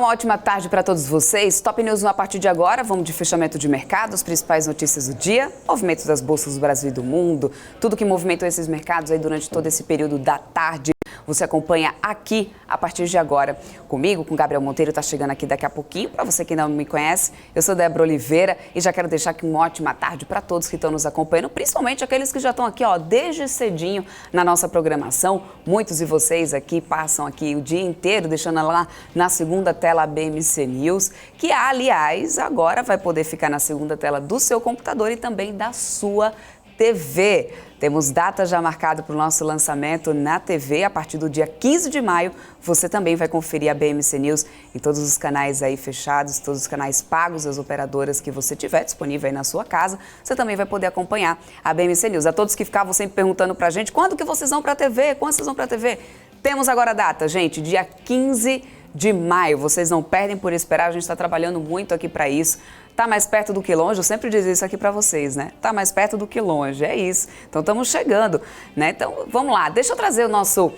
uma ótima tarde para todos vocês. Top News a partir de agora. Vamos de fechamento de mercado, as principais notícias do dia, movimentos das bolsas do Brasil e do mundo, tudo que movimentou esses mercados aí durante todo esse período da tarde. Você acompanha aqui a partir de agora comigo, com Gabriel Monteiro, está chegando aqui daqui a pouquinho. Para você que não me conhece, eu sou Débora Oliveira e já quero deixar aqui uma ótima tarde para todos que estão nos acompanhando, principalmente aqueles que já estão aqui, desde cedinho na nossa programação. Muitos de vocês aqui passam aqui o dia inteiro, deixando lá na segunda tela a BMC News, que aliás agora vai poder ficar na segunda tela do seu computador e também da sua TV. Temos data já marcada para o nosso lançamento na TV. A partir do dia 15 de maio, você também vai conferir a BMC News em todos os canais aí fechados, todos os canais pagos das operadoras que você tiver disponível aí na sua casa. Você também vai poder acompanhar a BMC News. A todos que ficavam sempre perguntando para a gente, quando que vocês vão para a TV? Quando vocês vão para a TV? Temos agora a data, gente, dia 15 de maio. Vocês não perdem por esperar, a gente está trabalhando muito aqui para isso. Tá mais perto do que longe, eu sempre digo isso aqui para vocês, né? Tá mais perto do que longe, é isso. Então estamos chegando, né? Então vamos lá, deixa eu trazer o nosso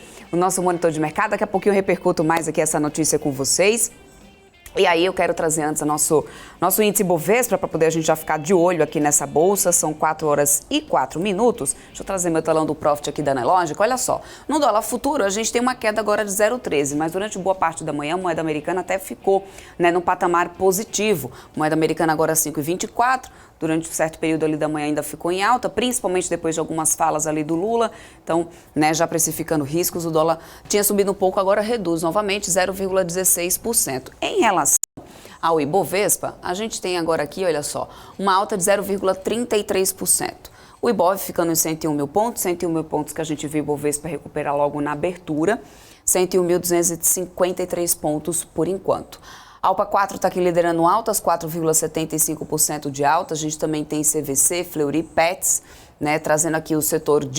monitor de mercado, daqui a pouquinho eu repercuto mais aqui essa notícia com vocês. E aí eu quero trazer antes o nosso índice Bovespa para poder a gente já ficar de olho aqui nessa bolsa. São 4 horas e 4 minutos. Deixa eu trazer meu talão do Profit aqui da Nelogica. Olha só, no dólar futuro a gente tem uma queda agora de 0,13, mas durante boa parte da manhã a moeda americana até ficou, né, num patamar positivo. Moeda americana agora 5,24. Durante um certo período ali da manhã ainda ficou em alta, principalmente depois de algumas falas ali do Lula. Então, né, já precificando riscos, o dólar tinha subido um pouco, agora reduz novamente 0,16%. Em relação ao Ibovespa, a gente tem agora aqui, olha só, uma alta de 0,33%. O Ibov ficando em 101 mil pontos, 101 mil pontos que a gente viu o Ibovespa recuperar logo na abertura, 101.253 pontos por enquanto. A Alpa 4 está aqui liderando altas, 4,75% de alta. A gente também tem CVC, Fleury, Pets, né, trazendo aqui o setor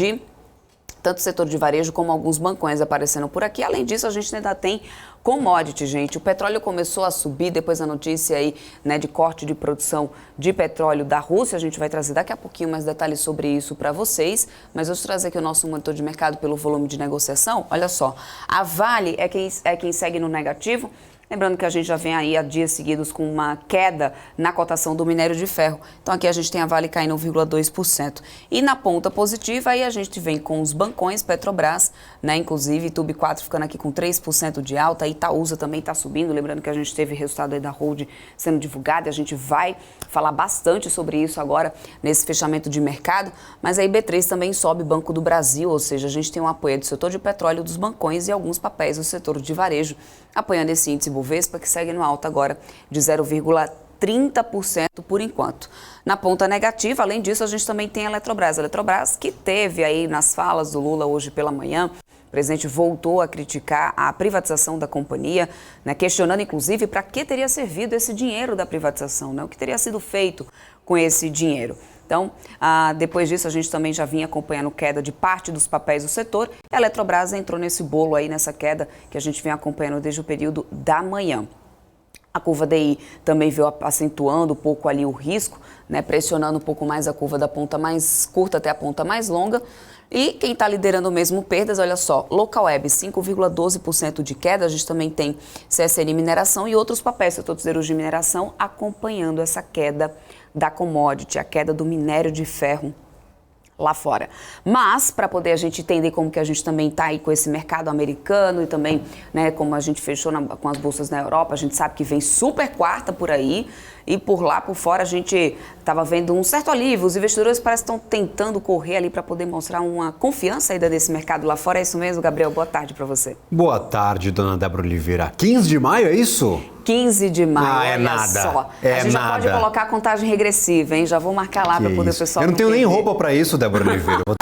tanto o setor de varejo como alguns bancões aparecendo por aqui. Além disso, a gente ainda tem commodity, gente. O petróleo começou a subir depois da notícia aí, né, de corte de produção de petróleo da Rússia. A gente vai trazer daqui a pouquinho mais detalhes sobre isso para vocês. Mas eu vou trazer aqui o nosso monitor de mercado pelo volume de negociação. Olha só, a Vale é quem segue no negativo. Lembrando que a gente já vem aí há dias seguidos com uma queda na cotação do minério de ferro. Então aqui a gente tem a Vale caindo 1,2%. E na ponta positiva aí a gente vem com os bancões, Petrobras, né, inclusive Tube 4 ficando aqui com 3% de alta, Itaúsa também está subindo. Lembrando que a gente teve resultado aí da Hold sendo divulgado e a gente vai falar bastante sobre isso agora nesse fechamento de mercado. Mas aí B3 também sobe, Banco do Brasil, ou seja, a gente tem um apoio do setor de petróleo, dos bancões e alguns papéis do setor de varejo, apoiando esse índice Bovespa, que segue no alta agora de 0,30% por enquanto. Na ponta negativa, além disso, a gente também tem a Eletrobras. A Eletrobras que teve aí nas falas do Lula hoje pela manhã, o presidente voltou a criticar a privatização da companhia, né, questionando inclusive para que teria servido esse dinheiro da privatização, né, o que teria sido feito com esse dinheiro. Então, depois disso, a gente também já vinha acompanhando queda de parte dos papéis do setor. E a Eletrobras entrou nesse bolo aí, nessa queda que a gente vem acompanhando desde o período da manhã. A curva DI também veio acentuando um pouco ali o risco, né, pressionando um pouco mais a curva da ponta mais curta até a ponta mais longa. E quem está liderando mesmo perdas, olha só, Localweb 5,12% de queda, a gente também tem CSN Mineração e outros papéis, setor de mineração, acompanhando essa queda da commodity, a queda do minério de ferro lá fora. Mas, para poder a gente entender como que a gente também está aí com esse mercado americano e também, né, como a gente fechou com as bolsas na Europa, a gente sabe que vem super quarta por aí e por lá, por fora, a gente estava vendo um certo alívio. Os investidores parecem que estão tentando correr ali para poder mostrar uma confiança ainda desse mercado lá fora. É isso mesmo, Gabriel? Boa tarde para você. Boa tarde, dona Débora Oliveira. 15 de maio, é isso? 15 de maio, olha nada. Só. É a gente nada. Já pode colocar a contagem regressiva, hein? Já vou marcar lá para poder o pessoal. Eu não tenho entender. nem roupa para isso, Débora Oliveira. Vou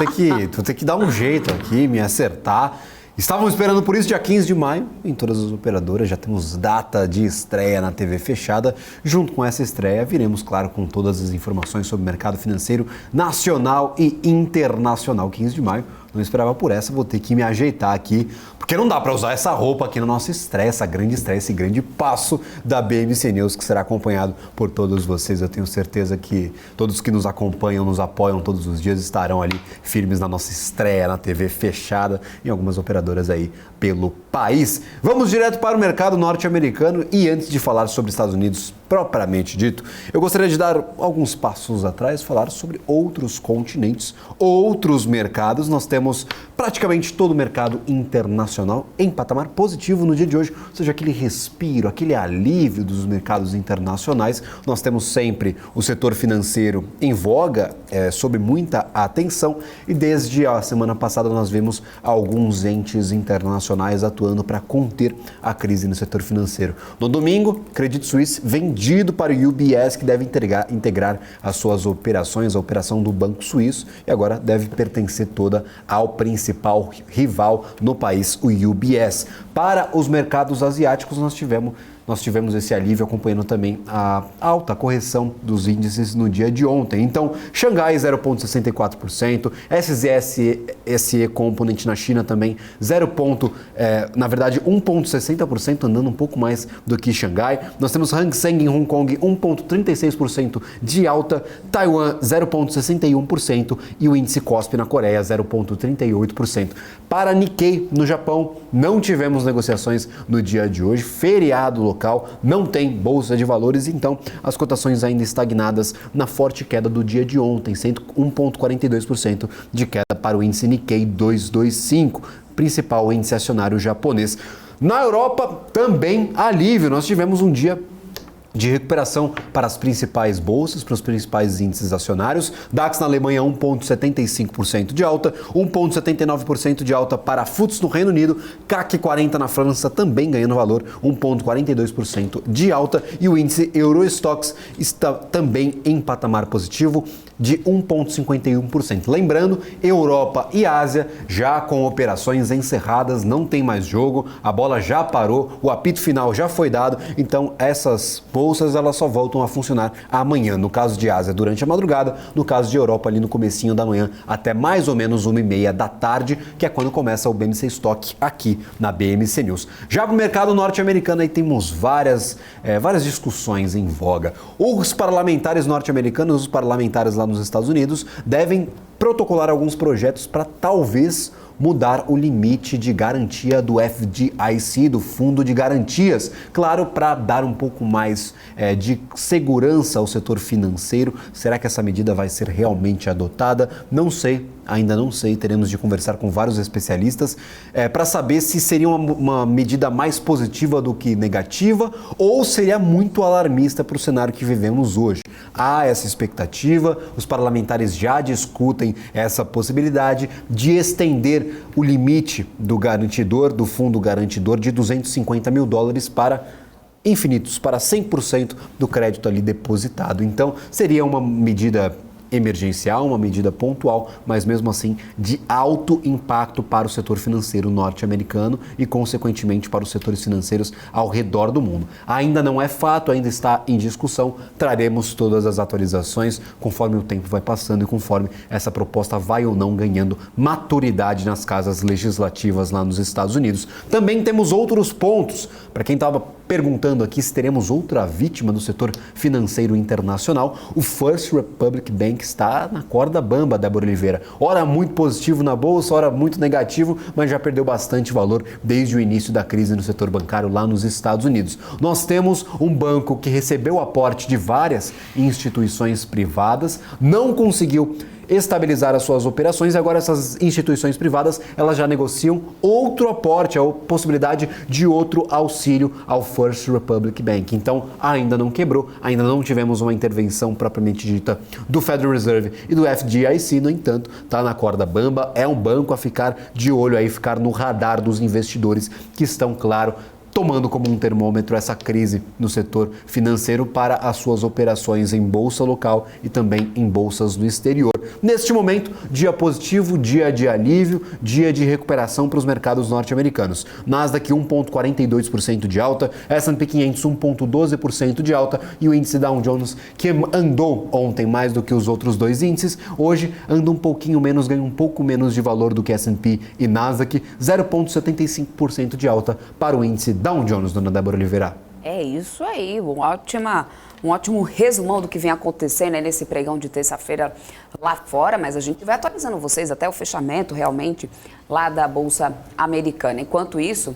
ter que dar um jeito aqui, me acertar. Estavam esperando por isso dia 15 de maio, em todas as operadoras, já temos data de estreia na TV fechada. Junto com essa estreia, viremos, claro, com todas as informações sobre o mercado financeiro nacional e internacional. 15 de maio, não esperava por essa, vou ter que me ajeitar aqui, porque não dá para usar essa roupa aqui na nossa estreia, essa grande estreia, esse grande passo da BMC News, que será acompanhado por todos vocês. Eu tenho certeza que todos que nos acompanham, nos apoiam todos os dias, estarão ali firmes na nossa estreia na TV fechada, em algumas operadoras aí pelo país. Vamos direto para o mercado norte-americano e antes de falar sobre Estados Unidos propriamente dito, eu gostaria de dar alguns passos atrás, falar sobre outros continentes, outros mercados. Nós temos praticamente todo o mercado internacional em patamar positivo no dia de hoje, ou seja, aquele respiro, aquele alívio dos mercados internacionais. Nós temos sempre o setor financeiro em voga, sob muita atenção, e desde a semana passada nós vimos alguns entes internacionais atuando para conter a crise no setor financeiro. No domingo, Credit Suisse vendido para o UBS, que deve integrar as suas operações, a operação do Banco Suíço, e agora deve pertencer toda ao principal rival no país, o UBS. Para os mercados asiáticos, nós tivemos esse alívio acompanhando também a alta correção dos índices no dia de ontem. Então, Xangai 0,64%, SZSE Component na China também 1,60%, andando um pouco mais do que Xangai. Nós temos Hang Seng em Hong Kong 1,36% de alta, Taiwan 0,61% e o índice Kospi na Coreia 0,38%. Para Nikkei no Japão, não tivemos negociações no dia de hoje, feriado local, não tem bolsa de valores, então as cotações ainda estagnadas na forte queda do dia de ontem, sendo 1,42% de queda para o índice Nikkei 225, principal índice acionário japonês. Na Europa, também alívio, nós tivemos um dia de recuperação para as principais bolsas, para os principais índices acionários. DAX na Alemanha 1,75% de alta, 1,79% de alta para FTSE no Reino Unido, CAC 40 na França também ganhando valor, 1,42% de alta, e o índice Eurostoxx está também em patamar positivo de 1,51%. Lembrando, Europa e Ásia já com operações encerradas, não tem mais jogo, a bola já parou, o apito final já foi dado, então essas bolsas elas só voltam a funcionar amanhã, no caso de Ásia durante a madrugada, no caso de Europa ali no comecinho da manhã até mais ou menos 1h30 da tarde, que é quando começa o BMC Stock aqui na BMC News. Já para o mercado norte-americano aí temos várias discussões em voga. Os parlamentares norte-americanos, os parlamentares lá nos Estados Unidos devem protocolar alguns projetos para talvez mudar o limite de garantia do FDIC, do Fundo de Garantias, claro, para dar um pouco mais de segurança ao setor financeiro. Será que essa medida vai ser realmente adotada? Não sei, ainda não sei, teremos de conversar com vários especialistas para saber se seria uma medida mais positiva do que negativa ou seria muito alarmista para o cenário que vivemos hoje. Há essa expectativa, os parlamentares já discutem essa possibilidade de estender o limite do garantidor, do fundo garantidor, de $250 mil para infinitos, para 100% do crédito ali depositado. Então, seria uma medida emergencial, uma medida pontual, mas mesmo assim de alto impacto para o setor financeiro norte-americano e, consequentemente, para os setores financeiros ao redor do mundo. Ainda não é fato, ainda está em discussão, traremos todas as atualizações conforme o tempo vai passando e conforme essa proposta vai ou não ganhando maturidade nas casas legislativas lá nos Estados Unidos. Também temos outros pontos, para quem estava perguntando aqui se teremos outra vítima do setor financeiro internacional, o First Republic Bank está na corda bamba, Débora Oliveira. Ora muito positivo na bolsa, ora muito negativo, mas já perdeu bastante valor desde o início da crise no setor bancário lá nos Estados Unidos. Nós temos um banco que recebeu o aporte de várias instituições privadas, não conseguiu estabilizar as suas operações e agora essas instituições privadas elas já negociam outro aporte, a possibilidade de outro auxílio ao First Republic Bank. Então ainda não quebrou, ainda não tivemos uma intervenção propriamente dita do Federal Reserve e do FDIC, no entanto, está na corda bamba, é um banco a ficar de olho aí, ficar no radar dos investidores que estão, claro, tomando como um termômetro essa crise no setor financeiro para as suas operações em bolsa local e também em bolsas no exterior. Neste momento, dia positivo, dia de alívio, dia de recuperação para os mercados norte-americanos. Nasdaq 1,42% de alta, S&P 500 1,12% de alta e o índice Dow Jones, que andou ontem mais do que os outros dois índices, hoje anda um pouquinho menos, ganha um pouco menos de valor do que S&P e Nasdaq, 0,75% de alta para o índice Dow Jones, dona Débora Oliveira. É isso aí, um ótimo resumão do que vem acontecendo aí nesse pregão de terça-feira lá fora, mas a gente vai atualizando vocês até o fechamento realmente lá da Bolsa Americana. Enquanto isso,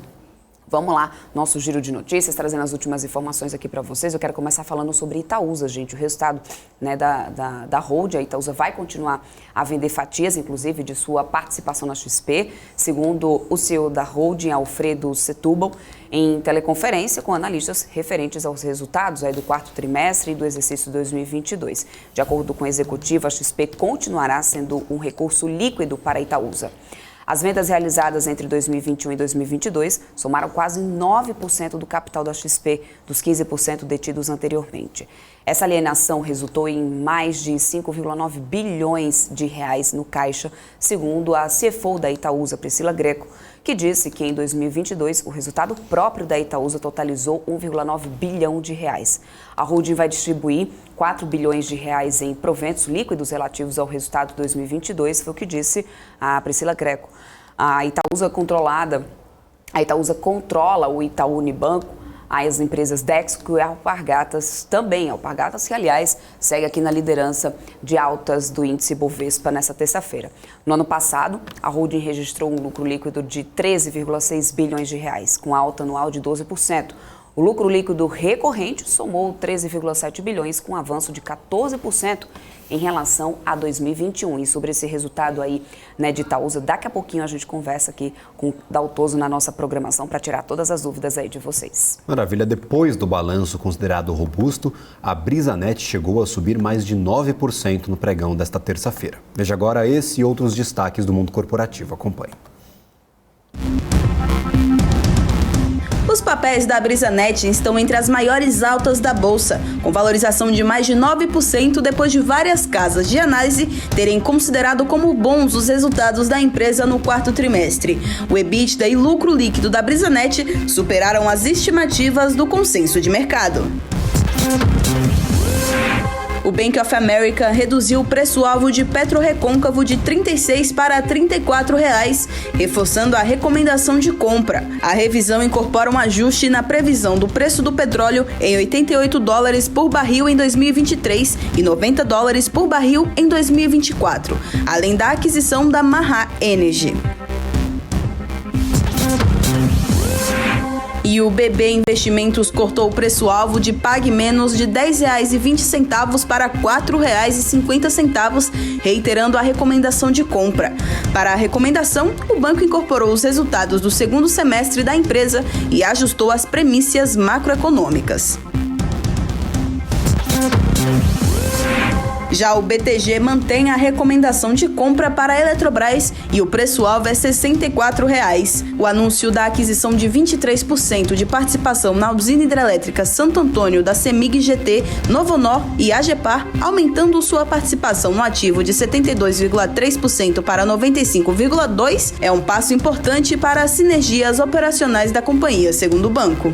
Vamos lá, nosso giro de notícias, trazendo as últimas informações aqui para vocês. Eu quero começar falando sobre Itaúsa, gente. O resultado, né, da Hold, a Itaúsa vai continuar a vender fatias, inclusive, de sua participação na XP, segundo o CEO da Holding, Alfredo Setúbal, em teleconferência com analistas referentes aos resultados aí do quarto trimestre e do exercício 2022. De acordo com o executivo, a XP continuará sendo um recurso líquido para a Itaúsa. As vendas realizadas entre 2021 e 2022 somaram quase 9% do capital da XP, dos 15% detidos anteriormente. Essa alienação resultou em mais de 5,9 bilhões de reais no caixa, segundo a CFO da Itaúsa, Priscila Greco, que disse que em 2022 o resultado próprio da Itaúsa totalizou 1,9 bilhão de reais. A holding vai distribuir 4 bilhões de reais em proventos líquidos relativos ao resultado de 2022, foi o que disse a Priscila Greco. A Itaúsa controla o Itaú Unibanco, as empresas Dexco e Alpargatas, também Alpargatas, que aliás segue aqui na liderança de altas do índice Bovespa nessa terça-feira. No ano passado, a holding registrou um lucro líquido de 13,6 bilhões de reais, com alta anual de 12%. O lucro líquido recorrente somou 13,7 bilhões, com avanço de 14% em relação a 2021. E sobre esse resultado aí, né, de Itaúsa, daqui a pouquinho a gente conversa aqui com o Daltoso na nossa programação para tirar todas as dúvidas aí de vocês. Maravilha. Depois do balanço considerado robusto, a BrisaNet chegou a subir mais de 9% no pregão desta terça-feira. Veja agora esse e outros destaques do mundo corporativo. Acompanhe. Os papéis da BrisaNet estão entre as maiores altas da Bolsa, com valorização de mais de 9% depois de várias casas de análise terem considerado como bons os resultados da empresa no quarto trimestre. O EBITDA e lucro líquido da BrisaNet superaram as estimativas do consenso de mercado. O Bank of America reduziu o preço-alvo de petrorrecôncavo de R$ 36 para R$ 34, reforçando a recomendação de compra. A revisão incorpora um ajuste na previsão do preço do petróleo em $88 por barril em 2023 e $90 por barril em 2024, além da aquisição da Maha Energy. E o BB Investimentos cortou o preço-alvo de Pague Menos de R$ 10,20 para R$ 4,50, reiterando a recomendação de compra. Para a recomendação, o banco incorporou os resultados do segundo semestre da empresa e ajustou as premissas macroeconômicas. Já o BTG mantém a recomendação de compra para a Eletrobras e o preço-alvo é R$ 64. O anúncio da aquisição de 23% de participação na usina hidrelétrica Santo Antônio da CEMIG GT, Novonor e AGEPAR, aumentando sua participação no ativo de 72,3% para 95,2%, é um passo importante para as sinergias operacionais da companhia, segundo o banco.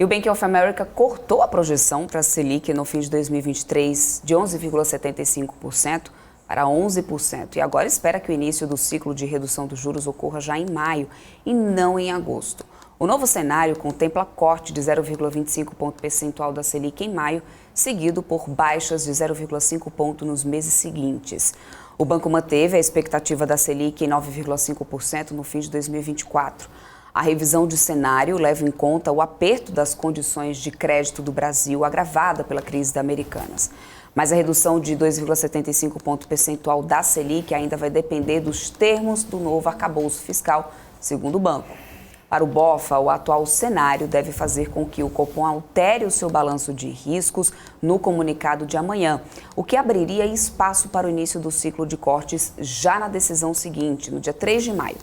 E o Bank of America cortou a projeção para a Selic no fim de 2023 de 11,75% para 11%. E agora espera que o início do ciclo de redução dos juros ocorra já em maio e não em agosto. O novo cenário contempla corte de 0,25 ponto percentual da Selic em maio, seguido por baixas de 0,5 ponto nos meses seguintes. O banco manteve a expectativa da Selic em 9,5% no fim de 2024. A revisão de cenário leva em conta o aperto das condições de crédito do Brasil, agravada pela crise da Americanas. Mas a redução de 2,75 ponto percentual da Selic ainda vai depender dos termos do novo arcabouço fiscal, segundo o banco. Para o BOFA, o atual cenário deve fazer com que o Copom altere o seu balanço de riscos no comunicado de amanhã, o que abriria espaço para o início do ciclo de cortes já na decisão seguinte, no dia 3 de maio.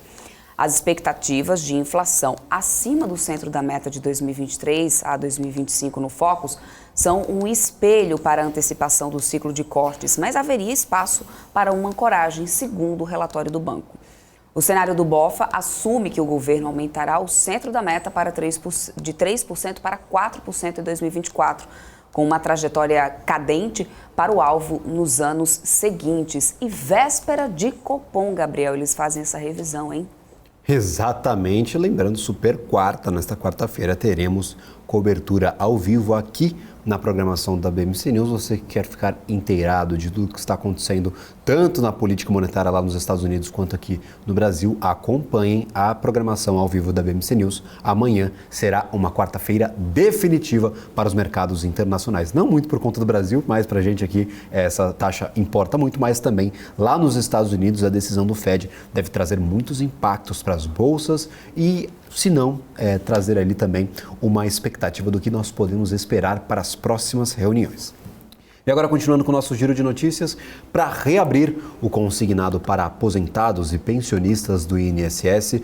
As expectativas de inflação acima do centro da meta de 2023 a 2025 no Focus são um espelho para a antecipação do ciclo de cortes, mas haveria espaço para uma ancoragem, segundo o relatório do banco. O cenário do BOFA assume que o governo aumentará o centro da meta de 3% para 4% em 2024, com uma trajetória cadente para o alvo nos anos seguintes. E véspera de Copom, Gabriel, eles fazem essa revisão, hein? Exatamente, lembrando, Super Quarta, nesta quarta-feira teremos cobertura ao vivo aqui na programação da BMC News. Você que quer ficar inteirado de tudo que está acontecendo, tanto na política monetária lá nos Estados Unidos quanto aqui no Brasil, acompanhem a programação ao vivo da BMC News. Amanhã será uma quarta-feira definitiva para os mercados internacionais. Não muito por conta do Brasil, mas para a gente aqui essa taxa importa muito, mas também lá nos Estados Unidos a decisão do Fed deve trazer muitos impactos para as bolsas e, se não, trazer ali também uma expectativa do que nós podemos esperar para as próximas reuniões. E agora, continuando com o nosso giro de notícias, para reabrir o consignado para aposentados e pensionistas do INSS,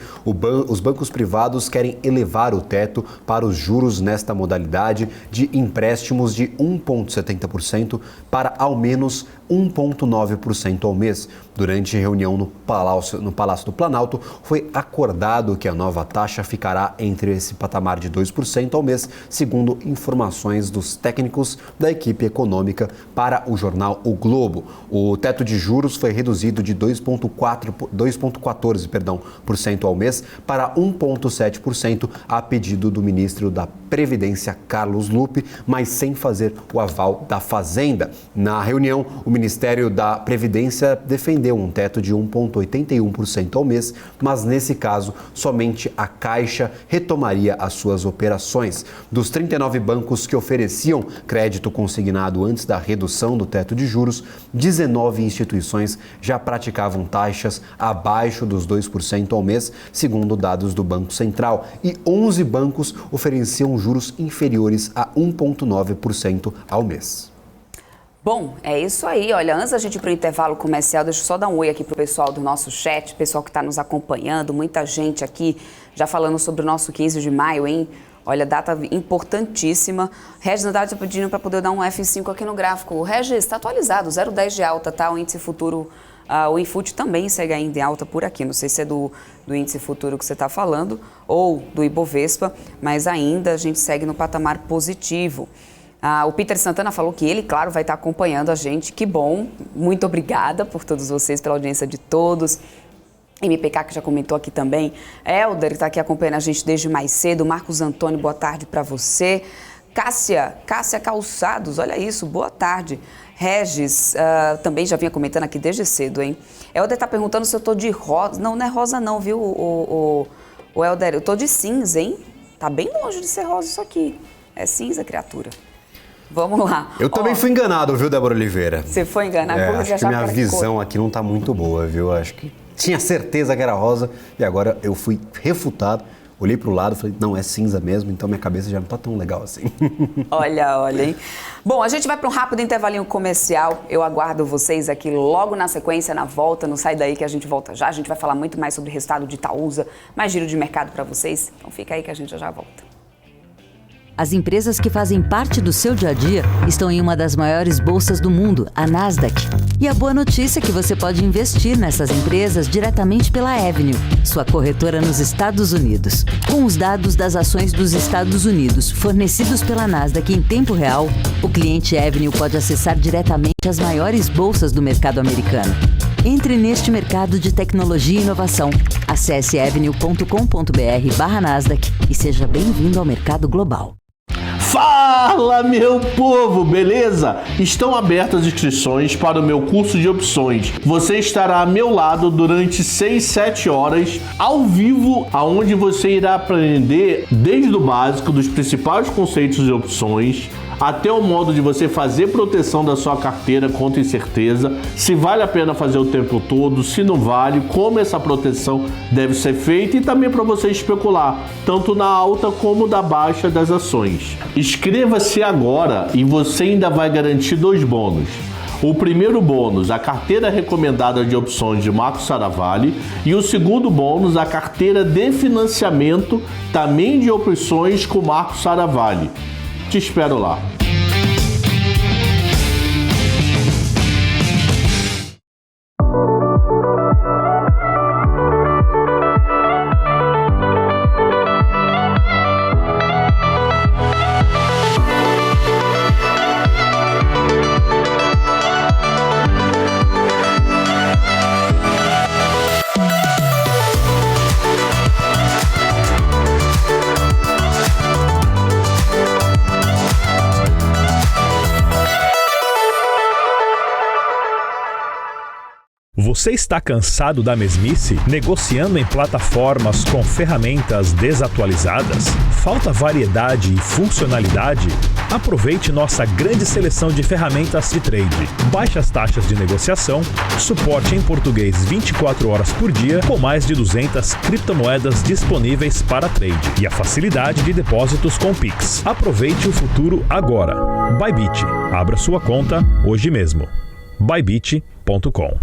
os bancos privados querem elevar o teto para os juros nesta modalidade de empréstimos de 1,70% para ao menos 1,9% ao mês. Durante reunião no Palácio do Planalto, foi acordado que a nova taxa ficará entre esse patamar de 2% ao mês, segundo informações dos técnicos da equipe econômica para o jornal O Globo. O teto de juros foi reduzido de 2,14% ao mês para 1,7% a pedido do ministro da Previdência, Carlos Lupe, mas sem fazer o aval da Fazenda. Na reunião, o Ministério da Previdência defendeu um teto de 1,81% ao mês, mas nesse caso, somente a Caixa retomaria as suas operações. Dos 39 bancos que ofereciam crédito consignado antes da redução do teto de juros, 19 instituições já praticavam taxas abaixo dos 2% ao mês, segundo dados do Banco Central, e 11 bancos ofereciam juros inferiores a 1,9% ao mês. Bom, é isso aí. Olha, antes da gente ir para o intervalo comercial, deixa eu só dar um oi aqui para o pessoal do nosso chat, pessoal que está nos acompanhando, muita gente aqui já falando sobre o nosso 15 de maio, hein? Olha, data importantíssima. Regis Andrade está pedindo para poder dar um F5 aqui no gráfico. O Regis, está atualizado, 0,10 de alta, tá? O índice futuro, o Infut também segue ainda em alta por aqui. Não sei se é do índice futuro que você está falando ou do Ibovespa, mas ainda a gente segue no patamar positivo. O Peter Santana falou que ele, claro, vai estar acompanhando a gente. Que bom, muito obrigada por todos vocês, pela audiência de todos. MPK, que já comentou aqui também. Helder, que está aqui acompanhando a gente desde mais cedo. Marcos Antônio, boa tarde para você. Cássia Calçados, olha isso, boa tarde. Regis, também já vinha comentando aqui desde cedo, hein? Helder está perguntando se eu estou de rosa. Não, não é rosa não, viu, o Helder? Eu estou de cinza, hein? Tá bem longe de ser rosa isso aqui. É cinza, criatura. Vamos lá. Eu também fui enganado, viu, Débora Oliveira? Você foi enganado? Acho que minha visão aqui não está muito boa, viu? Acho que tinha certeza que era rosa e agora eu fui refutado. Olhei para o lado e falei, não, é cinza mesmo, então minha cabeça já não está tão legal assim. Olha, hein? Bom, a gente vai para um rápido intervalinho comercial. Eu aguardo vocês aqui logo na sequência, na volta. Não sai daí que a gente volta já. A gente vai falar muito mais sobre o resultado de Itaúsa, mais giro de mercado para vocês. Então fica aí que a gente já volta. As empresas que fazem parte do seu dia a dia estão em uma das maiores bolsas do mundo, a Nasdaq. E a boa notícia é que você pode investir nessas empresas diretamente pela Avenue, sua corretora nos Estados Unidos. Com os dados das ações dos Estados Unidos fornecidos pela Nasdaq em tempo real, o cliente Avenue pode acessar diretamente as maiores bolsas do mercado americano. Entre neste mercado de tecnologia e inovação. Acesse avenue.com.br/Nasdaq e seja bem-vindo ao mercado global. Fala, meu povo, beleza? Estão abertas as inscrições para o meu curso de opções. Você estará a meu lado durante 6-7 horas, ao vivo, aonde você irá aprender desde o básico dos principais conceitos de opções, até o modo de você fazer proteção da sua carteira contra incerteza, se vale a pena fazer o tempo todo, se não vale, como essa proteção deve ser feita e também para você especular, tanto na alta como na baixa das ações. Inscreva-se agora e você ainda vai garantir 2 bônus. O primeiro bônus, a carteira recomendada de opções de Marco Saravalli, e o segundo bônus, a carteira de financiamento também de opções com Marco Saravalli. Te espero lá. Você está cansado da mesmice? Negociando em plataformas com ferramentas desatualizadas? Falta variedade e funcionalidade? Aproveite nossa grande seleção de ferramentas de trade. Baixas taxas de negociação, suporte em português 24 horas por dia, com mais de 200 criptomoedas disponíveis para trade e a facilidade de depósitos com Pix. Aproveite o futuro agora. Bybit. Abra sua conta hoje mesmo. Bybit.com.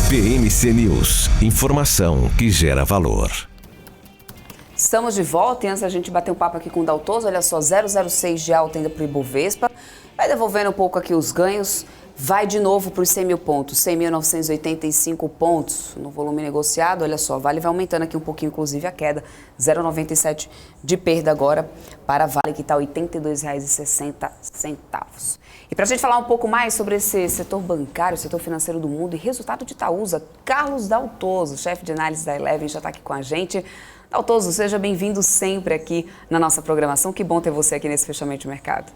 PMC News, informação que gera valor. Estamos de volta e antes a gente bater um papo aqui com o Daltoso, olha só, 0,06 de alta ainda para o Ibovespa, vai devolvendo um pouco aqui os ganhos, vai de novo para os 100 mil pontos, 100.985 pontos no volume negociado, olha só, Vale vai aumentando aqui um pouquinho, inclusive a queda, 0,97 de perda agora para a Vale, que está R$ 82,60. E para a gente falar um pouco mais sobre esse setor bancário, setor financeiro do mundo e resultado de Itaúsa, Carlos Daltoso, chefe de análise da Eleven, já está aqui com a gente. Daltoso, seja bem-vindo sempre aqui na nossa programação. Que bom ter você aqui nesse fechamento de mercado.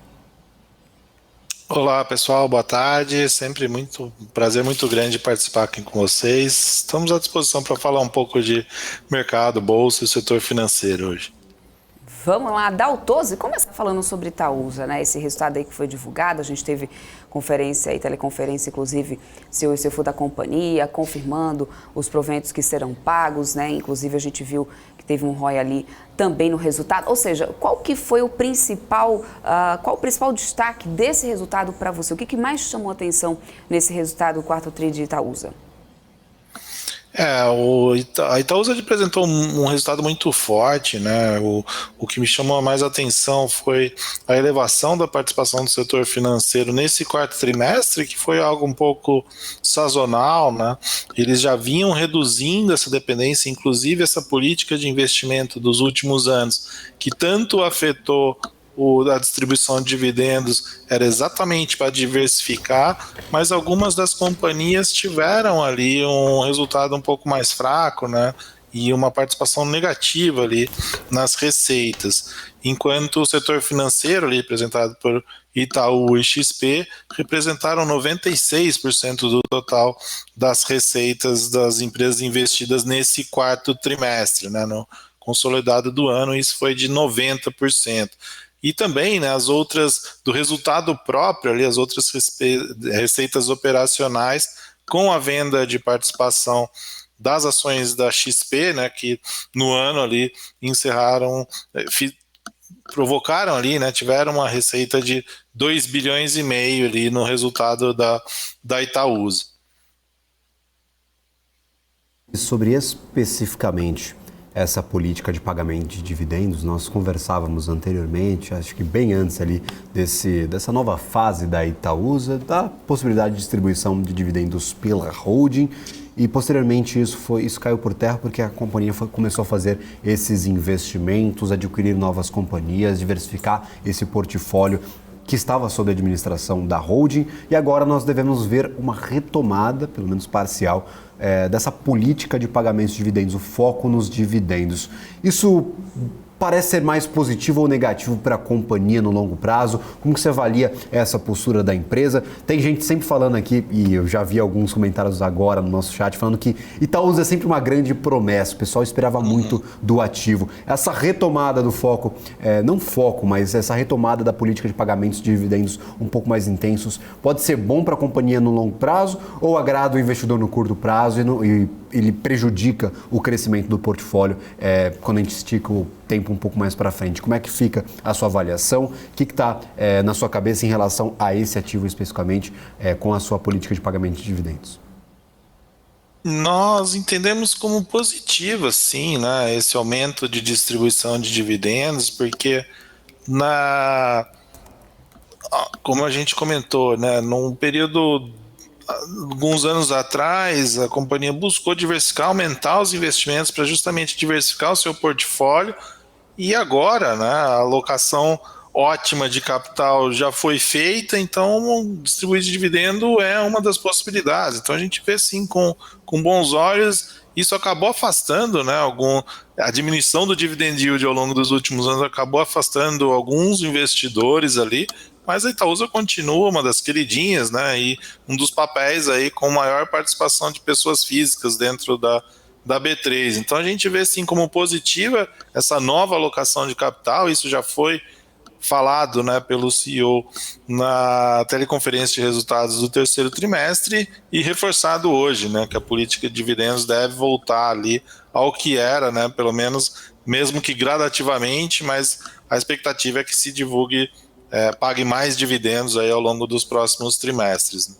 Olá, pessoal. Boa tarde. Sempre um prazer muito grande participar aqui com vocês. Estamos à disposição para falar um pouco de mercado, bolsa e setor financeiro hoje. Vamos lá, Daltoso, e começar falando sobre Itaúsa, né? Esse resultado aí que foi divulgado, a gente teve conferência e teleconferência, inclusive, CEO e CFO da companhia, confirmando os proventos que serão pagos, né? Inclusive, a gente viu que teve um ROI ali também no resultado. Ou seja, qual que foi o principal, qual o principal destaque desse resultado para você? O que mais chamou a atenção nesse resultado do quarto tri de Itaúsa? A Itaúsa apresentou um resultado muito forte, né? O que me chamou mais a atenção foi a elevação da participação do setor financeiro nesse quarto trimestre, que foi algo um pouco sazonal, né? Eles já vinham reduzindo essa dependência, inclusive essa política de investimento dos últimos anos, que tanto afetou a distribuição de dividendos, era exatamente para diversificar, mas algumas das companhias tiveram ali um resultado um pouco mais fraco, né? E uma participação negativa ali nas receitas, enquanto o setor financeiro ali representado por Itaú e XP representaram 96% do total das receitas das empresas investidas nesse quarto trimestre, né? No consolidado do ano, isso foi de 90%. E também, né, as outras, do resultado próprio ali, as outras receitas operacionais, com a venda de participação das ações da XP, né, que no ano ali encerraram, provocaram ali, né, tiveram uma receita de 2,5 bilhões ali no resultado da Itaúsa. Sobre especificamente essa política de pagamento de dividendos, nós conversávamos anteriormente, acho que bem antes ali dessa nova fase da Itaúsa, da possibilidade de distribuição de dividendos pela holding, e posteriormente isso caiu por terra porque a companhia começou a fazer esses investimentos, adquirir novas companhias, diversificar esse portfólio que estava sob a administração da holding, e agora nós devemos ver uma retomada, pelo menos parcial, dessa política de pagamentos de dividendos, o foco nos dividendos. Isso parece ser mais positivo ou negativo para a companhia no longo prazo? Como que você avalia essa postura da empresa? Tem gente sempre falando aqui, e eu já vi alguns comentários agora no nosso chat, falando que Itaúsa é sempre uma grande promessa, o pessoal esperava muito do ativo. Essa retomada do foco, não foco, mas essa retomada da política de pagamentos de dividendos um pouco mais intensos, pode ser bom para a companhia no longo prazo ou agrada o investidor no curto prazo e ele prejudica o crescimento do portfólio quando a gente estica o tempo um pouco mais para frente? Como é que fica a sua avaliação? O que está na sua cabeça em relação a esse ativo especificamente com a sua política de pagamento de dividendos? Nós entendemos como positivo, sim, né, esse aumento de distribuição de dividendos, porque como a gente comentou, né, num período, alguns anos atrás, a companhia buscou diversificar, aumentar os investimentos para justamente diversificar o seu portfólio e agora, né, a alocação ótima de capital já foi feita, então distribuir de dividendo é uma das possibilidades. Então a gente vê sim com bons olhos. Isso acabou afastando, né, a diminuição do dividend yield ao longo dos últimos anos acabou afastando alguns investidores ali, mas a Itaúsa continua uma das queridinhas, né, e um dos papéis aí com maior participação de pessoas físicas dentro da B3. Então a gente vê sim como positiva essa nova alocação de capital. Isso já foi falado, né, pelo CEO na teleconferência de resultados do terceiro trimestre e reforçado hoje, né, que a política de dividendos deve voltar ali ao que era, né, pelo menos, mesmo que gradativamente, mas a expectativa é que se divulgue, pague mais dividendos aí ao longo dos próximos trimestres. Né?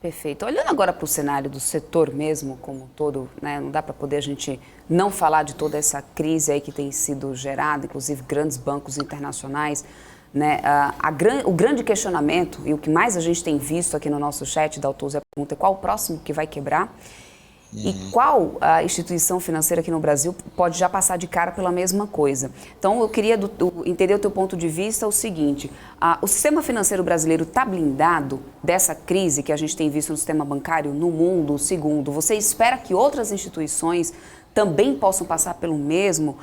Perfeito. Olhando agora para o cenário do setor mesmo, como um todo, né, não dá para poder a gente não falar de toda essa crise aí que tem sido gerada, inclusive grandes bancos internacionais, né, o grande questionamento e o que mais a gente tem visto aqui no nosso chat da Autous é a pergunta: qual o próximo que vai quebrar? E qual a instituição financeira aqui no Brasil pode já passar de cara pela mesma coisa? Então, eu queria entender o teu ponto de vista, o seguinte: o sistema financeiro brasileiro está blindado dessa crise que a gente tem visto no sistema bancário no mundo? Segundo, você espera que outras instituições também possam passar pelo mesmo?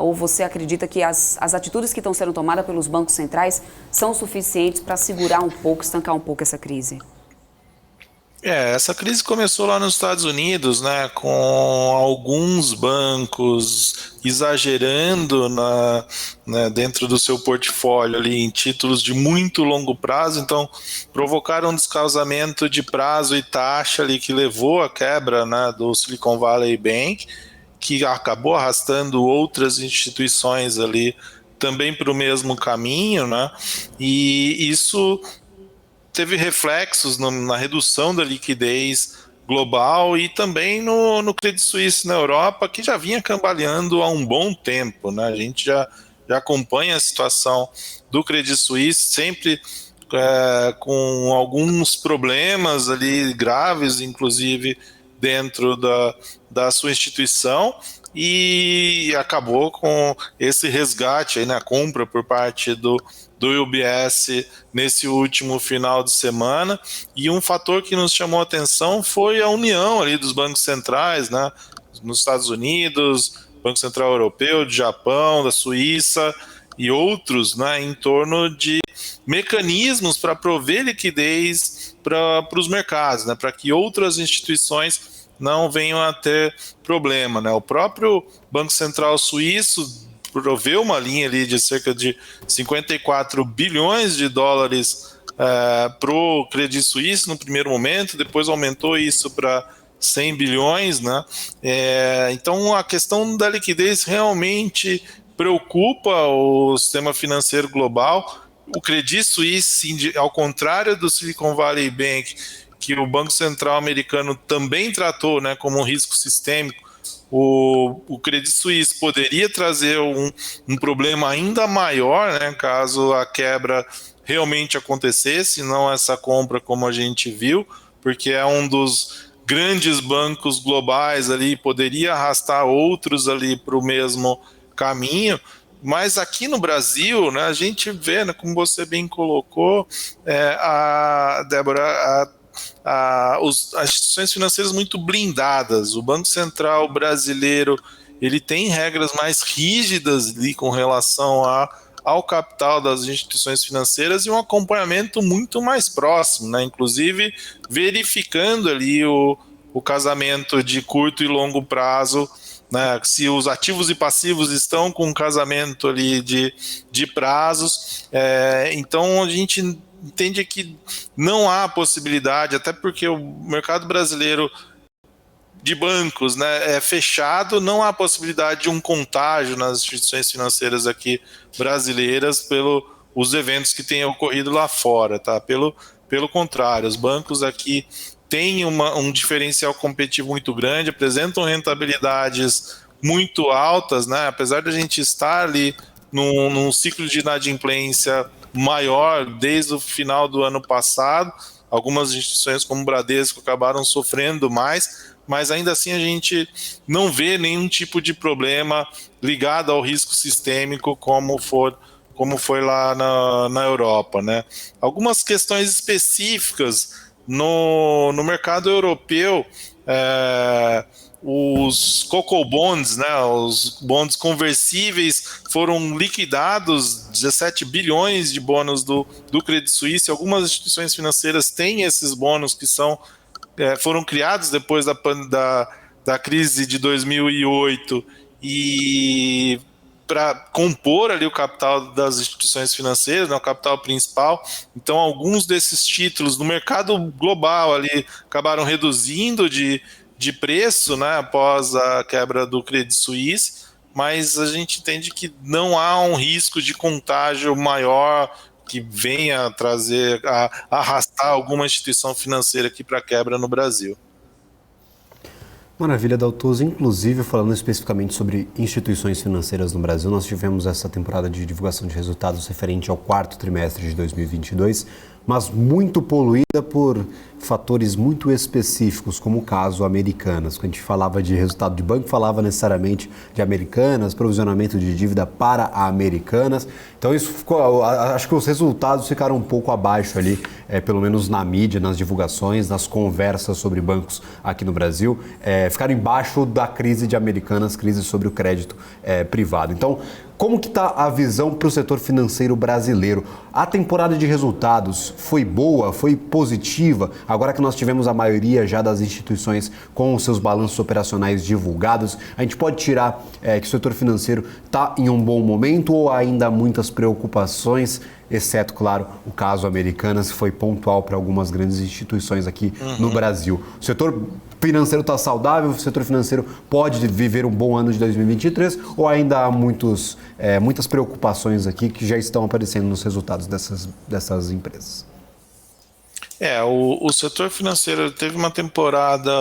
Ou você acredita que as atitudes que estão sendo tomadas pelos bancos centrais são suficientes para segurar um pouco, estancar um pouco essa crise? Essa crise começou lá nos Estados Unidos, né, com alguns bancos exagerando né, dentro do seu portfólio ali em títulos de muito longo prazo, então provocaram um descausamento de prazo e taxa ali que levou à quebra, né, do Silicon Valley Bank, que acabou arrastando outras instituições ali também para o mesmo caminho, né, e isso teve reflexos na redução da liquidez global e também no Credit Suisse na Europa, que já vinha cambaleando há um bom tempo, né? A gente já acompanha a situação do Credit Suisse, sempre com alguns problemas ali graves, inclusive dentro da sua instituição, e acabou com esse resgate aí na compra por parte do UBS nesse último final de semana. E um fator que nos chamou a atenção foi a união ali dos bancos centrais, né, nos Estados Unidos, Banco Central Europeu, do Japão, da Suíça e outros, né, em torno de mecanismos para prover liquidez para os mercados, né, para que outras instituições não venham a ter problema, né? O próprio Banco Central Suíço proveu uma linha ali de cerca de 54 bilhões de dólares para o Credit Suisse no primeiro momento, depois aumentou isso para 100 bilhões, né? Então a questão da liquidez realmente preocupa o sistema financeiro global. O Credit Suisse, ao contrário do Silicon Valley Bank, que o Banco Central americano também tratou, né, como um risco sistêmico, o Credit Suisse poderia trazer um problema ainda maior, né, caso a quebra realmente acontecesse, não essa compra como a gente viu, porque é um dos grandes bancos globais ali, poderia arrastar outros ali para o mesmo caminho. Mas aqui no Brasil, né, a gente vê, né, como você bem colocou, Débora, as instituições financeiras muito blindadas. O Banco Central brasileiro, ele tem regras mais rígidas ali com relação ao capital das instituições financeiras e um acompanhamento muito mais próximo, né? Inclusive verificando ali o casamento de curto e longo prazo, né? Se os ativos e passivos estão com um casamento ali de prazos, então a gente entende que não há possibilidade, até porque o mercado brasileiro de bancos, né, é fechado, não há possibilidade de um contágio nas instituições financeiras aqui brasileiras pelos eventos que têm ocorrido lá fora, tá? Pelo contrário, os bancos aqui têm um diferencial competitivo muito grande, apresentam rentabilidades muito altas, né? Apesar de a gente estar ali num ciclo de inadimplência maior desde o final do ano passado, algumas instituições como o Bradesco acabaram sofrendo mais, mas ainda assim a gente não vê nenhum tipo de problema ligado ao risco sistêmico como foi lá na Europa, né? Algumas questões específicas no mercado europeu, os Coco Bonds, né, os bonds conversíveis foram liquidados, 17 bilhões de bônus do Credit Suisse. Algumas instituições financeiras têm esses bônus que foram criados depois da crise de 2008 e para compor ali o capital das instituições financeiras, né, o capital principal. Então, alguns desses títulos no mercado global ali acabaram reduzindo de preço, né, após a quebra do Credit Suisse, mas a gente entende que não há um risco de contágio maior que venha arrastar alguma instituição financeira aqui para quebra no Brasil. Maravilha, Daltoso. Inclusive, falando especificamente sobre instituições financeiras no Brasil, nós tivemos essa temporada de divulgação de resultados referente ao quarto trimestre de 2022, mas muito poluída por fatores muito específicos, como o caso Americanas. Quando a gente falava de resultado de banco, falava necessariamente de Americanas, provisionamento de dívida para a Americanas. Então isso ficou, acho que os resultados ficaram um pouco abaixo ali, pelo menos na mídia, nas divulgações, nas conversas sobre bancos aqui no Brasil, ficaram embaixo da crise de Americanas, crise sobre o crédito privado. Então, como que está a visão para o setor financeiro brasileiro? A temporada de resultados foi boa, foi positiva? Agora que nós tivemos a maioria já das instituições com os seus balanços operacionais divulgados, a gente pode tirar que o setor financeiro está em um bom momento ou ainda há muitas preocupações, exceto, claro, o caso Americanas, que foi pontual para algumas grandes instituições aqui no Brasil. O setor financeiro está saudável, o setor financeiro pode viver um bom ano de 2023 ou ainda há muitas preocupações aqui que já estão aparecendo nos resultados dessas empresas? O setor financeiro teve uma temporada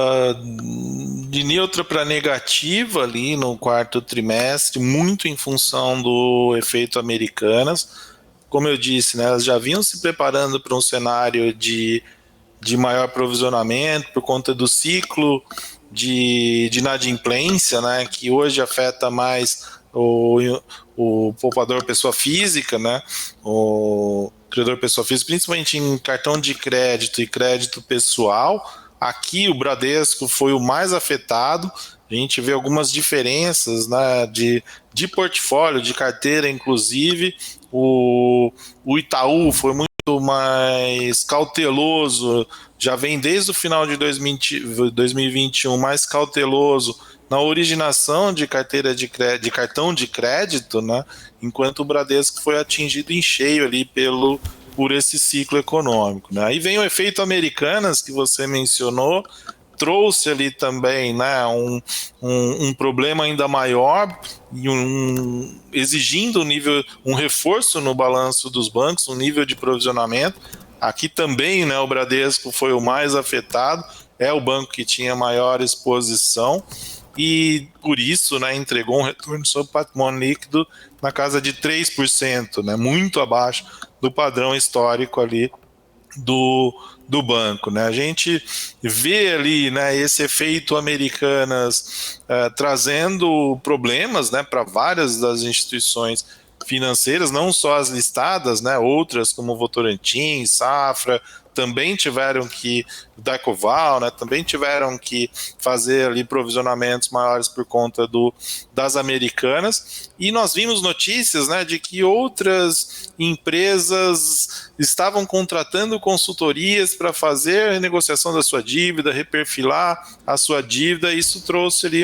de neutra para negativa ali no quarto trimestre, muito em função do efeito Americanas. Como eu disse, né, elas já vinham se preparando para um cenário de maior provisionamento por conta do ciclo de inadimplência, né, que hoje afeta mais o poupador pessoa física, né, o credor pessoa física, principalmente em cartão de crédito e crédito pessoal. Aqui o Bradesco foi o mais afetado. A gente vê algumas diferenças, né, de portfólio, de carteira, inclusive. O Itaú foi muito mais cauteloso, já vem desde o final de 2021 mais cauteloso na originação de carteira de cartão de crédito, né, enquanto o Bradesco foi atingido em cheio ali por esse ciclo econômico, né. Aí vem o efeito Americanas, que você mencionou, trouxe ali também, né, um problema ainda maior e exigindo um reforço no balanço dos bancos, um nível de provisionamento. Aqui também, né, o Bradesco foi o mais afetado, é o banco que tinha maior exposição e por isso, né, entregou um retorno sobre patrimônio líquido na casa de 3%, né, muito abaixo do padrão histórico ali do banco, né? A gente vê ali, né, esse efeito Americanas trazendo problemas, né, para várias das instituições financeiras, não só as listadas, né, outras como Votorantim, Safra, também tiveram que, Daicoval, né, também tiveram que fazer ali provisionamentos maiores por conta das Americanas, e nós vimos notícias, né, de que outras empresas estavam contratando consultorias para fazer a renegociação da sua dívida, reperfilar a sua dívida. Isso trouxe ali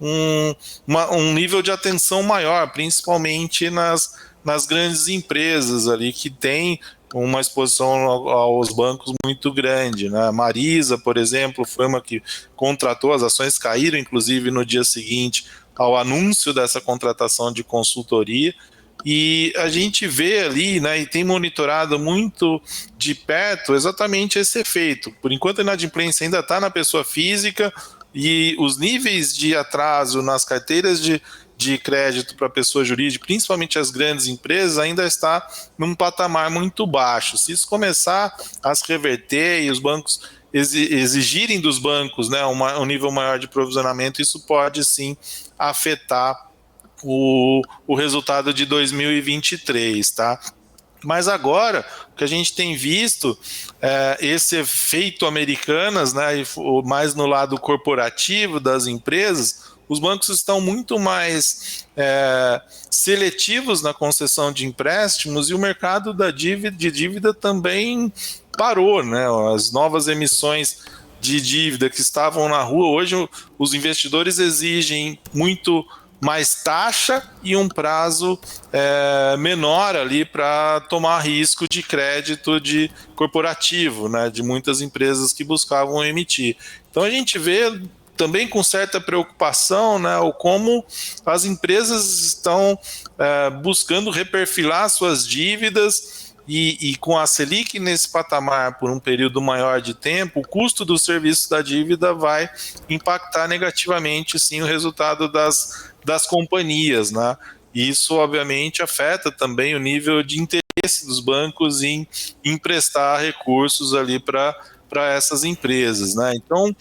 um nível de atenção maior, principalmente nas grandes empresas ali que têm uma exposição aos bancos muito grande, né? A Marisa, por exemplo, foi uma que contratou, as ações caíram, inclusive, no dia seguinte ao anúncio dessa contratação de consultoria, e a gente vê ali, né, e tem monitorado muito de perto exatamente esse efeito. Por enquanto a inadimplência ainda está na pessoa física e os níveis de atraso nas carteiras de crédito para pessoa jurídica, principalmente as grandes empresas, ainda está num patamar muito baixo. Se isso começar a se reverter e os bancos exigirem dos bancos, né, um nível maior de provisionamento, isso pode sim afetar o resultado de 2023, tá? Mas agora, o que a gente tem visto, esse efeito Americanas, né, mais no lado corporativo das empresas, os bancos estão muito mais seletivos na concessão de empréstimos e o mercado de dívida também parou, né? As novas emissões de dívida que estavam na rua, hoje os investidores exigem muito mais taxa e um prazo menor ali para tomar risco de crédito corporativo, né, de muitas empresas que buscavam emitir. Então a gente vê também com certa preocupação, né, como as empresas estão buscando reperfilar suas dívidas e com a Selic nesse patamar por um período maior de tempo, o custo do serviço da dívida vai impactar negativamente sim o resultado das companhias, né? E isso obviamente afeta também o nível de interesse dos bancos em emprestar recursos ali para essas empresas, né? Então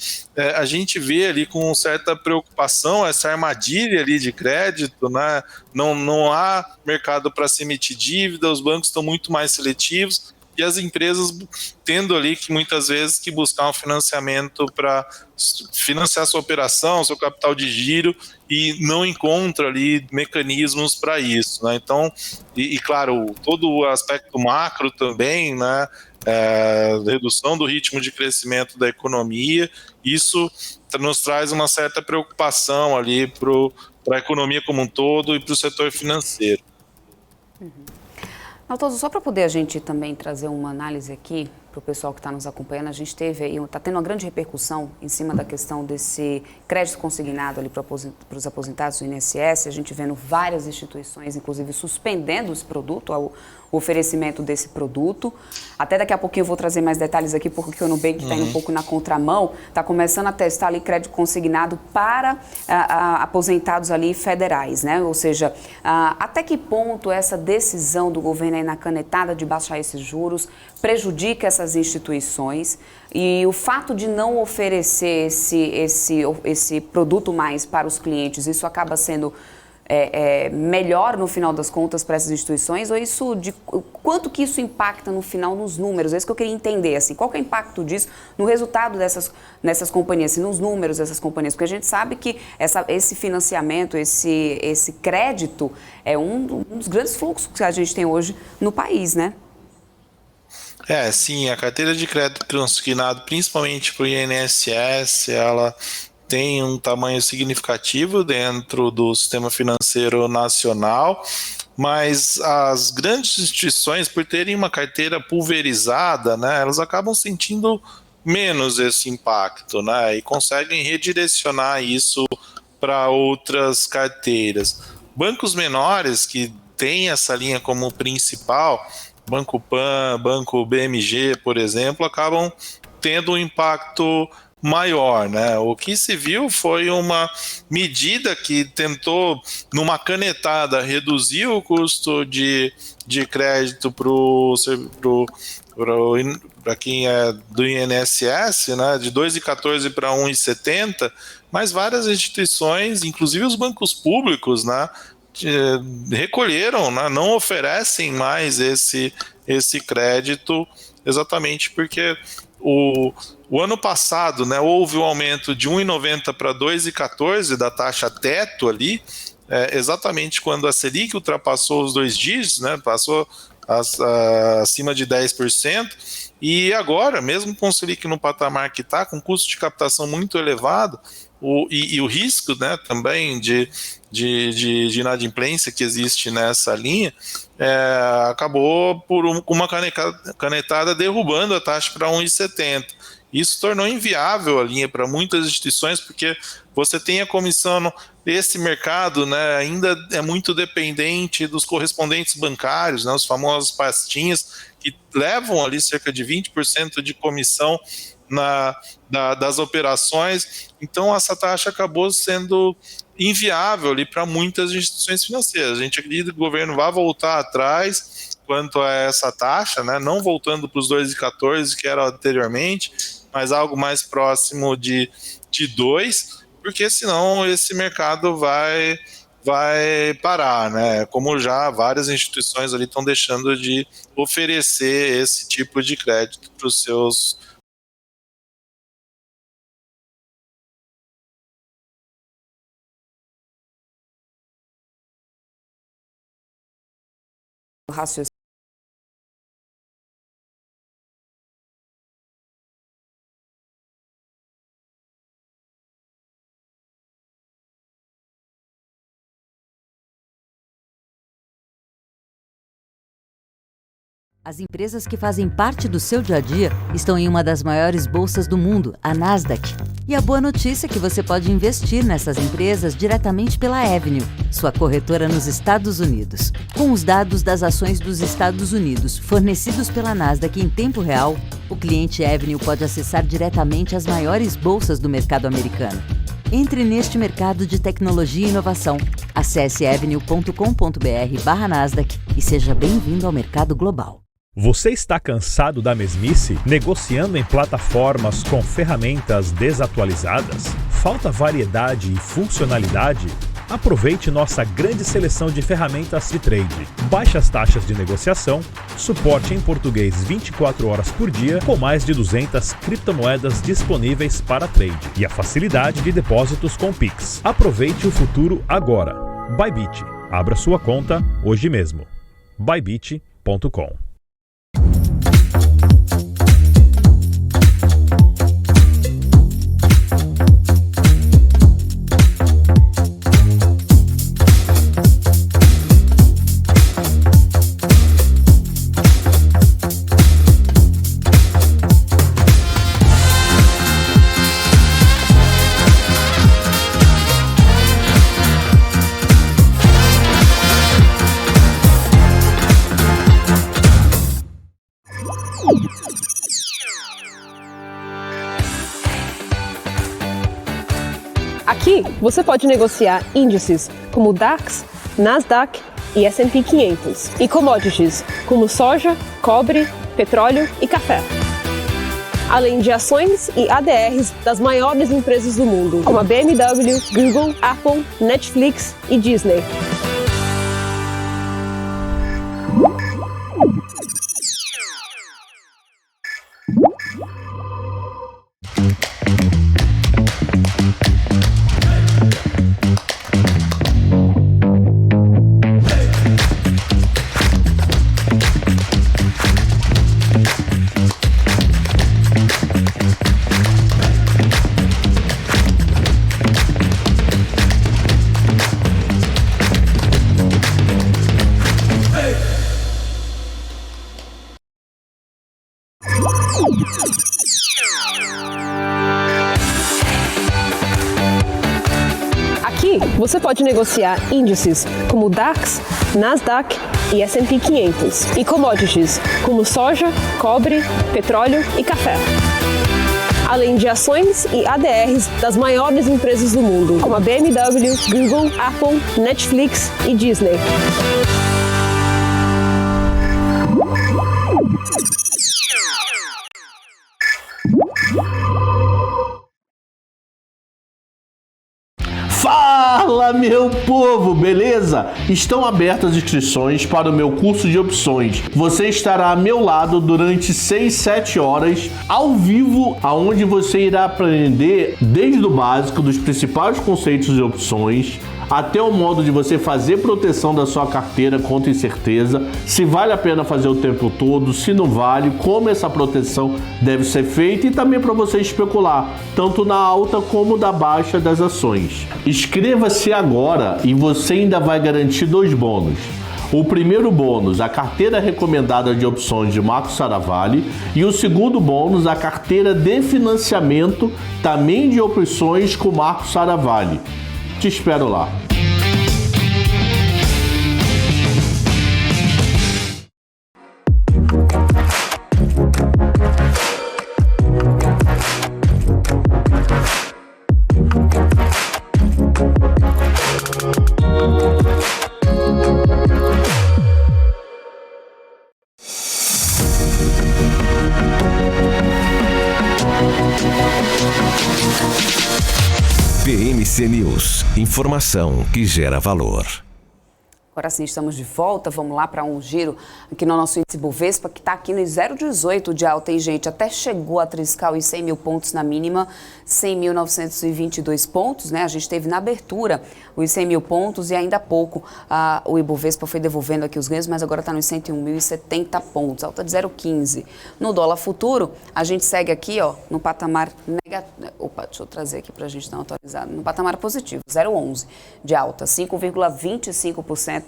a gente vê ali com certa preocupação essa armadilha ali de crédito, né? Não há mercado para se emitir dívida, os bancos estão muito mais seletivos e as empresas tendo ali que muitas vezes que buscar um financiamento para financiar sua operação, seu capital de giro e não encontra ali mecanismos para isso, né? Então, e claro, todo o aspecto macro também, né? Redução do ritmo de crescimento da economia, isso nos traz uma certa preocupação ali para a economia como um todo e para o setor financeiro. Maltoso, só para poder a gente também trazer uma análise aqui para o pessoal que está nos acompanhando, a gente está tendo uma grande repercussão em cima da questão desse crédito consignado ali para os aposentados do INSS, a gente vendo várias instituições, inclusive, suspendendo esse produto, o oferecimento desse produto. Até daqui a pouquinho eu vou trazer mais detalhes aqui, porque o Nubank está indo um pouco na contramão, está começando a testar ali crédito consignado para aposentados ali federais, né? Ou seja, até que ponto essa decisão do governo aí na canetada de baixar esses juros prejudica essas instituições e o fato de não oferecer esse produto mais para os clientes, isso acaba sendo melhor no final das contas para essas instituições, ou quanto que isso impacta no final nos números? É isso que eu queria entender, assim, qual que é o impacto disso no resultado nessas companhias, assim, nos números dessas companhias, porque a gente sabe que esse financiamento, esse crédito é um dos grandes fluxos que a gente tem hoje no país, né? Sim, a carteira de crédito consignado, principalmente para o INSS, ela tem um tamanho significativo dentro do sistema financeiro nacional, mas as grandes instituições, por terem uma carteira pulverizada, né, elas acabam sentindo menos esse impacto, né, e conseguem redirecionar isso para outras carteiras. Bancos menores que têm essa linha como principal, Banco Pan, Banco BMG, por exemplo, acabam tendo um impacto maior, né? O que se viu foi uma medida que tentou, numa canetada, reduzir o custo de crédito para quem é do INSS, né? De 2,14 para 1,70, mas várias instituições, inclusive os bancos públicos, né? Recolheram, né? Não oferecem mais esse crédito, exatamente porque o ano passado, né, houve um aumento de 1,90 para 2,14 da taxa teto ali, exatamente quando a Selic ultrapassou os 2 dígitos, né, passou acima de 10%, e agora, mesmo com o Selic no patamar que está, com custo de captação muito elevado, e o risco, né, também de inadimplência que existe nessa linha, acabou por uma canetada derrubando a taxa para 1,70. Isso tornou inviável a linha para muitas instituições, porque você tem a comissão, esse mercado, né, ainda é muito dependente dos correspondentes bancários, né, os famosos pastinhas, que levam ali cerca de 20% de comissão das operações. Então essa taxa acabou sendo inviável ali para muitas instituições financeiras. A gente acredita que o governo vai voltar atrás quanto a essa taxa, né? Não voltando para os 2,14 que era anteriormente, mas algo mais próximo de 2, porque senão esse mercado vai parar, né? Como já várias instituições ali estão deixando de oferecer esse tipo de crédito para os seus raciocínio. As empresas que fazem parte do seu dia a dia estão em uma das maiores bolsas do mundo, a Nasdaq. E a boa notícia é que você pode investir nessas empresas diretamente pela Avenue, sua corretora nos Estados Unidos. Com os dados das ações dos Estados Unidos fornecidos pela Nasdaq em tempo real, o cliente Avenue pode acessar diretamente as maiores bolsas do mercado americano. Entre neste mercado de tecnologia e inovação. Acesse avenue.com.br/Nasdaq e seja bem-vindo ao mercado global. Você está cansado da mesmice? Negociando em plataformas com ferramentas desatualizadas? Falta variedade e funcionalidade? Aproveite nossa grande seleção de ferramentas de trade. Baixas taxas de negociação, suporte em português 24 horas por dia, com mais de 200 criptomoedas disponíveis para trade e a facilidade de depósitos com Pix. Aproveite o futuro agora. Bybit. Abra sua conta hoje mesmo. Bybit.com. Aqui você pode negociar índices como DAX, Nasdaq e S&P 500 e commodities como soja, cobre, petróleo e café. Além de ações e ADRs das maiores empresas do mundo, como a BMW, Google, Apple, Netflix e Disney. Aqui você pode negociar índices como DAX, Nasdaq e S&P 500 e commodities como soja, cobre, petróleo e café. Além de ações e ADRs das maiores empresas do mundo, como a BMW, Google, Apple, Netflix e Disney. Fala, meu povo, beleza? Estão abertas as inscrições para o meu curso de opções. Você estará a meu lado durante 6-7 horas ao vivo, aonde você irá aprender desde o básico dos principais conceitos de opções até o modo de você fazer proteção da sua carteira contra incerteza, se vale a pena fazer o tempo todo, se não vale, como essa proteção deve ser feita e também para você especular, tanto na alta como na baixa das ações. Inscreva-se agora e você ainda vai garantir 2 bônus. O primeiro bônus, a carteira recomendada de opções de Marco Saravalli, e o segundo bônus, a carteira de financiamento também de opções com Marco Saravalli. Te espero lá. News. Informação que gera valor. Agora sim, estamos de volta. Vamos lá para um giro aqui no nosso índice Bovespa, que está aqui no 0,18 de alta, hein, gente? Até chegou a triscar os 100 mil pontos na mínima, 100.922 pontos, né? A gente teve na abertura os 100 mil pontos e ainda há pouco o Ibovespa foi devolvendo aqui os ganhos, mas agora está nos 101.070 pontos, alta de 0,15. No dólar futuro, a gente segue aqui, ó, no patamar negativo. Opa, deixa eu trazer aqui para a gente dar uma atualizada. No patamar positivo, 0,11 de alta, 5,25%.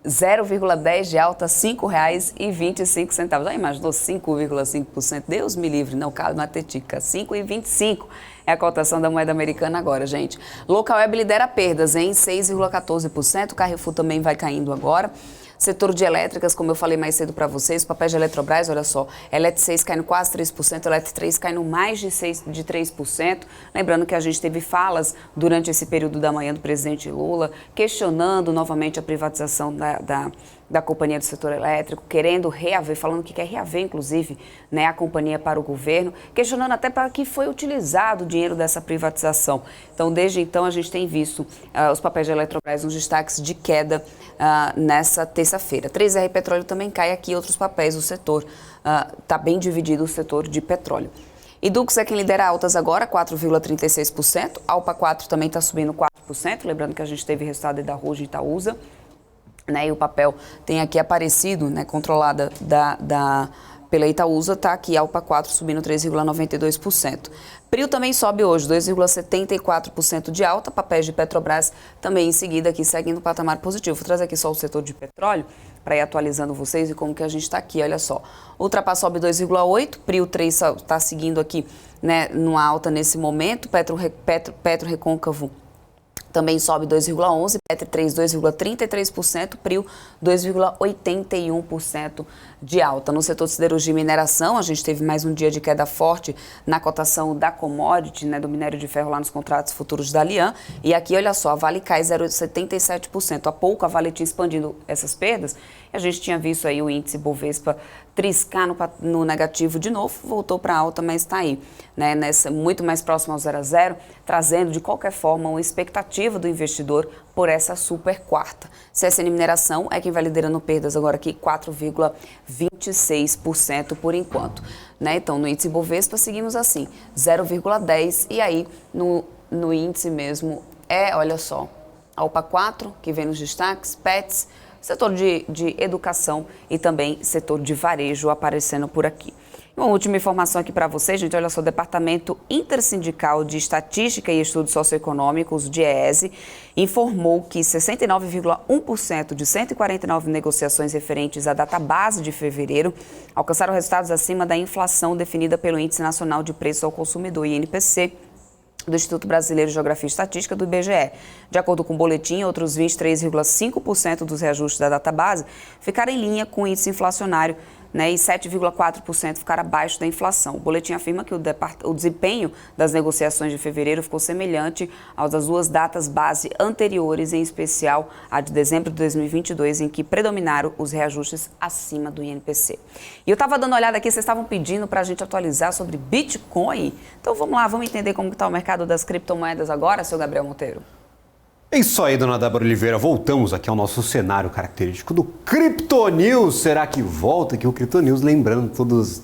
0,10 de alta, R$ 5,25. Já imaginou 5,5%? Deus me livre, não cabe matetica. 5,25 é a cotação da moeda americana agora, gente. Local Web lidera perdas em 6,14%. Carrefour também vai caindo agora. Setor de elétricas, como eu falei mais cedo para vocês, papéis de Eletrobras, olha só, Elet 6 caindo quase 3%, Elet 3 caindo mais de 3%. Lembrando que a gente teve falas durante esse período da manhã do presidente Lula, questionando novamente a privatização da companhia do setor elétrico, querendo reaver, falando que quer reaver, inclusive, né, a companhia para o governo, questionando até para que foi utilizado o dinheiro dessa privatização. Então, desde então, a gente tem visto os papéis de Eletrobras nos destaques de queda nessa terça-feira. 3R Petróleo também cai aqui, outros papéis do setor. Está bem dividido o setor de petróleo. E Dux é quem lidera altas agora, 4,36%. Alpa 4 também está subindo 4%. Lembrando que a gente teve resultado da Ruge e Itaúsa. Né, e o papel tem aqui aparecido, né, controlada pela Itaúsa, está aqui Alpa 4 subindo 3,92%. Prio também sobe hoje, 2,74% de alta, papéis de Petrobras também em seguida aqui seguindo o patamar positivo. Vou trazer aqui só o setor de petróleo para ir atualizando vocês e como que a gente está aqui, olha só. Ultrapar sobe 2,8%, Prio 3 está seguindo aqui, né, numa alta nesse momento, Petro Recôncavo também sobe 2,11%, Petro 3 2,33%, Prio 2,81% de alta. No setor de siderurgia e mineração, a gente teve mais um dia de queda forte na cotação da commodity, né, do minério de ferro lá nos contratos futuros da Lian. E aqui, olha só, a Vale cai 0,77%. Há pouco a Vale tinha expandindo essas perdas. A gente tinha visto aí o índice Bovespa triscar no negativo de novo, voltou para alta, mas está aí, né, muito mais próximo ao 0 a 0, trazendo de qualquer forma uma expectativa do investidor por essa super quarta. CSN Mineração é quem vai liderando perdas agora aqui, 4,26% por enquanto. Né? Então, no índice Bovespa seguimos assim, 0,10%, e aí no índice mesmo olha só, Alpa 4, que vem nos destaques, Pets, setor de educação e também setor de varejo aparecendo por aqui. Uma última informação aqui para vocês, gente, olha só, o Departamento Intersindical de Estatística e Estudos Socioeconômicos, o DIEESE, informou que 69,1% de 149 negociações referentes à data base de fevereiro alcançaram resultados acima da inflação definida pelo Índice Nacional de Preços ao Consumidor, INPC, do Instituto Brasileiro de Geografia e Estatística, do IBGE. De acordo com o boletim, outros 23,5% dos reajustes da database ficaram em linha com o índice inflacionário, né, e 7,4% ficaram abaixo da inflação. O boletim afirma que o desempenho das negociações de fevereiro ficou semelhante aos das duas datas base anteriores, em especial a de dezembro de 2022, em que predominaram os reajustes acima do INPC. E eu estava dando uma olhada aqui, vocês estavam pedindo para a gente atualizar sobre Bitcoin. Então vamos lá, vamos entender como está o mercado das criptomoedas agora, seu Gabriel Monteiro. É isso aí, dona Débora Oliveira. Voltamos aqui ao nosso cenário característico do Crypto News. Será que volta aqui o Crypto News? Lembrando,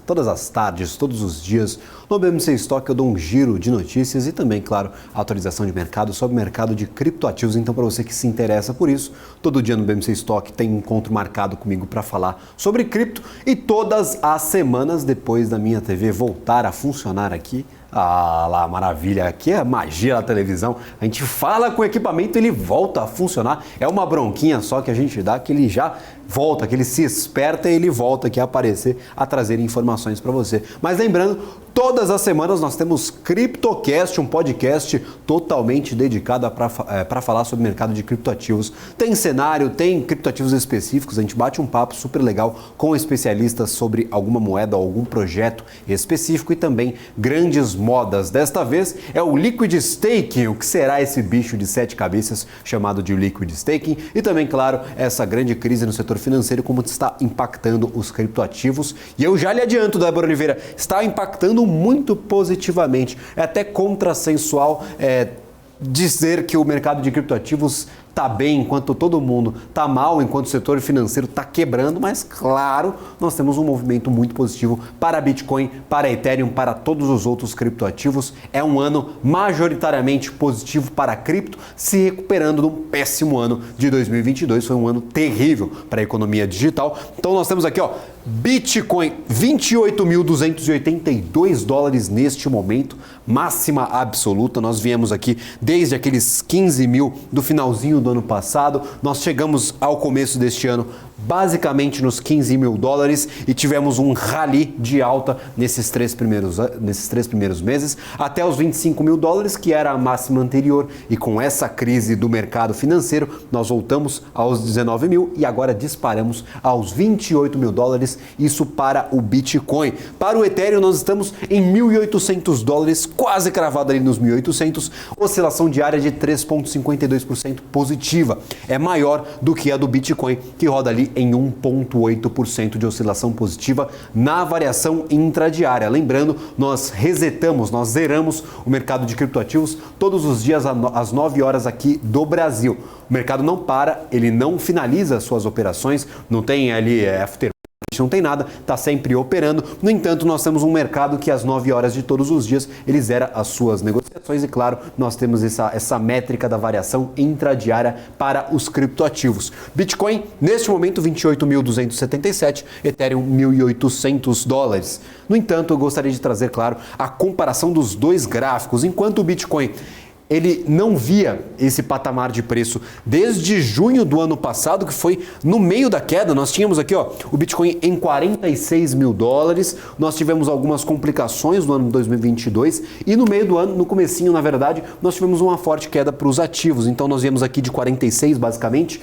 todas as tardes, todos os dias, no BMC Stock eu dou um giro de notícias e também, claro, atualização de mercado sobre o mercado de criptoativos. Então, para você que se interessa por isso, todo dia no BMC Stock tem um encontro marcado comigo para falar sobre cripto. E todas as semanas, depois da minha TV voltar a funcionar aqui, ah lá, maravilha, aqui é magia da televisão, a gente fala com o equipamento, ele volta a funcionar, é uma bronquinha só que a gente dá, que ele já volta, que ele se esperta e ele volta aqui a aparecer, a trazer informações para você. Mas lembrando, todas as semanas nós temos CryptoCast, um podcast totalmente dedicado para falar sobre o mercado de criptoativos. Tem cenário, tem criptoativos específicos, a gente bate um papo super legal com especialistas sobre alguma moeda ou algum projeto específico e também grandes modas. Desta vez é o Liquid Staking, o que será esse bicho de 7 cabeças chamado de Liquid Staking, e também, claro, essa grande crise no setor financeiro, como está impactando os criptoativos. E eu já lhe adianto, Débora Oliveira, está impactando reagindo muito positivamente. É até contrassensual dizer que o mercado de criptoativos está bem enquanto todo mundo está mal, enquanto o setor financeiro está quebrando, mas claro, nós temos um movimento muito positivo para Bitcoin, para Ethereum, para todos os outros criptoativos. É um ano majoritariamente positivo para a cripto, se recuperando de um péssimo ano de 2022. Foi um ano terrível para a economia digital. Então nós temos aqui, Bitcoin, 28.282 dólares neste momento, máxima absoluta. Nós viemos aqui desde aqueles 15 mil do finalzinho do ano passado. Nós chegamos ao começo deste ano basicamente nos 15 mil dólares e tivemos um rally de alta nesses três primeiros meses, até os 25 mil dólares, que era a máxima anterior, e com essa crise do mercado financeiro, nós voltamos aos 19 mil e agora disparamos aos 28 mil dólares, isso para o Bitcoin. Para o Ethereum, nós estamos em 1.800 dólares, quase cravado ali nos 1.800, oscilação diária de 3,52% positiva. É maior do que a do Bitcoin, que roda ali em 1,8% de oscilação positiva na variação intradiária. Lembrando, nós zeramos o mercado de criptoativos todos os dias às 9 horas aqui do Brasil. O mercado não para, ele não finaliza suas operações, não tem ali after, não tem nada, está sempre operando. No entanto, nós temos um mercado que às 9 horas de todos os dias ele zera as suas negociações e, claro, nós temos essa métrica da variação intradiária para os criptoativos. Bitcoin, neste momento, 28.277, Ethereum, 1.800 dólares. No entanto, eu gostaria de trazer, claro, a comparação dos dois gráficos. Enquanto o Bitcoin ele não via esse patamar de preço desde junho do ano passado, que foi no meio da queda. Nós tínhamos aqui o Bitcoin em 46 mil dólares, nós tivemos algumas complicações no ano de 2022 e no meio do ano, no comecinho, na verdade, nós tivemos uma forte queda para os ativos. Então nós viemos aqui de 46 basicamente,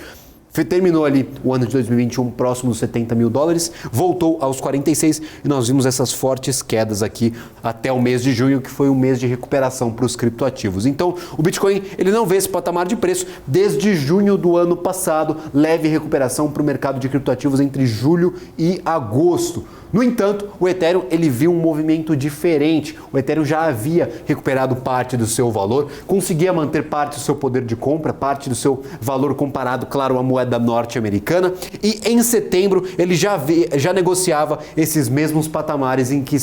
terminou ali o ano de 2021 próximo dos 70 mil dólares, voltou aos 46 e nós vimos essas fortes quedas aqui até o mês de junho, que foi um mês de recuperação para os criptoativos. Então, o Bitcoin ele não vê esse patamar de preço desde junho do ano passado, leve recuperação para o mercado de criptoativos entre julho e agosto. No entanto, o Ethereum ele viu um movimento diferente. O Ethereum já havia recuperado parte do seu valor, conseguia manter parte do seu poder de compra, parte do seu valor comparado, claro, à moeda norte-americana, e em setembro ele já negociava esses mesmos patamares em que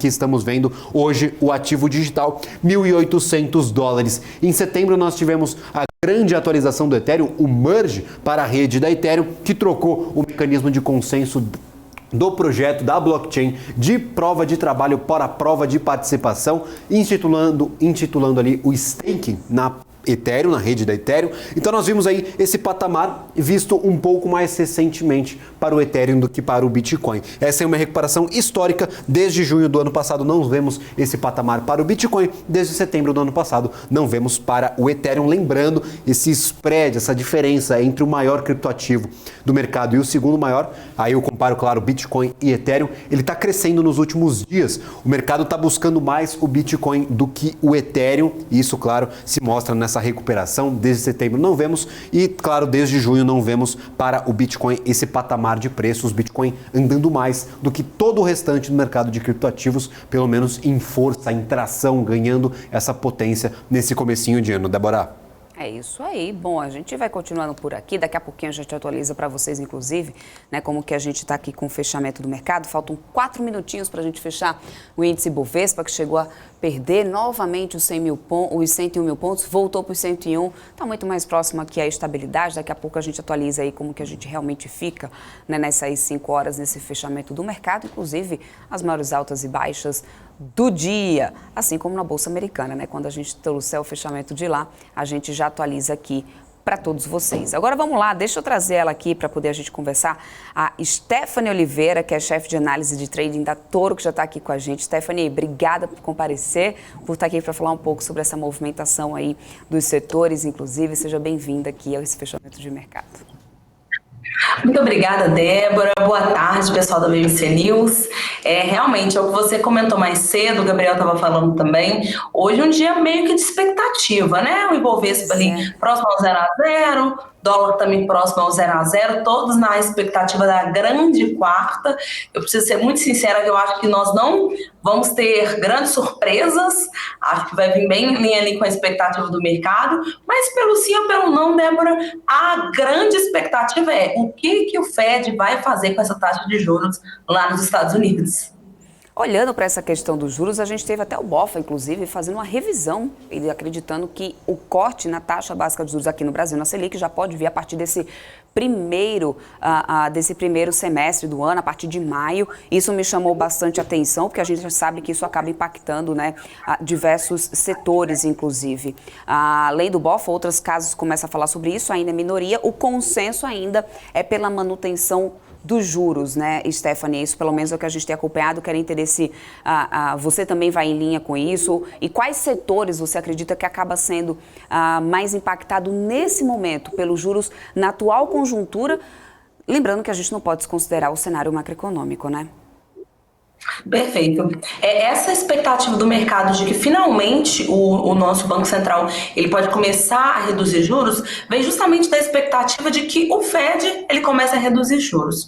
estamos vendo hoje o ativo digital, 1.800 dólares. Em setembro nós tivemos a grande atualização do Ethereum, o merge para a rede da Ethereum, que trocou o mecanismo de consenso do projeto da blockchain de prova de trabalho para prova de participação, intitulando ali o staking na Ethereum, na rede da Ethereum. Então nós vimos aí esse patamar visto um pouco mais recentemente para o Ethereum do que para o Bitcoin. Essa é uma recuperação histórica. Desde junho do ano passado não vemos esse patamar para o Bitcoin, desde setembro do ano passado não vemos para o Ethereum. Lembrando, esse spread, essa diferença entre o maior criptoativo do mercado e o segundo maior, aí eu comparo, claro, Bitcoin e Ethereum, ele está crescendo nos últimos dias. O mercado está buscando mais o Bitcoin do que o Ethereum, e isso, claro, se mostra nessa recuperação. Desde setembro não vemos e, claro, desde junho não vemos para o Bitcoin esse patamar de preços, Bitcoin andando mais do que todo o restante do mercado de criptoativos, pelo menos em força, em tração, ganhando essa potência nesse comecinho de ano. Débora? É isso aí. Bom, a gente vai continuando por aqui. Daqui a pouquinho a gente atualiza para vocês, inclusive, né, como que a gente está aqui com o fechamento do mercado. Faltam 4 minutinhos para a gente fechar o índice Bovespa, que chegou a perder novamente os 101 mil pontos, voltou para os 101. Está muito mais próximo aqui à estabilidade. Daqui a pouco a gente atualiza aí como que a gente realmente fica, né, nessas 5 horas, nesse fechamento do mercado, inclusive as maiores altas e baixas do dia, assim como na Bolsa Americana, né? Quando a gente trouxer o fechamento de lá, a gente já atualiza aqui para todos vocês. Agora vamos lá, deixa eu trazer ela aqui para poder a gente conversar. A Stephanie Oliveira, que é chefe de análise de trading da Toro, que já está aqui com a gente. Stephanie, obrigada por comparecer, por estar aqui para falar um pouco sobre essa movimentação aí dos setores, inclusive. Seja bem-vinda aqui a esse fechamento de mercado. Muito obrigada, Débora. Boa tarde, pessoal da BMC News. Realmente, é o que você comentou mais cedo, o Gabriel estava falando também. Hoje um dia meio que de expectativa, né? O Ibovespa ali próximo ao 0 a 0, dólar também próximo ao 0 a 0, todos na expectativa da grande quarta. Eu preciso ser muito sincera que eu acho que nós não vamos ter grandes surpresas, acho que vai vir bem em linha ali com a expectativa do mercado, mas pelo sim ou pelo não, Débora, a grande expectativa é o que o Fed vai fazer com essa taxa de juros lá nos Estados Unidos. Olhando para essa questão dos juros, a gente teve até o BOFA, inclusive, fazendo uma revisão, ele acreditando que o corte na taxa básica de juros aqui no Brasil, na Selic, já pode vir a partir desse primeiro semestre do ano, a partir de maio. Isso me chamou bastante atenção, porque a gente já sabe que isso acaba impactando, né, diversos setores, inclusive. Além do BOFA, outros casos começam a falar sobre isso, ainda é minoria. O consenso ainda é pela manutenção dos juros, né, Stephanie? Isso pelo menos é o que a gente tem acompanhado. Quero entender se você também vai em linha com isso e quais setores você acredita que acaba sendo mais impactado nesse momento pelos juros na atual conjuntura, lembrando que a gente não pode desconsiderar o cenário macroeconômico, né? Perfeito. Essa expectativa do mercado de que finalmente o nosso Banco Central ele pode começar a reduzir juros vem justamente da expectativa de que o Fed ele comece a reduzir juros.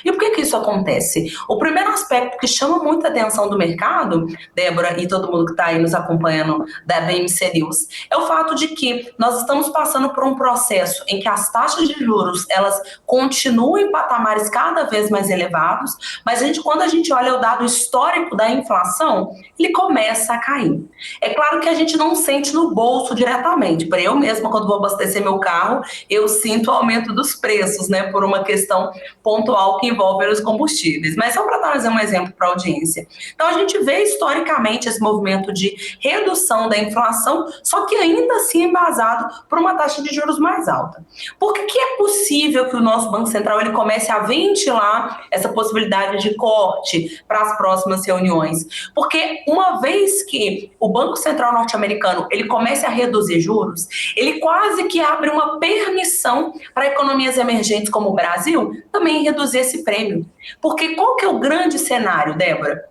E por que isso acontece? O primeiro aspecto que chama muita atenção do mercado, Débora e todo mundo que está aí nos acompanhando da BMC News, é o fato de que nós estamos passando por um processo em que as taxas de juros elas continuam em patamares cada vez mais elevados, mas quando a gente olha o dado histórico da inflação, ele começa a cair. É claro que a gente não sente no bolso diretamente. Para eu mesma, quando vou abastecer meu carro, eu sinto o aumento dos preços, né, por uma questão pontual que envolve os combustíveis. Mas só para trazer um exemplo para a audiência. Então, a gente vê historicamente esse movimento de redução da inflação, só que ainda assim embasado por uma taxa de juros mais alta. Por que é possível que o nosso Banco Central ele comece a ventilar essa possibilidade de corte para as próximas reuniões? Porque uma vez que o Banco Central norte-americano ele comece a reduzir juros, ele quase que abre uma permissão para economias emergentes como o Brasil também reduzir esse prêmio. Porque qual que é o grande cenário, Débora?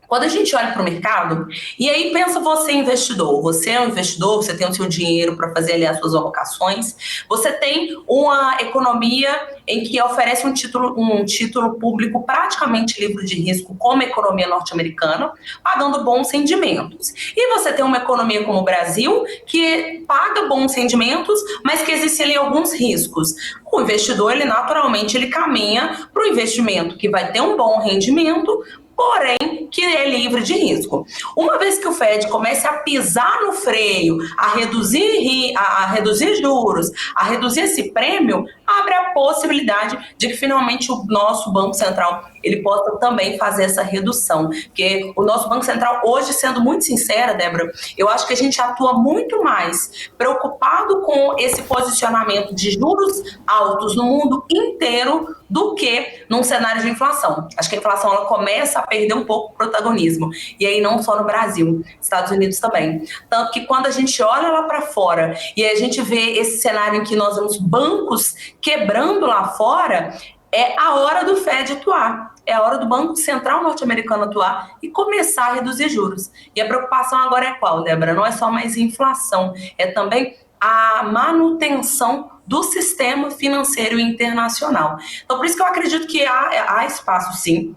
Quando a gente olha para o mercado, e aí pensa você investidor, você é um investidor, você tem o seu dinheiro para fazer ali as suas alocações, você tem uma economia em que oferece um título público praticamente livre de risco, como a economia norte-americana, pagando bons rendimentos. E você tem uma economia como o Brasil, que paga bons rendimentos, mas que existem ali alguns riscos. O investidor, ele naturalmente ele caminha para o investimento que vai ter um bom rendimento, porém que é livre de risco. Uma vez que o Fed comece a pisar no freio, a reduzir juros, a reduzir esse prêmio, abre a possibilidade de que finalmente o nosso Banco Central ele possa também fazer essa redução. Porque o nosso Banco Central hoje, sendo muito sincera, Débora, eu acho que a gente atua muito mais preocupado com esse posicionamento de juros altos no mundo inteiro do que num cenário de inflação. Acho que a inflação ela começa a perder um pouco o protagonismo. E aí não só no Brasil, Estados Unidos também. Tanto que quando a gente olha lá para fora e a gente vê esse cenário em que nós vemos bancos quebrando lá fora, é a hora do Fed atuar. É a hora do Banco Central norte-americano atuar e começar a reduzir juros. E a preocupação agora é qual, Débora? Não é só mais inflação, é também a manutenção do sistema financeiro internacional. Então, por isso que eu acredito que há espaço, sim.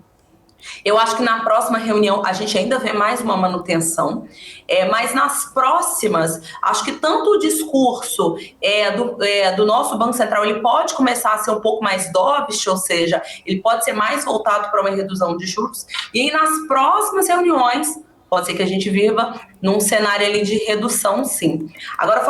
Eu acho que na próxima reunião a gente ainda vê mais uma manutenção, mas nas próximas, acho que tanto o discurso do nosso Banco Central ele pode começar a ser um pouco mais dovish, ou seja, ele pode ser mais voltado para uma redução de juros, e aí nas próximas reuniões pode ser que a gente viva num cenário ali de redução, sim. Agora,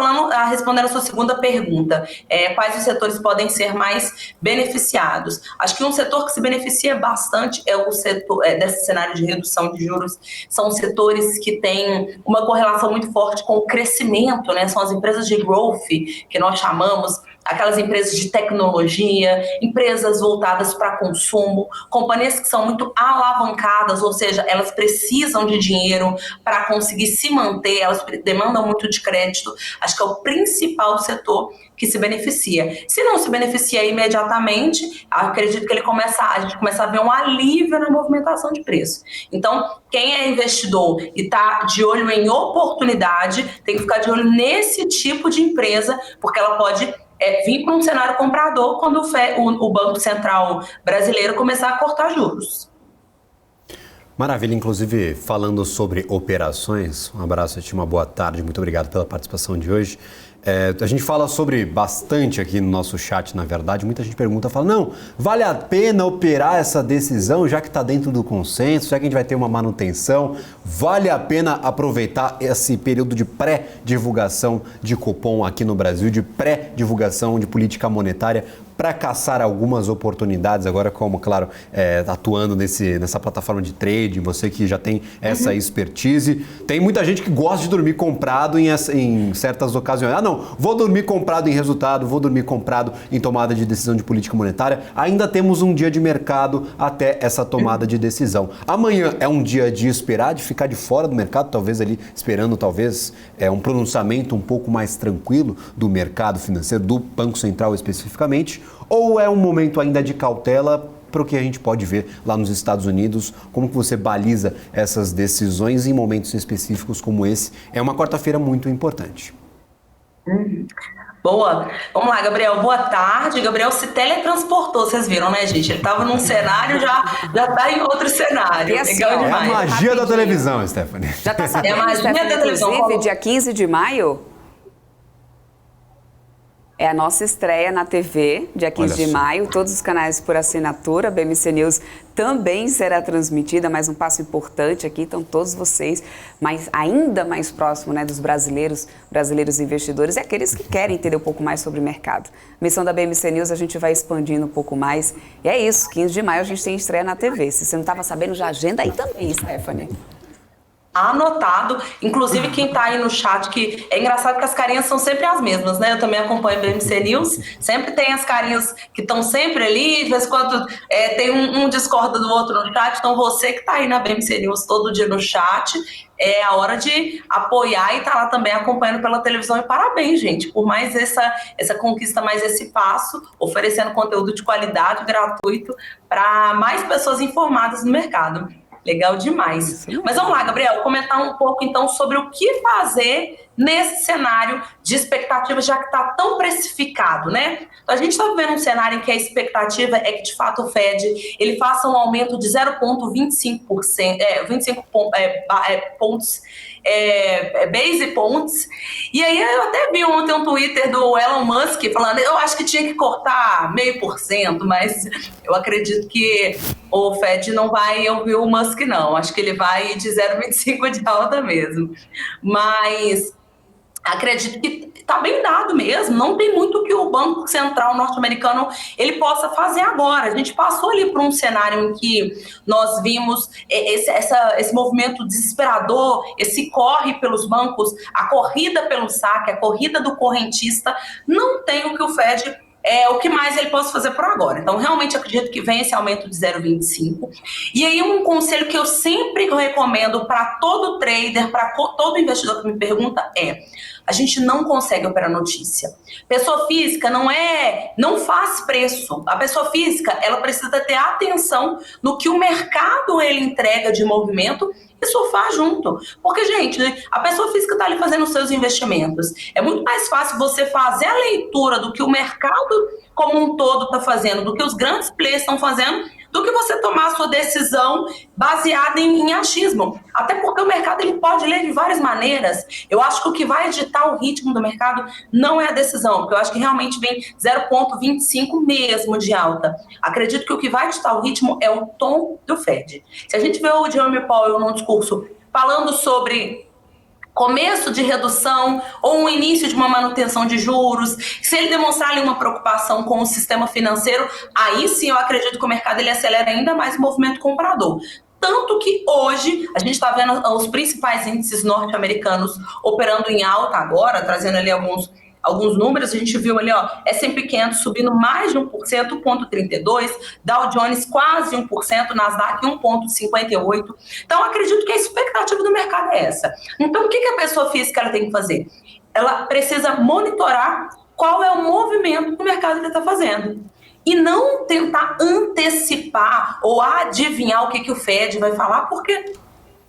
respondendo a sua segunda pergunta, quais os setores podem ser mais beneficiados? Acho que um setor que se beneficia bastante é o setor desse cenário de redução de juros, são setores que têm uma correlação muito forte com o crescimento, né? São as empresas de growth, que nós chamamos, aquelas empresas de tecnologia, empresas voltadas para consumo, companhias que são muito alavancadas, ou seja, elas precisam de dinheiro para conseguir se manter, elas demandam muito de crédito. Acho que é o principal setor que se beneficia. Se não se beneficia imediatamente, acredito que a gente começa a ver um alívio na movimentação de preço. Então, quem é investidor e está de olho em oportunidade, tem que ficar de olho nesse tipo de empresa, porque ela pode vir para um cenário comprador quando o Banco Central brasileiro começar a cortar juros. Maravilha, inclusive falando sobre operações, um abraço, uma boa tarde, muito obrigado pela participação de hoje. A gente fala sobre bastante aqui no nosso chat, na verdade, muita gente pergunta, fala, não, vale a pena operar essa decisão, já que está dentro do consenso, já que a gente vai ter uma manutenção, vale a pena aproveitar esse período de pré-divulgação de cupom aqui no Brasil, de pré-divulgação de política monetária, para caçar algumas oportunidades agora, como, claro, atuando nessa plataforma de trading, você que já tem essa expertise. Tem muita gente que gosta de dormir comprado em certas ocasiões. Ah, não, vou dormir comprado em resultado, vou dormir comprado em tomada de decisão de política monetária. Ainda temos um dia de mercado até essa tomada de decisão. Amanhã é um dia de esperar, de ficar de fora do mercado, talvez ali esperando um pronunciamento um pouco mais tranquilo do mercado financeiro, do Banco Central especificamente. Ou é um momento ainda de cautela para o que a gente pode ver lá nos Estados Unidos? Como que você baliza essas decisões em momentos específicos como esse? É uma quarta-feira muito importante. Boa. Vamos lá, Gabriel. Boa tarde. Gabriel se teletransportou, vocês viram, né, gente? Ele estava num cenário, já está em outro cenário. Assim, Legal demais. É a magia da televisão, Stephanie. Já está sabendo, a magia Stephanie, da televisão. inclusive, dia 15 de maio... É a nossa estreia na TV, dia 15 de maio, todos os canais por assinatura, a BMC News também será transmitida, mais um passo importante aqui, então todos vocês, mas ainda mais próximo, né, dos brasileiros investidores e aqueles que querem entender um pouco mais sobre o mercado. Missão da BMC News, a gente vai expandindo um pouco mais, e é isso, 15 de maio a gente tem estreia na TV, se você não estava sabendo, já agenda aí também, Stephanie. Anotado, inclusive quem tá aí no chat, que é engraçado que as carinhas são sempre as mesmas, né? Eu também acompanho o BMC News, sempre tem as carinhas que estão sempre ali, de vez em quando tem um discorda do outro no chat, então você que tá aí na BMC News todo dia no chat, é a hora de apoiar e tá lá também acompanhando pela televisão, e parabéns, gente, por mais essa conquista, mais esse passo, oferecendo conteúdo de qualidade, gratuito, para mais pessoas informadas no mercado. Legal demais. Mas vamos lá, Gabriel, comentar um pouco então sobre o que fazer nesse cenário de expectativa, já que está tão precificado, né? Então, a gente está vivendo um cenário em que a expectativa é que, de fato, o Fed ele faça um aumento de 0,25%, 25 pontos, base points. E aí eu até vi ontem um Twitter do Elon Musk falando, eu acho que tinha que cortar 0,5%, mas eu acredito que o Fed não vai ouvir o Musk, não. Acho que ele vai de 0,25 de alta mesmo. Mas acredito que está bem dado mesmo, não tem muito que o Banco Central norte-americano ele possa fazer agora. A gente passou ali por um cenário em que nós vimos esse movimento desesperador, esse corre pelos bancos, a corrida pelo saque, a corrida do correntista, não tem o que o Fed... o que mais ele possa fazer por agora. Então, realmente acredito que vem esse aumento de 0,25. E aí, um conselho que eu sempre recomendo para todo trader, para todo investidor que me pergunta a gente não consegue operar notícia. Pessoa física não faz preço. A pessoa física, ela precisa ter atenção no que o mercado ele entrega de movimento e surfar junto. Porque, gente, a pessoa física está ali fazendo os seus investimentos. É muito mais fácil você fazer a leitura do que o mercado como um todo está fazendo, do que os grandes players estão fazendo, do que você tomar a sua decisão baseada em achismo. Até porque o mercado ele pode ler de várias maneiras. Eu acho que o que vai ditar o ritmo do mercado não é a decisão, porque eu acho que realmente vem 0,25 mesmo de alta. Acredito que o que vai ditar o ritmo é o tom do Fed. Se a gente vê o Jerome Powell num discurso falando sobre começo de redução ou um início de uma manutenção de juros, se ele demonstrar ali uma preocupação com o sistema financeiro, aí sim eu acredito que o mercado ele acelera ainda mais o movimento comprador. Tanto que hoje a gente está vendo os principais índices norte-americanos operando em alta agora, trazendo ali alguns números. A gente viu ali, S&P 500 subindo mais de 1%, 1,32%, Dow Jones quase 1%, Nasdaq 1,58%. Então, acredito que a expectativa do mercado é essa. Então, o que a pessoa física ela tem que fazer? Ela precisa monitorar qual é o movimento que o mercado está fazendo. E não tentar antecipar ou adivinhar o que o Fed vai falar, porque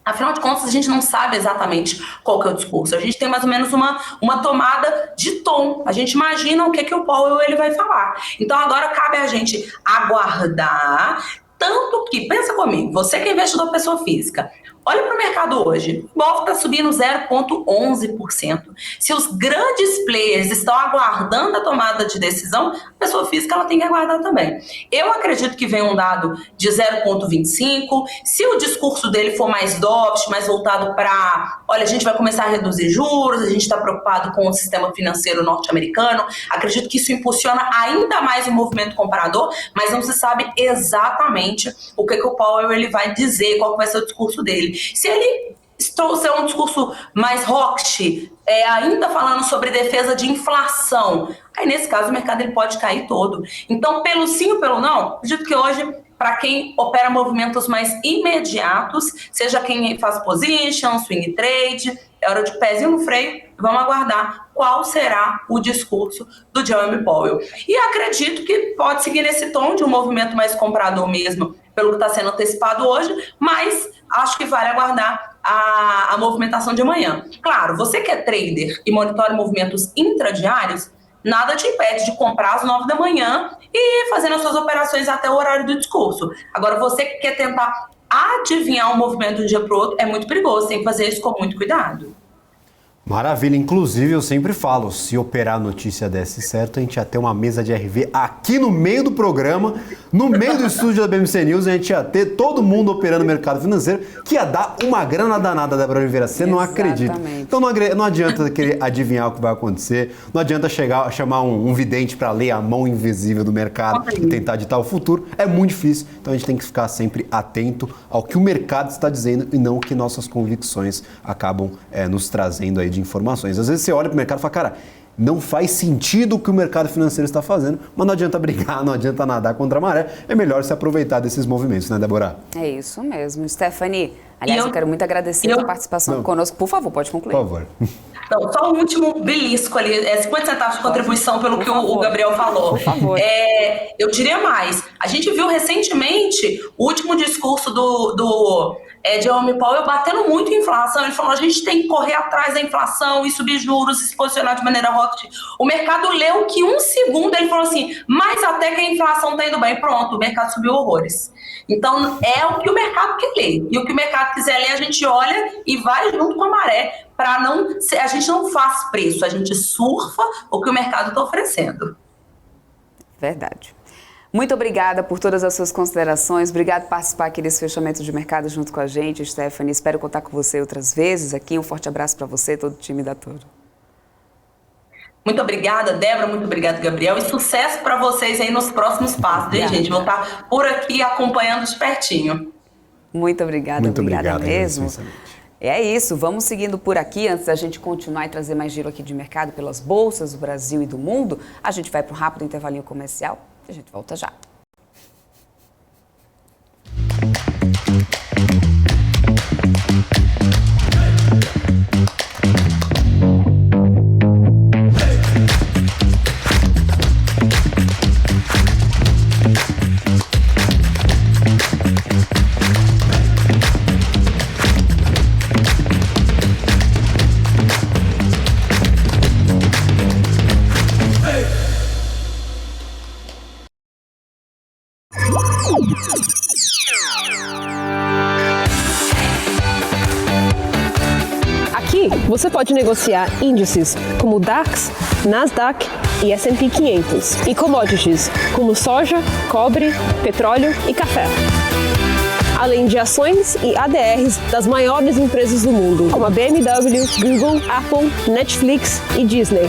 Afinal de contas, a gente não sabe exatamente qual que é o discurso. A gente tem mais ou menos uma tomada de tom. A gente imagina o que o Powell ele vai falar. Então agora cabe a gente aguardar, tanto que, pensa comigo, você que é investidor pessoa física, olha para o mercado hoje, o Ibovespa está subindo 0,11%. Se os grandes players estão aguardando a tomada de decisão, a pessoa física ela tem que aguardar também. Eu acredito que vem um dado de 0,25%. Se o discurso dele for mais dovish, mais voltado para, olha, a gente vai começar a reduzir juros, a gente está preocupado com o sistema financeiro norte-americano, acredito que isso impulsiona ainda mais o movimento comprador, mas não se sabe exatamente o que o Powell ele vai dizer, qual vai ser o discurso dele. Se ele trouxer um discurso mais hawkish, ainda falando sobre defesa de inflação, aí nesse caso o mercado ele pode cair todo. Então, pelo sim ou pelo não, acredito que hoje, para quem opera movimentos mais imediatos, seja quem faz position, swing trade, é hora de pezinho no freio, vamos aguardar qual será o discurso do Jerome Powell. E acredito que pode seguir nesse tom de um movimento mais comprador mesmo, pelo que está sendo antecipado hoje, mas acho que vale aguardar a movimentação de amanhã. Claro, você que é trader e monitora movimentos intradiários, nada te impede de comprar às 9 da manhã e ir fazendo as suas operações até o horário do discurso. Agora, você que quer tentar adivinhar um movimento de um dia para o outro, é muito perigoso, tem que fazer isso com muito cuidado. Maravilha, inclusive eu sempre falo, se operar a notícia desse certo, a gente ia ter uma mesa de RV aqui no meio do programa, no meio do estúdio da BMC News, a gente ia ter todo mundo operando no mercado financeiro, que ia dar uma grana danada, Débora Oliveira, você não acredita. Então não adianta querer adivinhar o que vai acontecer, não adianta chamar um vidente para ler a mão invisível do mercado e tentar ditar o futuro, é muito difícil, então a gente tem que ficar sempre atento ao que o mercado está dizendo e não o que nossas convicções acabam nos trazendo aí de informações. Às vezes você olha para o mercado e fala, cara, não faz sentido o que o mercado financeiro está fazendo, mas não adianta brigar, não adianta nadar contra a maré, é melhor se aproveitar desses movimentos, né, Débora? É isso mesmo. Stephanie, aliás, eu quero muito agradecer a participação conosco. Por favor, pode concluir. Por favor. Então, só um último belisco ali, 50 centavos de contribuição pelo que o Gabriel falou. Por favor. Eu diria mais, a gente viu recentemente o último discurso do Jerome Powell batendo muito em inflação. Ele falou, a gente tem que correr atrás da inflação e subir juros e se posicionar de maneira hawkish. O mercado leu que um segundo ele falou assim, mas até que a inflação está indo bem. Pronto, o mercado subiu horrores. Então, é o que o mercado quer ler. E o que o mercado quiser ler, a gente olha e vai junto com a maré. A gente não faz preço, a gente surfa o que o mercado está oferecendo. Verdade. Muito obrigada por todas as suas considerações. Obrigada por participar aqui desse fechamento de mercado junto com a gente, Stephanie. Espero contar com você outras vezes aqui. Um forte abraço para você e todo o time da Toro. Muito obrigada, Débora. Muito obrigada, Gabriel. E sucesso para vocês aí nos próximos passos, hein, gente? Vão estar por aqui acompanhando de pertinho. Muito obrigada. Muito obrigada mesmo. Sinceramente. É isso, vamos seguindo por aqui. Antes da gente continuar e trazer mais giro aqui de mercado pelas bolsas do Brasil e do mundo, a gente vai para um rápido intervalinho comercial e a gente volta já. Aqui você pode negociar índices como DAX, Nasdaq e S&P 500 e commodities como soja, cobre, petróleo e café. Além de ações e ADRs das maiores empresas do mundo, como a BMW, Google, Apple, Netflix e Disney.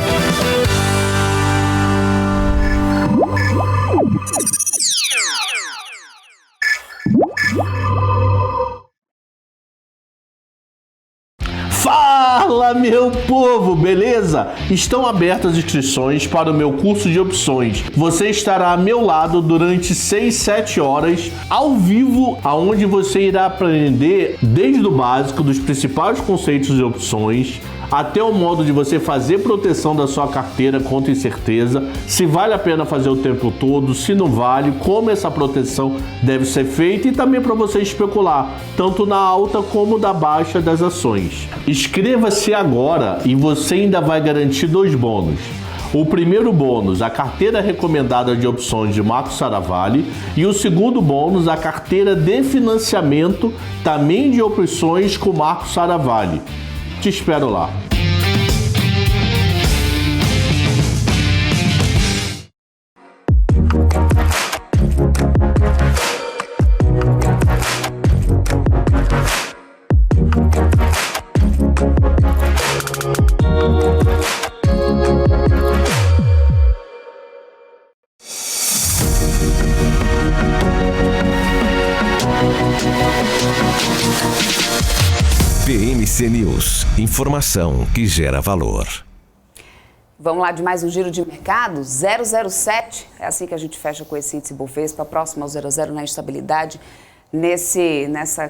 Fala, meu povo, beleza? Estão abertas as inscrições para o meu curso de opções. Você estará ao meu lado durante 6-7 horas, ao vivo, aonde você irá aprender desde o básico dos principais conceitos de opções, até o modo de você fazer proteção da sua carteira contra incerteza, se vale a pena fazer o tempo todo, se não vale, como essa proteção deve ser feita e também para você especular, tanto na alta como na baixa das ações. Inscreva-se agora e você ainda vai garantir 2 bônus. O primeiro bônus, a carteira recomendada de opções de Marco Saravalli, e o segundo bônus, a carteira de financiamento também de opções com Marco Saravalli. Te espero lá. PMC News, informação que gera valor. Vamos lá de mais um giro de mercado, 007, é assim que a gente fecha com esse índice Bovespa, próximo ao 00 na estabilidade, nessa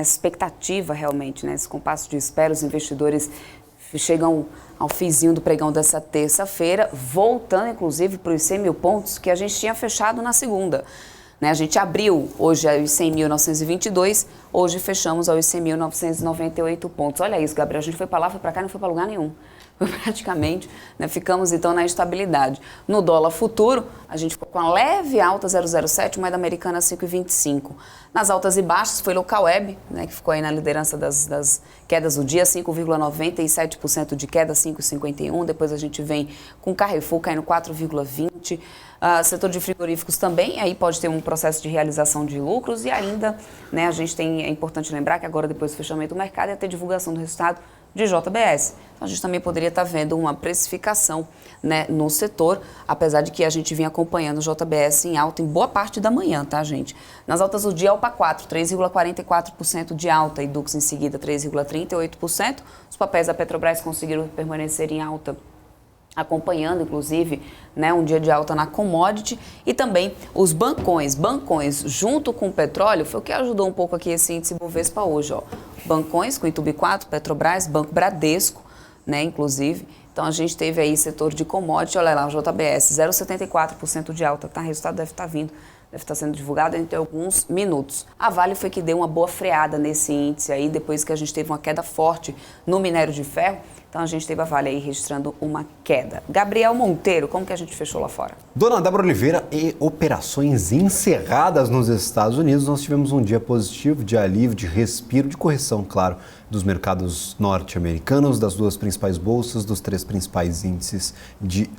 expectativa realmente, nesse compasso de espera, os investidores chegam ao finzinho do pregão dessa terça-feira, voltando inclusive para os 100 mil pontos que a gente tinha fechado na segunda. A gente abriu hoje aos 100.922, hoje fechamos aos 100.998 pontos. Olha isso, Gabriel, a gente foi para lá, foi para cá, não foi para lugar nenhum. Praticamente, ficamos então na estabilidade. No dólar futuro, a gente ficou com a leve alta 0,07, moeda americana 5,25. Nas altas e baixas foi Local Web, que ficou aí na liderança das quedas do dia, 5,97% de queda, 5,51. Depois a gente vem com Carrefour caindo 4,20%. Setor de frigoríficos também, aí pode ter um processo de realização de lucros e ainda, a gente tem, é importante lembrar que agora depois do fechamento do mercado ia ter divulgação do resultado de JBS. Então a gente também poderia estar vendo uma precificação no setor, apesar de que a gente vinha acompanhando o JBS em alta em boa parte da manhã, tá, gente? Nas altas do dia, Alpa 4, 3,44% de alta e Dux em seguida 3,38%. Os papéis da Petrobras conseguiram permanecer em alta, acompanhando, inclusive, um dia de alta na commodity, e também os bancões junto com o petróleo, foi o que ajudou um pouco aqui esse índice Bovespa hoje, ó. Bancões com Itubi 4, Petrobras, Banco Bradesco, inclusive. Então a gente teve aí setor de commodity, olha lá, o JBS, 0,74% de alta, tá? O resultado deve estar vindo, deve estar sendo divulgado entre alguns minutos. A Vale foi que deu uma boa freada nesse índice aí, depois que a gente teve uma queda forte no minério de ferro. Então a gente teve a Vale aí registrando uma queda. Gabriel Monteiro, como que a gente fechou lá fora? Dona Débora Oliveira, e operações encerradas nos Estados Unidos, nós tivemos um dia positivo de alívio, de respiro, de correção, claro, dos mercados norte-americanos, das 2 principais bolsas, dos 3 principais índices de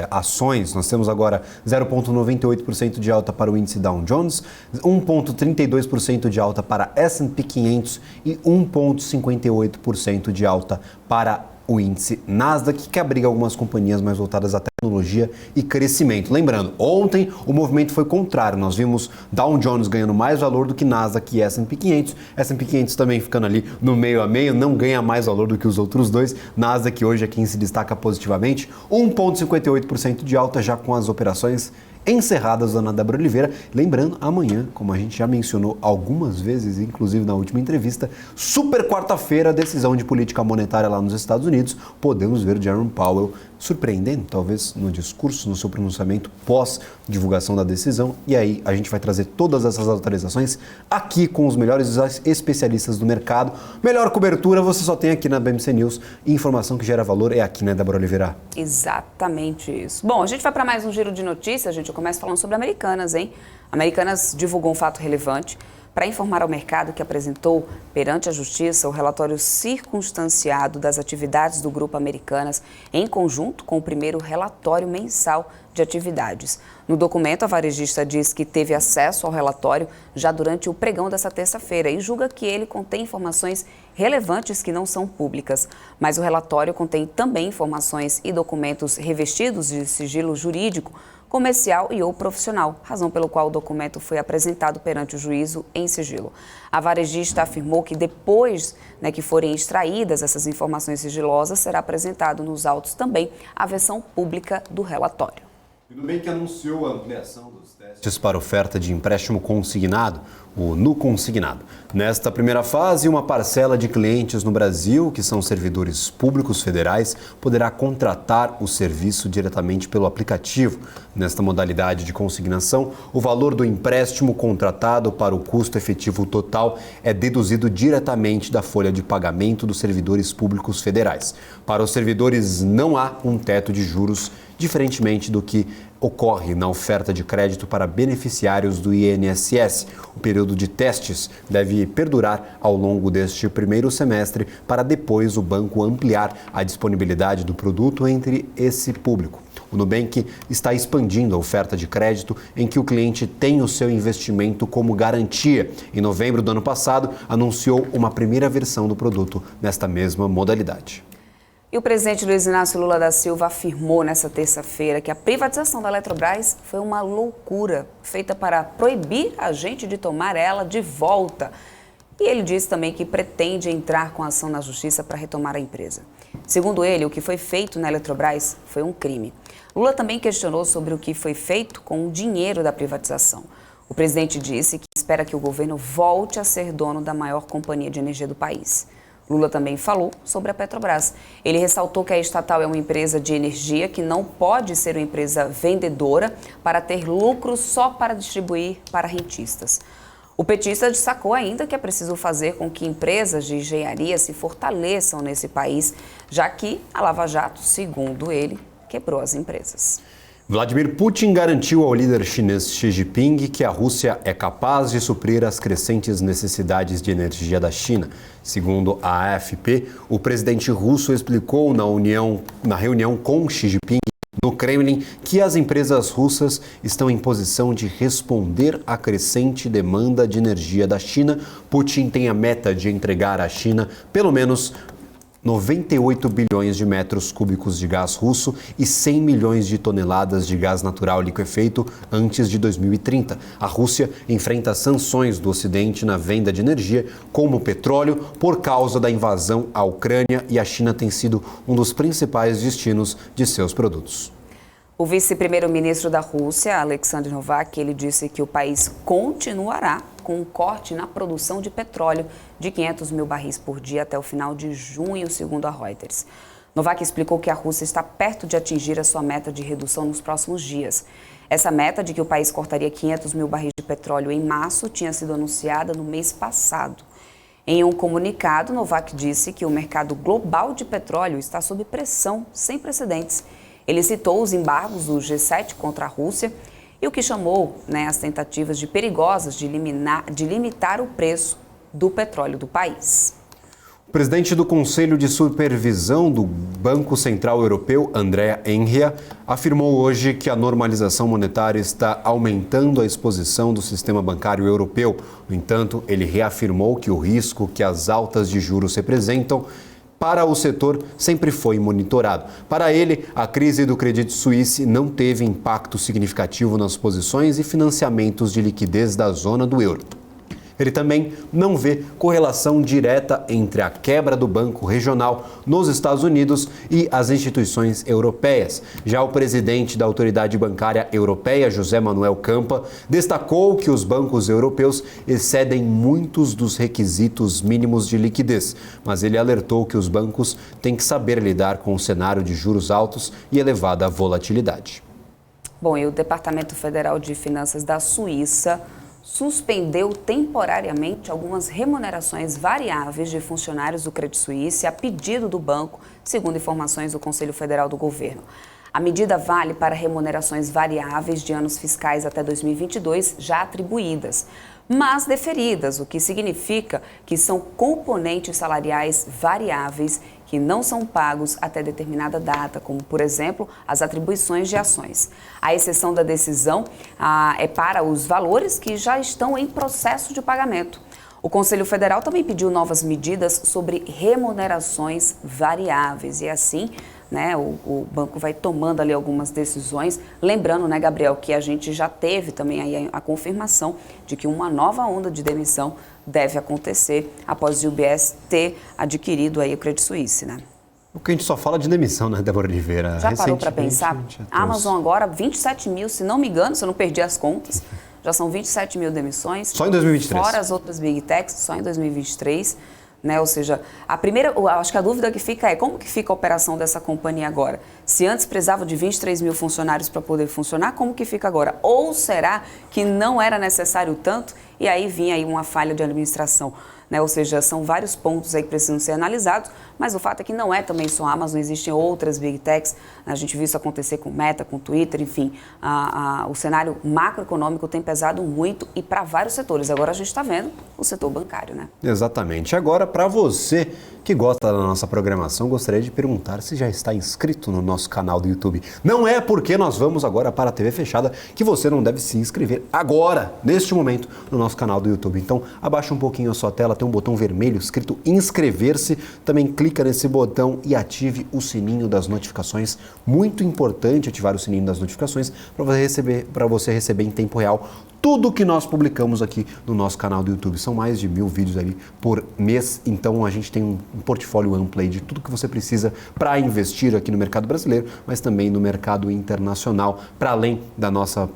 ações. Nós temos agora 0,98% de alta para o índice Dow Jones, 1,32% de alta para S&P 500 e 1,58% de alta para o índice Nasdaq, que abriga algumas companhias mais voltadas à tecnologia e crescimento. Lembrando, ontem o movimento foi contrário, nós vimos Dow Jones ganhando mais valor do que Nasdaq e S&P 500, S&P 500 também ficando ali no meio a meio, não ganha mais valor do que os outros dois, Nasdaq hoje é quem se destaca positivamente, 1,58% de alta já com as operações encerradas, Dona Débora Oliveira. Lembrando, amanhã, como a gente já mencionou algumas vezes, inclusive na última entrevista, super quarta-feira, decisão de política monetária lá nos Estados Unidos, podemos ver Jerome Powell surpreendendo, talvez no discurso, no seu pronunciamento pós-divulgação da decisão, e aí a gente vai trazer todas essas atualizações aqui com os melhores especialistas do mercado. Melhor cobertura você só tem aqui na BMC News, e informação que gera valor é aqui, né, Débora Oliveira? Exatamente isso. Bom, a gente vai para mais um giro de notícias, gente. Eu começo falando sobre Americanas, hein? Americanas divulgou um fato relevante para informar ao mercado que apresentou perante a Justiça o relatório circunstanciado das atividades do Grupo Americanas em conjunto com o primeiro relatório mensal de atividades. No documento, a varejista diz que teve acesso ao relatório já durante o pregão dessa terça-feira e julga que ele contém informações relevantes que não são públicas. Mas o relatório contém também informações e documentos revestidos de sigilo jurídico, comercial e ou profissional, razão pelo qual o documento foi apresentado perante o juízo em sigilo. A varejista afirmou que depois que forem extraídas essas informações sigilosas, será apresentado nos autos também a versão pública do relatório. O Nubank anunciou a ampliação dos testes para oferta de empréstimo consignado, o Nu Consignado. Nesta primeira fase, uma parcela de clientes no Brasil, que são servidores públicos federais, poderá contratar o serviço diretamente pelo aplicativo. Nesta modalidade de consignação, o valor do empréstimo contratado para o custo efetivo total é deduzido diretamente da folha de pagamento dos servidores públicos federais. Para os servidores, não há um teto de juros, diferentemente do que ocorre na oferta de crédito para beneficiários do INSS. O período de testes deve perdurar ao longo deste primeiro semestre para depois o banco ampliar a disponibilidade do produto entre esse público. O Nubank está expandindo a oferta de crédito em que o cliente tem o seu investimento como garantia. Em novembro do ano passado, anunciou uma primeira versão do produto nesta mesma modalidade. E o presidente Luiz Inácio Lula da Silva afirmou nesta terça-feira que a privatização da Eletrobras foi uma loucura feita para proibir a gente de tomar ela de volta. E ele disse também que pretende entrar com ação na justiça para retomar a empresa. Segundo ele, o que foi feito na Eletrobras foi um crime. Lula também questionou sobre o que foi feito com o dinheiro da privatização. O presidente disse que espera que o governo volte a ser dono da maior companhia de energia do país. Lula também falou sobre a Petrobras. Ele ressaltou que a estatal é uma empresa de energia que não pode ser uma empresa vendedora para ter lucro só para distribuir para rentistas. O petista destacou ainda que é preciso fazer com que empresas de engenharia se fortaleçam nesse país, já que a Lava Jato, segundo ele, quebrou as empresas. Vladimir Putin garantiu ao líder chinês Xi Jinping que a Rússia é capaz de suprir as crescentes necessidades de energia da China. Segundo a AFP, o presidente russo explicou na reunião com Xi Jinping no Kremlin que as empresas russas estão em posição de responder à crescente demanda de energia da China. Putin tem a meta de entregar à China pelo menos 98 bilhões de metros cúbicos de gás russo e 100 milhões de toneladas de gás natural liquefeito antes de 2030. A Rússia enfrenta sanções do Ocidente na venda de energia, como o petróleo, por causa da invasão à Ucrânia, e a China tem sido um dos principais destinos de seus produtos. O vice-primeiro-ministro da Rússia, Alexander Novak, ele disse que o país continuará com um corte na produção de petróleo de 500 mil barris por dia até o final de junho, segundo a Reuters. Novak explicou que a Rússia está perto de atingir a sua meta de redução nos próximos dias. Essa meta de que o país cortaria 500 mil barris de petróleo em março tinha sido anunciada no mês passado. Em um comunicado, Novak disse que o mercado global de petróleo está sob pressão sem precedentes. Ele citou os embargos do G7 contra a Rússia e o que chamou as tentativas de perigosas de limitar o preço do petróleo do país. O presidente do Conselho de Supervisão do Banco Central Europeu, Andrea Enria, afirmou hoje que a normalização monetária está aumentando a exposição do sistema bancário europeu. No entanto, ele reafirmou que o risco que as altas de juros representam para o setor sempre foi monitorado. Para ele, a crise do Credit Suisse não teve impacto significativo nas posições e financiamentos de liquidez da zona do euro. Ele também não vê correlação direta entre a quebra do banco regional nos Estados Unidos e as instituições europeias. Já o presidente da Autoridade Bancária Europeia, José Manuel Campa, destacou que os bancos europeus excedem muitos dos requisitos mínimos de liquidez, mas ele alertou que os bancos têm que saber lidar com o cenário de juros altos e elevada volatilidade. Bom, e o Departamento Federal de Finanças da Suíça suspendeu temporariamente algumas remunerações variáveis de funcionários do Credit Suisse a pedido do banco, segundo informações do Conselho Federal do Governo. A medida vale para remunerações variáveis de anos fiscais até 2022 já atribuídas, mas deferidas, o que significa que são componentes salariais variáveis que não são pagos até determinada data, como, por exemplo, as atribuições de ações. A exceção da decisão é para os valores que já estão em processo de pagamento. O Conselho Federal também pediu novas medidas sobre remunerações variáveis e assim, o banco vai tomando ali algumas decisões. Lembrando, Gabriel, que a gente já teve também aí a confirmação de que uma nova onda de demissão deve acontecer após o UBS ter adquirido aí o Credit Suisse, O que a gente só fala de demissão, né, Débora Oliveira? Já parou para pensar? A Amazon agora, 27 mil, se não me engano, se eu não perdi as contas, já são 27 mil demissões. Só em 2023. Fora as outras Big Techs, só em 2023. Né? Ou seja, a primeira, acho que a dúvida que fica é como que fica a operação dessa companhia agora? Se antes precisava de 23 mil funcionários para poder funcionar, como que fica agora? Ou será que não era necessário tanto e aí vinha aí uma falha de administração? Né? Ou seja, são vários pontos aí que precisam ser analisados, mas o fato é que não é também só a Amazon, existem outras Big Techs, a gente viu isso acontecer com Meta, com Twitter, enfim, o cenário macroeconômico tem pesado muito e para vários setores. Agora a gente está vendo o setor bancário, né? Exatamente. Agora, para você que gosta da nossa programação, gostaria de perguntar se já está inscrito no nosso canal do YouTube. Não é porque nós vamos agora para a TV fechada que você não deve se inscrever agora, neste momento, no nosso canal do YouTube. Então, abaixa um pouquinho a sua tela, tem um botão vermelho escrito inscrever-se. Também clica nesse botão e ative o sininho das notificações. Muito importante ativar o sininho das notificações para você receber em tempo real tudo que nós publicamos aqui no nosso canal do YouTube. São mais de 1000 vídeos ali por mês, então a gente tem um portfólio amplo aí de tudo que você precisa para investir aqui no mercado brasileiro, mas também no mercado internacional. Para além da nossa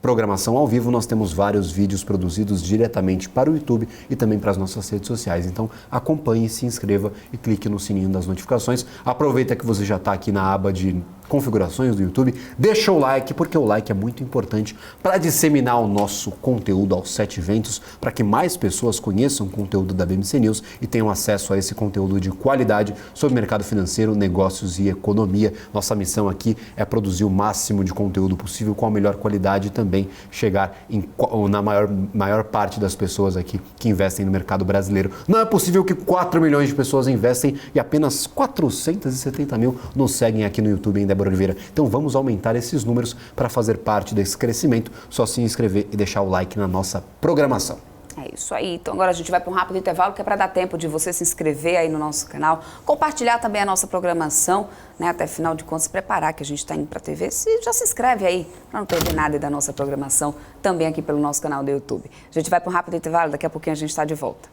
programação ao vivo, nós temos vários vídeos produzidos diretamente para o YouTube e também para as nossas redes sociais. Então acompanhe, se inscreva e clique no sininho das notificações. Aproveita que você já está aqui na aba de configurações do YouTube, deixa o like, porque o like é muito importante para disseminar o nosso conteúdo aos 7 ventos, para que mais pessoas conheçam o conteúdo da BMC News e tenham acesso a esse conteúdo de qualidade sobre mercado financeiro, negócios e economia. Nossa missão aqui é produzir o máximo de conteúdo possível com a melhor qualidade e também chegar na maior parte das pessoas aqui que investem no mercado brasileiro. Não é possível que 4 milhões de pessoas investem e apenas 470 mil nos seguem aqui no YouTube, hein, Débora Oliveira? Então vamos aumentar esses números para fazer parte desse crescimento. Só se inscrever e deixar o like na nossa programação. É isso aí. Então agora a gente vai para um rápido intervalo, que é para dar tempo de você se inscrever aí no nosso canal, compartilhar também a nossa programação, né? Até final de contas, se preparar que a gente está indo para a TV. Já se inscreve aí para não perder nada da nossa programação, também aqui pelo nosso canal do YouTube. A gente vai para um rápido intervalo, daqui a pouquinho a gente está de volta.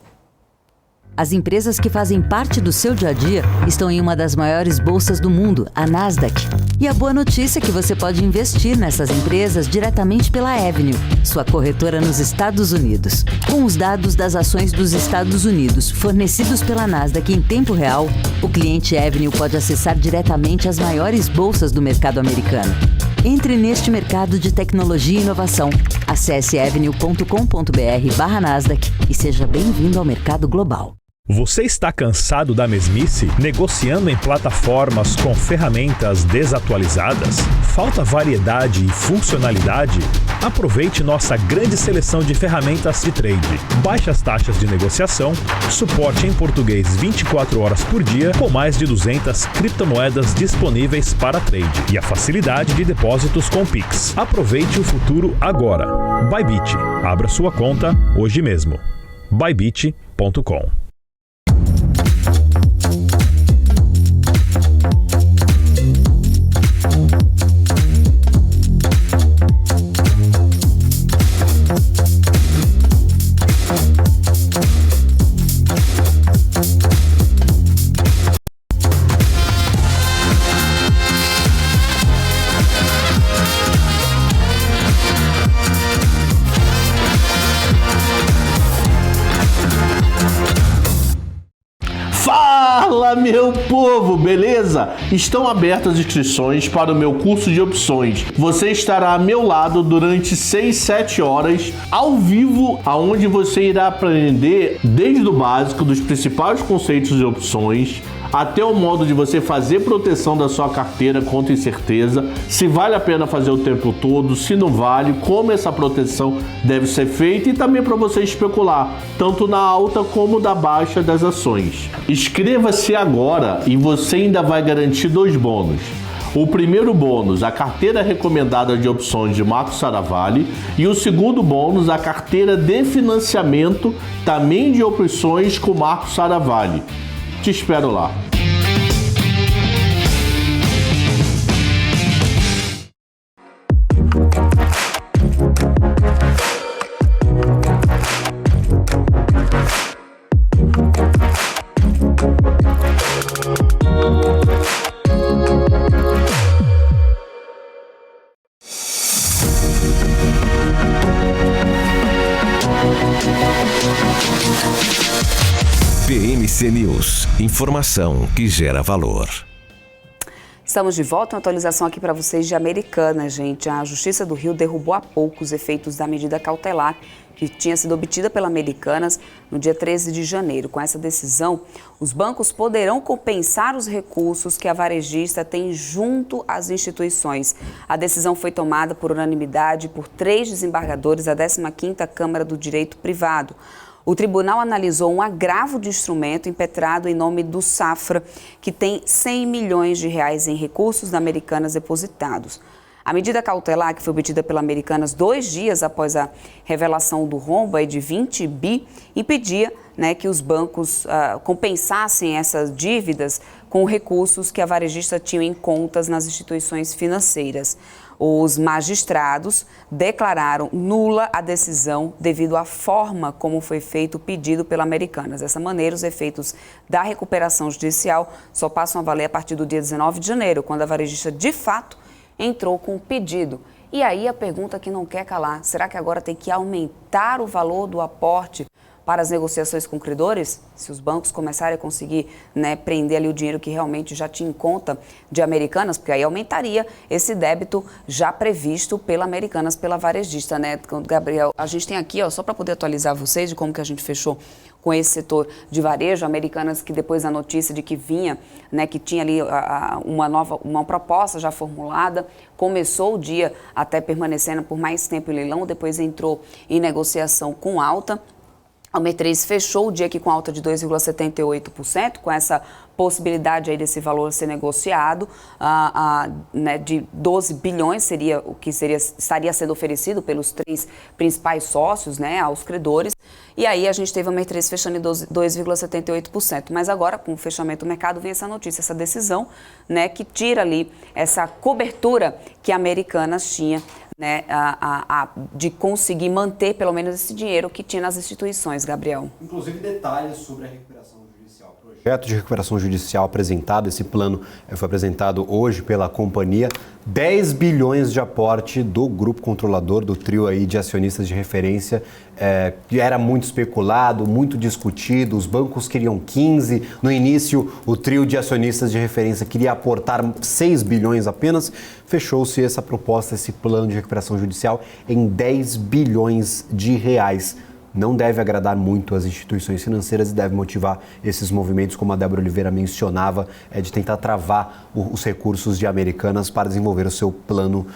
As empresas que fazem parte do seu dia a dia estão em uma das maiores bolsas do mundo, a Nasdaq. E a boa notícia é que você pode investir nessas empresas diretamente pela Avenue, sua corretora nos Estados Unidos. Com os dados das ações dos Estados Unidos fornecidos pela Nasdaq em tempo real, o cliente Avenue pode acessar diretamente as maiores bolsas do mercado americano. Entre neste mercado de tecnologia e inovação. Acesse avenue.com.br/Nasdaq e seja bem-vindo ao mercado global. Você está cansado da mesmice? Negociando em plataformas com ferramentas desatualizadas? Falta variedade e funcionalidade? Aproveite nossa grande seleção de ferramentas de trade. Baixas taxas de negociação, suporte em português 24 horas por dia, com mais de 200 criptomoedas disponíveis para trade e a facilidade de depósitos com Pix. Aproveite o futuro agora. Bybit. Abra sua conta hoje mesmo. Bybit.com. Fala, meu povo, beleza? Estão abertas as inscrições para o meu curso de opções. Você estará a meu lado durante 6-7 horas ao vivo, aonde você irá aprender desde o básico dos principais conceitos de opções até o modo de você fazer proteção da sua carteira contra incerteza, se vale a pena fazer o tempo todo, se não vale, como essa proteção deve ser feita e também para você especular, tanto na alta como na baixa das ações. Inscreva-se agora e você ainda vai garantir 2 bônus. O primeiro bônus, a carteira recomendada de opções de Marco Saravalli, e o segundo bônus, a carteira de financiamento também de opções com Marco Saravalli. Te espero lá. BMC News, informação que gera valor. Estamos de volta, uma atualização aqui para vocês de Americanas, gente. A Justiça do Rio derrubou há pouco os efeitos da medida cautelar que tinha sido obtida pela Americanas no dia 13 de janeiro. Com essa decisão, os bancos poderão compensar os recursos que a varejista tem junto às instituições. A decisão foi tomada por unanimidade por 3 desembargadores da 15ª Câmara do Direito Privado. O tribunal analisou um agravo de instrumento impetrado em nome do Safra, que tem 100 milhões de reais em recursos da Americanas depositados. A medida cautelar, que foi obtida pela Americanas 2 dias após a revelação do rombo de 20 bi, impedia, que os bancos compensassem essas dívidas com recursos que a varejista tinha em contas nas instituições financeiras. Os magistrados declararam nula a decisão devido à forma como foi feito o pedido pela Americanas. Dessa maneira, os efeitos da recuperação judicial só passam a valer a partir do dia 19 de janeiro, quando a varejista, de fato, entrou com o pedido. E aí a pergunta que não quer calar, será que agora tem que aumentar o valor do aporte para as negociações com credores? Se os bancos começarem a conseguir prender ali o dinheiro que realmente já tinha em conta de Americanas, porque aí aumentaria esse débito já previsto pela Americanas, pela varejista, Gabriel, a gente tem aqui, só para poder atualizar vocês de como que a gente fechou com esse setor de varejo, Americanas, que depois da notícia de que vinha, que tinha ali uma proposta já formulada, começou o dia até permanecendo por mais tempo em leilão, depois entrou em negociação com alta. A B3 fechou o dia aqui com alta de 2,78%, com essa possibilidade aí desse valor ser negociado, de 12 bilhões seria o que estaria sendo oferecido pelos 3 principais sócios, aos credores. E aí a gente teve a B3 fechando em 2,78%. Mas agora, com o fechamento do mercado, vem essa notícia, essa decisão, que tira ali essa cobertura que a Americanas tinha, de conseguir manter pelo menos esse dinheiro que tinha nas instituições, Gabriel. Inclusive detalhes sobre a recuperação judicial. O projeto de recuperação judicial apresentado, esse plano foi apresentado hoje pela companhia, 10 bilhões de aporte do grupo controlador, do trio aí de acionistas de referência, que era muito especulado, muito discutido, os bancos queriam 15, no início o trio de acionistas de referência queria aportar 6 bilhões apenas, fechou-se essa proposta, esse plano de recuperação judicial em 10 bilhões de reais. Não deve agradar muito as instituições financeiras e deve motivar esses movimentos, como a Débora Oliveira mencionava, de tentar travar os recursos de Americanas para desenvolver o seu plano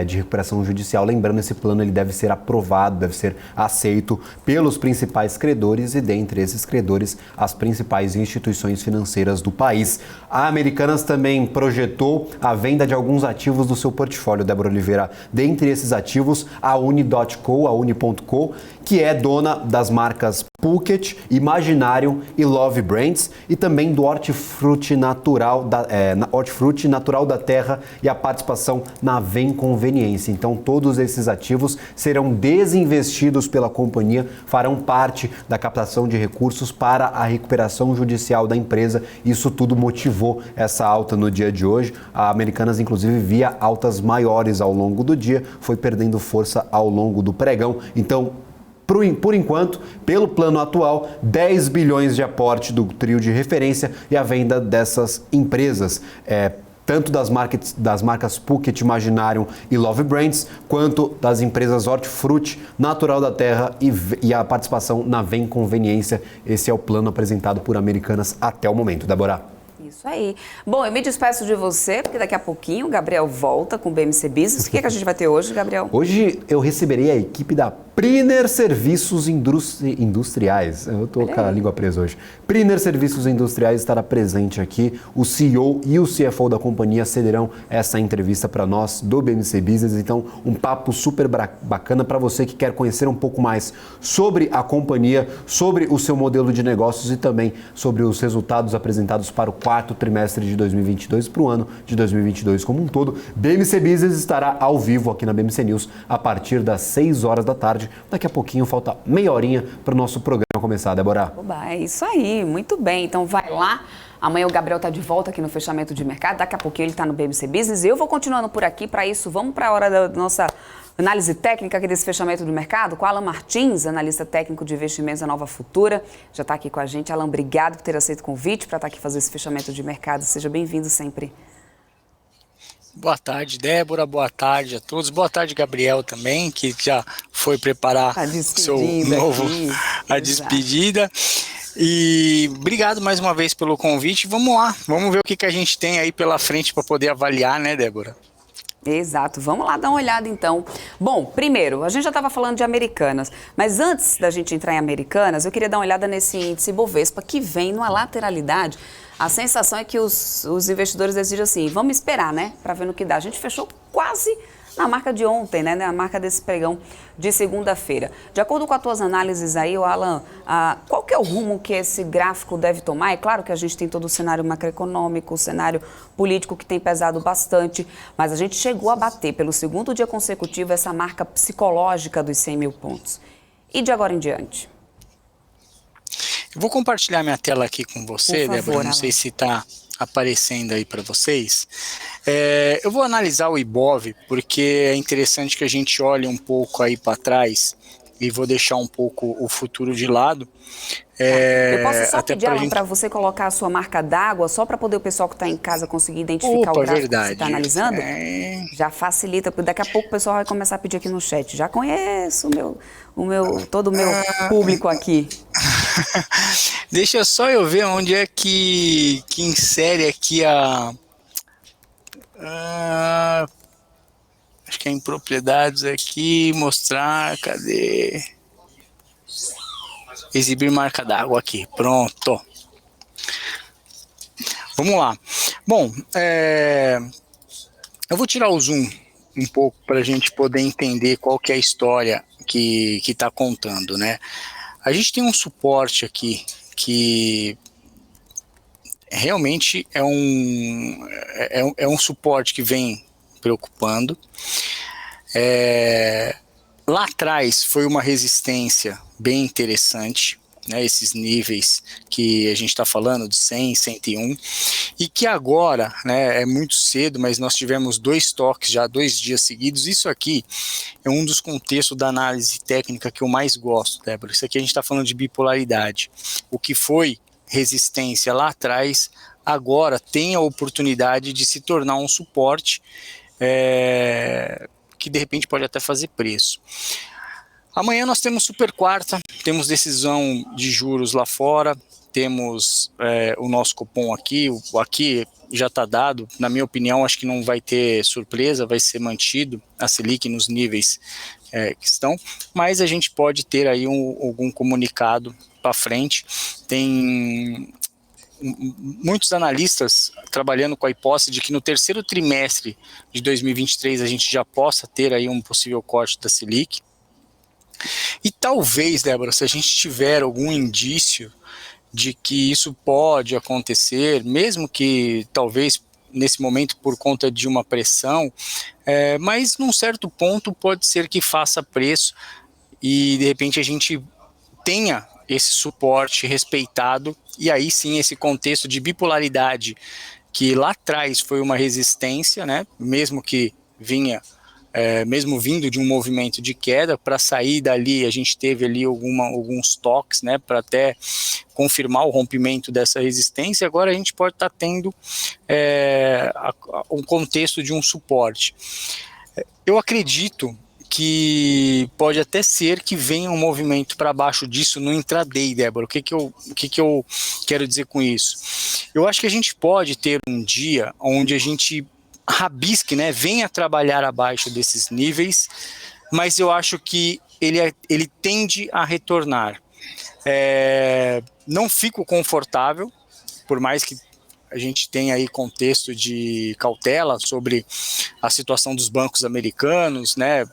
de recuperação judicial. Lembrando, esse plano ele deve ser aprovado, deve ser aceito pelos principais credores e, dentre esses credores, as principais instituições financeiras do país. A Americanas também projetou a venda de alguns ativos do seu portfólio, Débora Oliveira. Dentre esses ativos, a Uni.co, que é dona das marcas Phuket, Imaginarium e Love Brands, e também do Hortifruti Natural da Terra e a participação na Vem Conveniência. Então, todos esses ativos serão desinvestidos pela companhia, farão parte da captação de recursos para a recuperação judicial da empresa. Isso tudo motivou essa alta no dia de hoje. A Americanas, inclusive, via altas maiores ao longo do dia, foi perdendo força ao longo do pregão. Então, por enquanto, pelo plano atual, 10 bilhões de aporte do trio de referência e a venda dessas empresas, tanto das marcas Phuket, Imaginarium e Love Brands, quanto das empresas Hortifruti, Natural da Terra e a participação na Vem Conveniência. Esse é o plano apresentado por Americanas até o momento. Débora. Isso aí. Bom, eu me despeço de você, porque daqui a pouquinho o Gabriel volta com o BMC Business. O que a gente vai ter hoje, Gabriel? Hoje eu receberei a equipe da Priner Serviços Industriais. Eu estou com a língua presa hoje. Priner Serviços Industriais estará presente aqui. O CEO e o CFO da companhia cederão essa entrevista para nós do BMC Business. Então, um papo super bacana para você que quer conhecer um pouco mais sobre a companhia, sobre o seu modelo de negócios e também sobre os resultados apresentados para o 4º trimestre de 2022 para o ano de 2022 como um todo. BMC Business estará ao vivo aqui na BMC News a partir das 6 horas da tarde. Daqui a pouquinho, falta meia horinha para o nosso programa começar, Débora. Oba, é isso aí, muito bem. Então vai lá, Amanhã o Gabriel está de volta aqui no fechamento de mercado. Daqui a pouquinho ele está no BMC Business. Eu vou continuando por aqui. Para isso, vamos para a hora da nossa análise técnica aqui desse fechamento do mercado com Alan Martins, analista técnico de investimentos da Nova Futura. Já está aqui com a gente. Alan, obrigado por ter aceito o convite para estar aqui fazer esse fechamento de mercado. Seja bem-vindo sempre. Boa tarde, Débora. Boa tarde a todos. Boa tarde, Gabriel, também, que já foi preparar seu novo a despedida. E obrigado mais uma vez pelo convite. Vamos lá, vamos ver o que a gente tem aí pela frente para poder avaliar, né, Débora? Exato. Vamos lá dar uma olhada, então. Bom, primeiro, a gente já estava falando de Americanas, mas antes da gente entrar em Americanas, eu queria dar uma olhada nesse índice Bovespa, que vem numa lateralidade. A sensação é que os investidores decidem assim, vamos esperar, né, para ver no que dá. A gente fechou quase na marca de ontem, né, na marca desse pregão de segunda-feira. De acordo com as tuas análises aí, Alan, qual que é o rumo que esse gráfico deve tomar? É claro que a gente tem todo o cenário macroeconômico, o cenário político que tem pesado bastante, mas a gente chegou a bater pelo segundo dia consecutivo essa marca psicológica dos 100 mil pontos. E de agora em diante? Eu vou compartilhar minha tela aqui com você, Débora, não sei se está aparecendo aí para vocês. Eu vou analisar o Ibov, porque é interessante que a gente olhe um pouco aí para trás e vou deixar um pouco o futuro de lado. Eu posso só pedir, Alan, para você colocar a sua marca d'água, só para poder o pessoal que está em casa conseguir identificar o gráfico que você está analisando? Já facilita, porque daqui a pouco o pessoal vai começar a pedir aqui no chat. Já conheço todo o meu público aqui. Deixa só eu ver onde é que insere aqui acho que é em propriedades aqui, mostrar, cadê? Exibir marca d'água aqui, pronto. Vamos lá. Bom, eu vou tirar o zoom um pouco para a gente poder entender qual que é a história que está contando, né? A gente tem um suporte aqui que realmente é um suporte que vem preocupando. Lá atrás foi uma resistência bem interessante, né, esses níveis que a gente está falando de 100, 101, e que agora, né, é muito cedo, mas nós tivemos 2 toques já 2 dias seguidos. Isso aqui é um dos contextos da análise técnica que eu mais gosto, Débora. Isso aqui a gente está falando de bipolaridade. O que foi resistência lá atrás, agora tem a oportunidade de se tornar um suporte que de repente pode até fazer preço. Amanhã nós temos super quarta, temos decisão de juros lá fora, temos o nosso cupom aqui, aqui já está dado, na minha opinião acho que não vai ter surpresa, vai ser mantido a Selic nos níveis que estão, mas a gente pode ter aí algum comunicado para frente. Tem muitos analistas trabalhando com a hipótese de que no terceiro trimestre de 2023 a gente já possa ter aí um possível corte da Selic. E talvez, Débora, se a gente tiver algum indício de que isso pode acontecer, mesmo que talvez nesse momento por conta de uma pressão, mas num certo ponto pode ser que faça preço e de repente a gente tenha esse suporte respeitado, e aí sim esse contexto de bipolaridade que lá atrás foi uma resistência, né, mesmo que mesmo vindo de um movimento de queda, para sair dali a gente teve ali alguns toques, né, para até confirmar o rompimento dessa resistência. Agora a gente pode estar tendo um contexto de um suporte. Eu acredito que pode até ser que venha um movimento para baixo disso no intraday, Débora. O que eu quero dizer com isso? Eu acho que a gente pode ter um dia onde a gente rabisque, né, venha trabalhar abaixo desses níveis, mas eu acho que ele tende a retornar. Não fico confortável, por mais que a gente tenha aí contexto de cautela sobre a situação dos bancos americanos, né,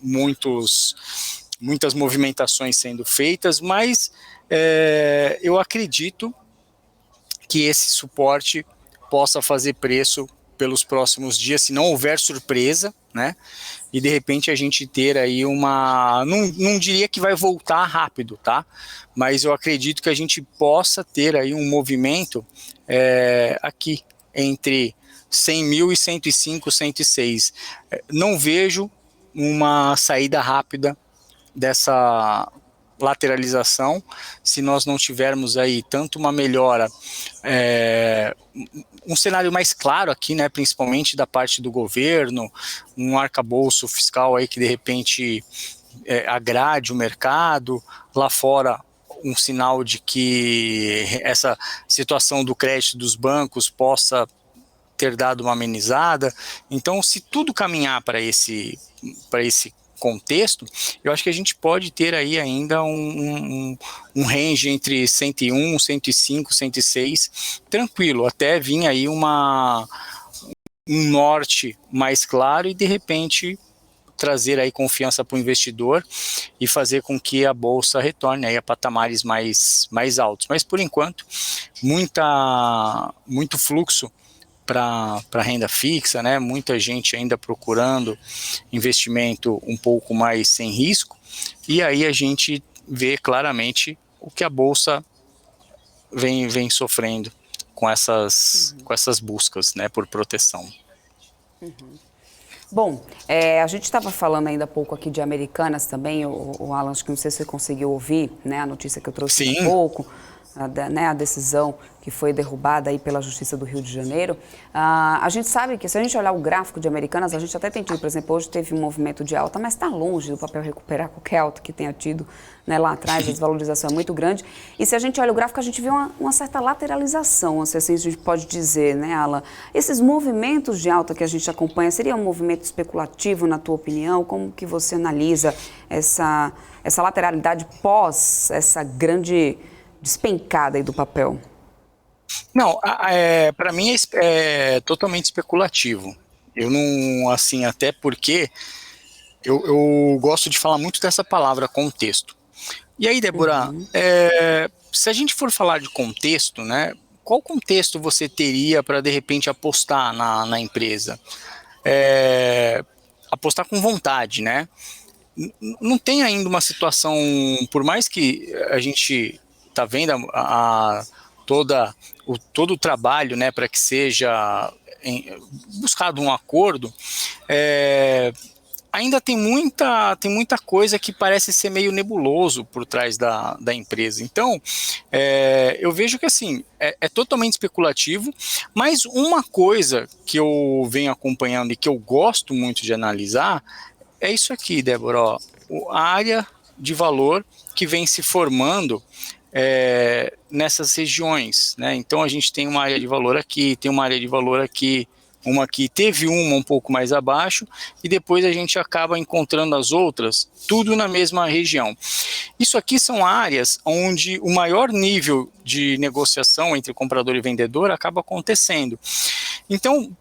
muitas movimentações sendo feitas, mas eu acredito que esse suporte possa fazer preço pelos próximos dias, se não houver surpresa, né? E de repente a gente ter aí não diria que vai voltar rápido, tá? Mas eu acredito que a gente possa ter aí um movimento aqui entre 100 mil e 105, 106. Não vejo uma saída rápida dessa lateralização se nós não tivermos aí tanto uma melhora, um cenário mais claro aqui, né, principalmente da parte do governo, um arcabouço fiscal aí que de repente agrade o mercado, lá fora um sinal de que essa situação do crédito dos bancos possa ter dado uma amenizada. Então, se tudo caminhar para esse contexto, eu acho que a gente pode ter aí ainda um range entre 101, 105, 106, tranquilo, até vir aí um norte mais claro e de repente trazer aí confiança para o investidor e fazer com que a bolsa retorne aí a patamares mais altos. Mas por enquanto, muito fluxo para renda fixa, né? Muita gente ainda procurando investimento um pouco mais sem risco, e aí a gente vê claramente o que a bolsa vem sofrendo com essas buscas, né, por proteção. Bom, a gente estava falando ainda há pouco aqui de Americanas também, o Alan, acho que não sei se você conseguiu ouvir, né, a notícia que eu trouxe há pouco, a decisão que foi derrubada aí pela Justiça do Rio de Janeiro. A gente sabe que se a gente olhar o gráfico de Americanas, a gente até tem tido, por exemplo, hoje teve um movimento de alta, mas está longe do papel recuperar qualquer alta que tenha tido, né, lá atrás, a desvalorização é muito grande. E se a gente olha o gráfico, a gente vê uma certa lateralização, assim a gente pode dizer, né, Alan? Esses movimentos de alta que a gente acompanha, seria um movimento especulativo, na tua opinião? Como que você analisa essa lateralidade pós essa grande despencada aí do papel? Não, para mim é totalmente especulativo. Eu não, assim, até porque eu gosto de falar muito dessa palavra contexto. E aí, Débora, se a gente for falar de contexto, né, qual contexto você teria para de repente apostar na empresa? Apostar com vontade, né? Não tem ainda uma situação, por mais que a gente está vendo todo o trabalho, né, para que seja buscado um acordo, ainda tem muita coisa que parece ser meio nebuloso por trás da empresa. Então, eu vejo que assim, é totalmente especulativo, mas uma coisa que eu venho acompanhando e que eu gosto muito de analisar é isso aqui, Débora, ó, a área de valor que vem se formando nessas regiões, né? Então a gente tem uma área de valor aqui, tem uma área de valor aqui, uma aqui, teve um pouco mais abaixo, e depois a gente acaba encontrando as outras, tudo na mesma região. Isso aqui são áreas onde o maior nível de negociação entre comprador e vendedor acaba acontecendo. Então,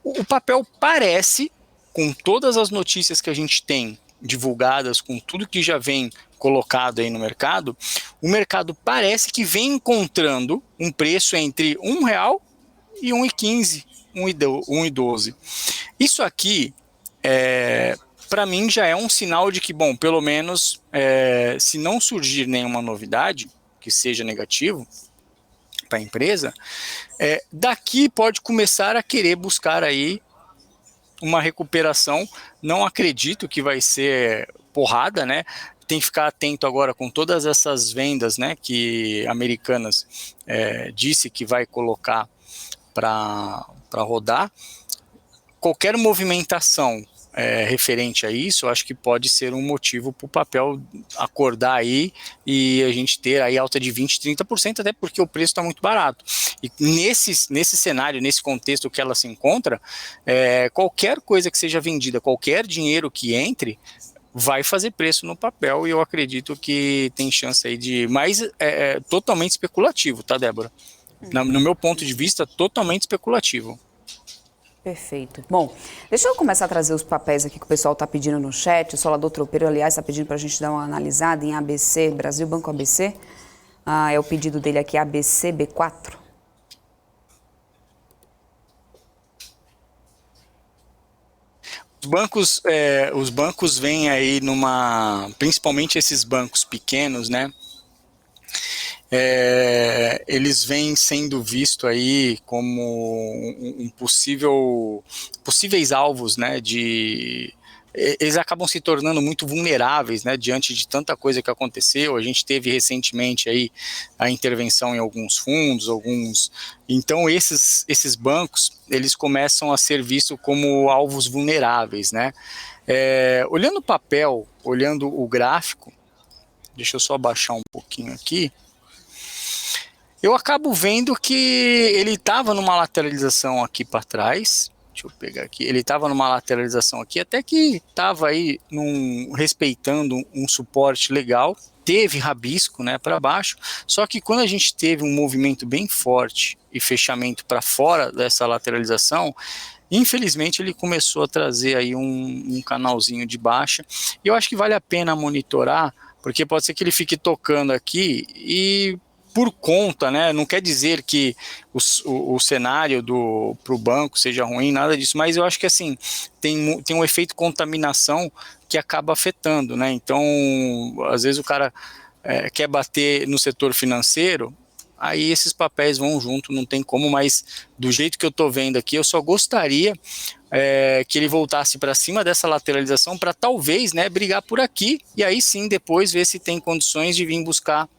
o papel parece, com todas as notícias que a gente tem divulgadas, com tudo que já vem colocado aí no mercado, o mercado parece que vem encontrando um preço entre R$1 e R$1,15, R$1,12. Isso aqui, para mim, já é um sinal de que, bom, pelo menos, se não surgir nenhuma novidade que seja negativo para a empresa, daqui pode começar a querer buscar aí uma recuperação. Não acredito que vai ser porrada, né? Tem que ficar atento agora com todas essas vendas, né, que Americanas disse que vai colocar para rodar. Qualquer movimentação referente a isso, eu acho que pode ser um motivo para o papel acordar aí e a gente ter aí alta de 20%, 30%, até porque o preço está muito barato. E nesse cenário, nesse contexto que ela se encontra, qualquer coisa que seja vendida, qualquer dinheiro que entre, vai fazer preço no papel, e eu acredito que tem chance aí de... Mas totalmente especulativo, tá, Débora? No meu ponto de vista, totalmente especulativo. Perfeito. Bom, deixa eu começar a trazer os papéis aqui que o pessoal está pedindo no chat. O Solador Tropeiro, aliás, está pedindo para a gente dar uma analisada em ABC, Brasil Banco ABC. É o pedido dele aqui, ABC B4. os bancos vêm aí principalmente esses bancos pequenos, né? Eles vêm sendo vistos aí como possíveis alvos, né? Eles acabam se tornando muito vulneráveis, né, diante de tanta coisa que aconteceu. A gente teve recentemente aí a intervenção em alguns fundos, então esses bancos, eles começam a ser vistos como alvos vulneráveis, né. Olhando o papel, olhando o gráfico, deixa eu só baixar um pouquinho aqui, eu acabo vendo que ele estava numa lateralização aqui para trás. Deixa eu pegar aqui. Ele estava numa lateralização aqui, até que estava aí respeitando um suporte legal. Teve rabisco, né, para baixo. Só que quando a gente teve um movimento bem forte e fechamento para fora dessa lateralização, infelizmente ele começou a trazer aí um canalzinho de baixa. E eu acho que vale a pena monitorar, porque pode ser que ele fique tocando aqui e por conta, né, não quer dizer que o cenário para o banco seja ruim, nada disso, mas eu acho que assim, tem um efeito contaminação que acaba afetando, né, então às vezes o cara quer bater no setor financeiro, aí esses papéis vão junto, não tem como, mas do jeito que eu estou vendo aqui, eu só gostaria que ele voltasse para cima dessa lateralização para talvez, né, brigar por aqui, e aí sim depois ver se tem condições de vir buscar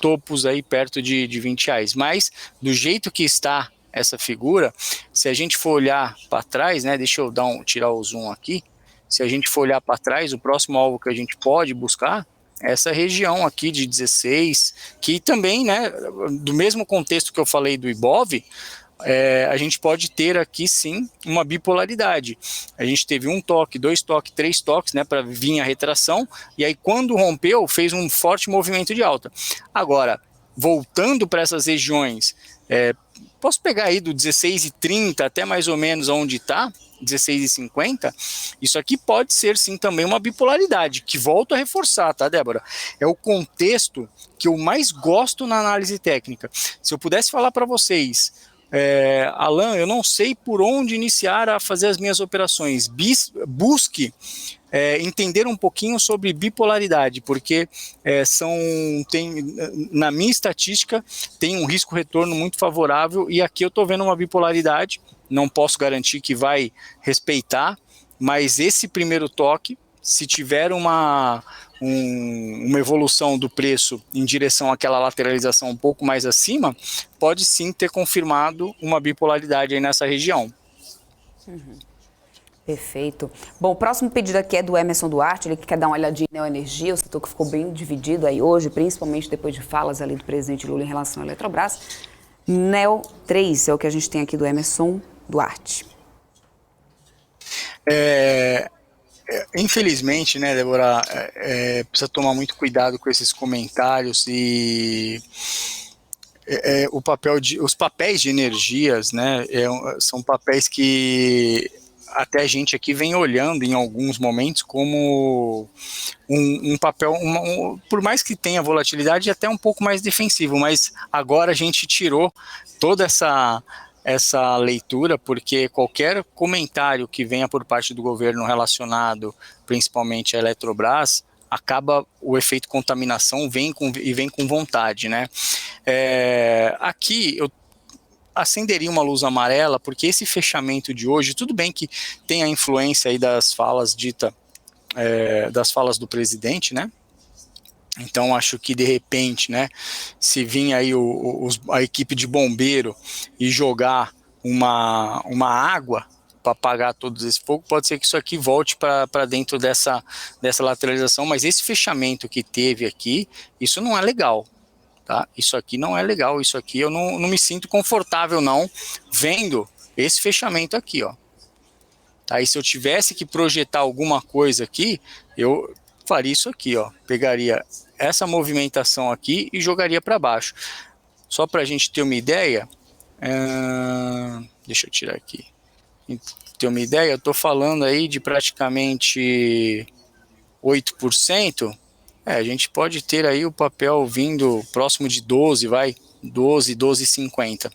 topos aí perto de R$20, mas do jeito que está essa figura, se a gente for olhar para trás, né, deixa eu tirar o zoom aqui, se a gente for olhar para trás, o próximo alvo que a gente pode buscar é essa região aqui de 16, que também, né, do mesmo contexto que eu falei do Ibov, a gente pode ter aqui sim uma bipolaridade. A gente teve 1 toque, 2 toques, 3 toques, né, para vir a retração, e aí quando rompeu, fez um forte movimento de alta. Agora, voltando para essas regiões, posso pegar aí do 16,30 até mais ou menos onde está, 16,50, isso aqui pode ser sim também uma bipolaridade, que volto a reforçar, tá, Débora? É o contexto que eu mais gosto na análise técnica. Se eu pudesse falar para vocês, Alan, eu não sei por onde iniciar a fazer as minhas operações. Busque entender um pouquinho sobre bipolaridade, porque na minha estatística tem um risco-retorno muito favorável, e aqui eu estou vendo uma bipolaridade, não posso garantir que vai respeitar, mas esse primeiro toque, se tiver uma evolução do preço em direção àquela lateralização um pouco mais acima, pode sim ter confirmado uma bipolaridade aí nessa região. Uhum. Perfeito. Bom, o próximo pedido aqui é do Emerson Duarte, ele quer dar uma olhadinha em Neoenergia, o setor que ficou bem dividido aí hoje, principalmente depois de falas ali do presidente Lula em relação à Eletrobras. Neo 3 é o que a gente tem aqui do Emerson Duarte. Infelizmente, né, Débora, precisa tomar muito cuidado com esses comentários e os papéis de energias, né, são papéis que até a gente aqui vem olhando em alguns momentos como um papel, por mais que tenha volatilidade, até um pouco mais defensivo, mas agora a gente tirou toda essa leitura, porque qualquer comentário que venha por parte do governo relacionado principalmente à Eletrobras, acaba o efeito contaminação, vem com vontade, né? Aqui eu acenderia uma luz amarela, porque esse fechamento de hoje, tudo bem que tem a influência aí das falas das falas do presidente, né? Então acho que de repente, né, se vir aí a equipe de bombeiro e jogar uma água para apagar todos esse fogo, pode ser que isso aqui volte para dentro dessa lateralização, mas esse fechamento que teve aqui, isso não é legal. Tá? Isso aqui não é legal, isso aqui eu não me sinto confortável não, vendo esse fechamento aqui, ó. Tá? E se eu tivesse que projetar alguma coisa aqui, eu faria isso aqui, ó. Pegaria essa movimentação aqui e jogaria para baixo. Só para a gente ter uma ideia, deixa eu tirar aqui. Ter uma ideia, eu estou falando aí de praticamente 8%. A gente pode ter aí o papel vindo próximo de 12, 12,50.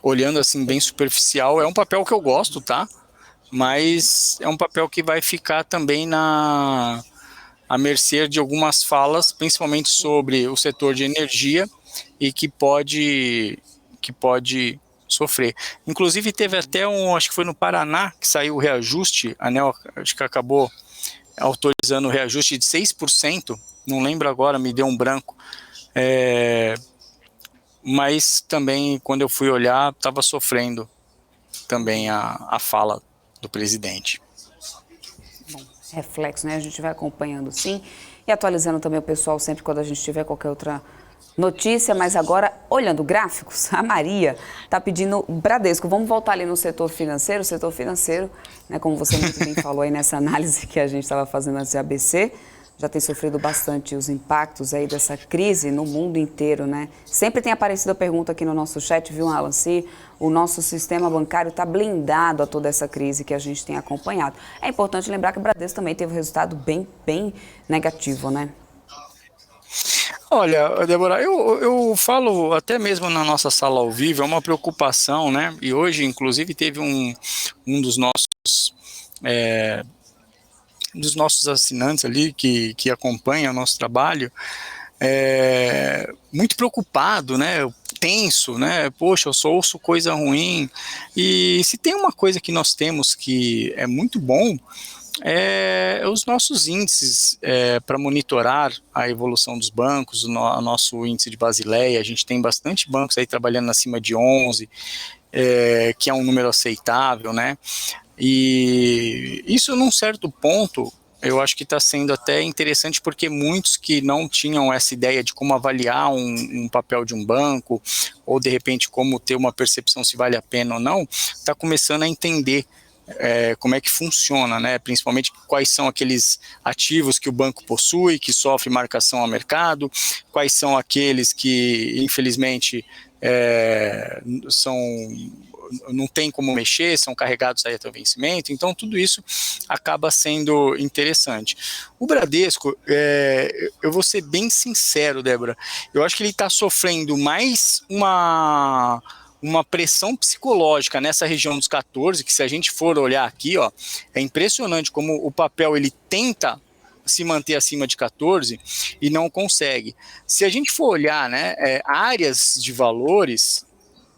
olhando assim bem superficial, é um papel que eu gosto, tá? Mas é um papel que vai ficar também à mercê de algumas falas, principalmente sobre o setor de energia, e que pode sofrer. Inclusive teve até acho que foi no Paraná, que saiu o reajuste, a ANEEL acho que acabou autorizando o reajuste de 6%, não lembro agora, me deu um branco, mas também quando eu fui olhar, estava sofrendo também a fala do presidente. Bom, reflexo, né? A gente vai acompanhando sim e atualizando também o pessoal sempre quando a gente tiver qualquer outra notícia, mas agora, olhando gráficos, a Maria está pedindo Bradesco. Vamos voltar ali no setor financeiro. O setor financeiro, né, como você muito bem falou aí nessa análise que a gente estava fazendo antes de ABC, já tem sofrido bastante os impactos aí dessa crise no mundo inteiro, né? Sempre tem aparecido a pergunta aqui no nosso chat, viu, Alan, se o nosso sistema bancário está blindado a toda essa crise que a gente tem acompanhado. É importante lembrar que o Bradesco também teve um resultado bem negativo, né? Olha, Débora, eu falo até mesmo na nossa sala ao vivo, é uma preocupação, né? E hoje, inclusive, teve um dos nossos assinantes ali que acompanha o nosso trabalho, muito preocupado, né? Tenso, né? Poxa, eu só ouço coisa ruim. E se tem uma coisa que nós temos que é muito bom, os nossos índices para monitorar a evolução dos bancos, o nosso índice de Basileia. A gente tem bastante bancos aí trabalhando acima de 11, que é um número aceitável, né? E isso, num certo ponto, eu acho que está sendo até interessante, porque muitos que não tinham essa ideia de como avaliar um papel de um banco, ou de repente como ter uma percepção se vale a pena ou não, está começando a entender como é que funciona, né? Principalmente quais são aqueles ativos que o banco possui, que sofre marcação a mercado, quais são aqueles que, infelizmente, não tem como mexer, são carregados aí até o vencimento. Então tudo isso acaba sendo interessante. O Bradesco, eu vou ser bem sincero, Débora, eu acho que ele está sofrendo mais uma pressão psicológica nessa região dos 14, que se a gente for olhar aqui, ó, é impressionante como o papel ele tenta se manter acima de 14 e não consegue. Se a gente for olhar, né, áreas de valores,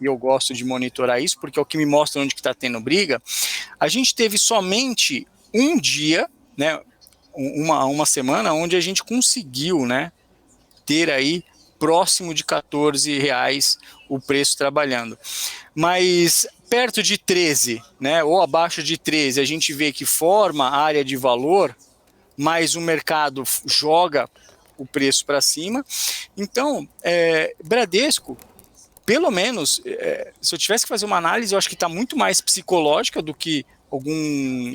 e eu gosto de monitorar isso porque é o que me mostra onde que está tendo briga, a gente teve somente um dia, né, uma semana onde a gente conseguiu, né, ter aí próximo de R$14 o preço trabalhando. Mas perto de 13, né, ou abaixo de 13, a gente vê que forma a área de valor, mas o mercado joga o preço para cima. Então, Bradesco, pelo menos, se eu tivesse que fazer uma análise, eu acho que está muito mais psicológica do que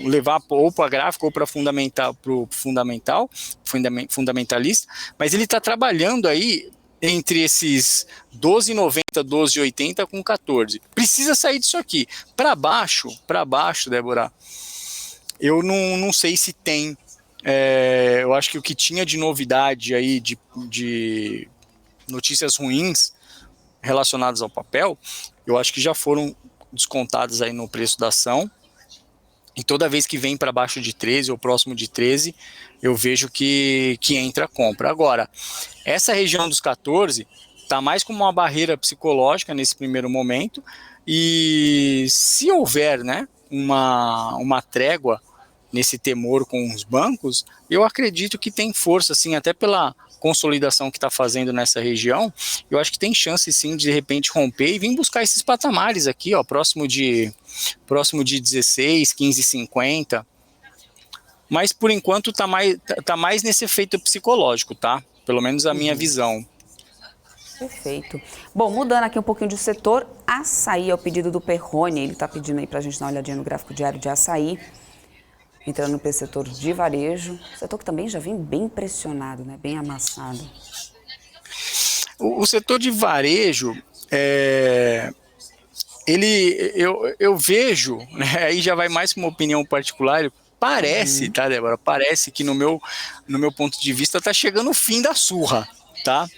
levar ou para gráfico ou para fundamentalista, mas ele está trabalhando aí entre esses 12,90, 12,80 com 14. Precisa sair disso aqui. Para baixo, Débora, eu não sei se tem. Eu acho que o que tinha de novidade aí, de notícias ruins relacionadas ao papel, eu acho que já foram descontadas aí no preço da ação. E toda vez que vem para baixo de 13 ou próximo de 13, eu vejo que entra a compra. Agora, essa região dos 14 está mais como uma barreira psicológica nesse primeiro momento, e se houver, né, uma trégua nesse temor com os bancos, eu acredito que tem força, sim, até pela consolidação que está fazendo nessa região. Eu acho que tem chance, sim, de repente romper e vir buscar esses patamares aqui, ó, próximo de 16, 15,50. Mas por enquanto tá mais nesse efeito psicológico, tá? Pelo menos a minha visão. Perfeito. Bom, mudando aqui um pouquinho de setor, açaí é o pedido do Perrone. Ele está pedindo aí para a gente dar uma olhadinha no gráfico diário de açaí. Entrando para o setor de varejo, setor que também já vem bem pressionado, né? Bem amassado. O setor de varejo, eu vejo, né, aí já vai mais com uma opinião particular, parece, tá, Débora? Parece que no meu ponto de vista tá chegando o fim da surra, tá?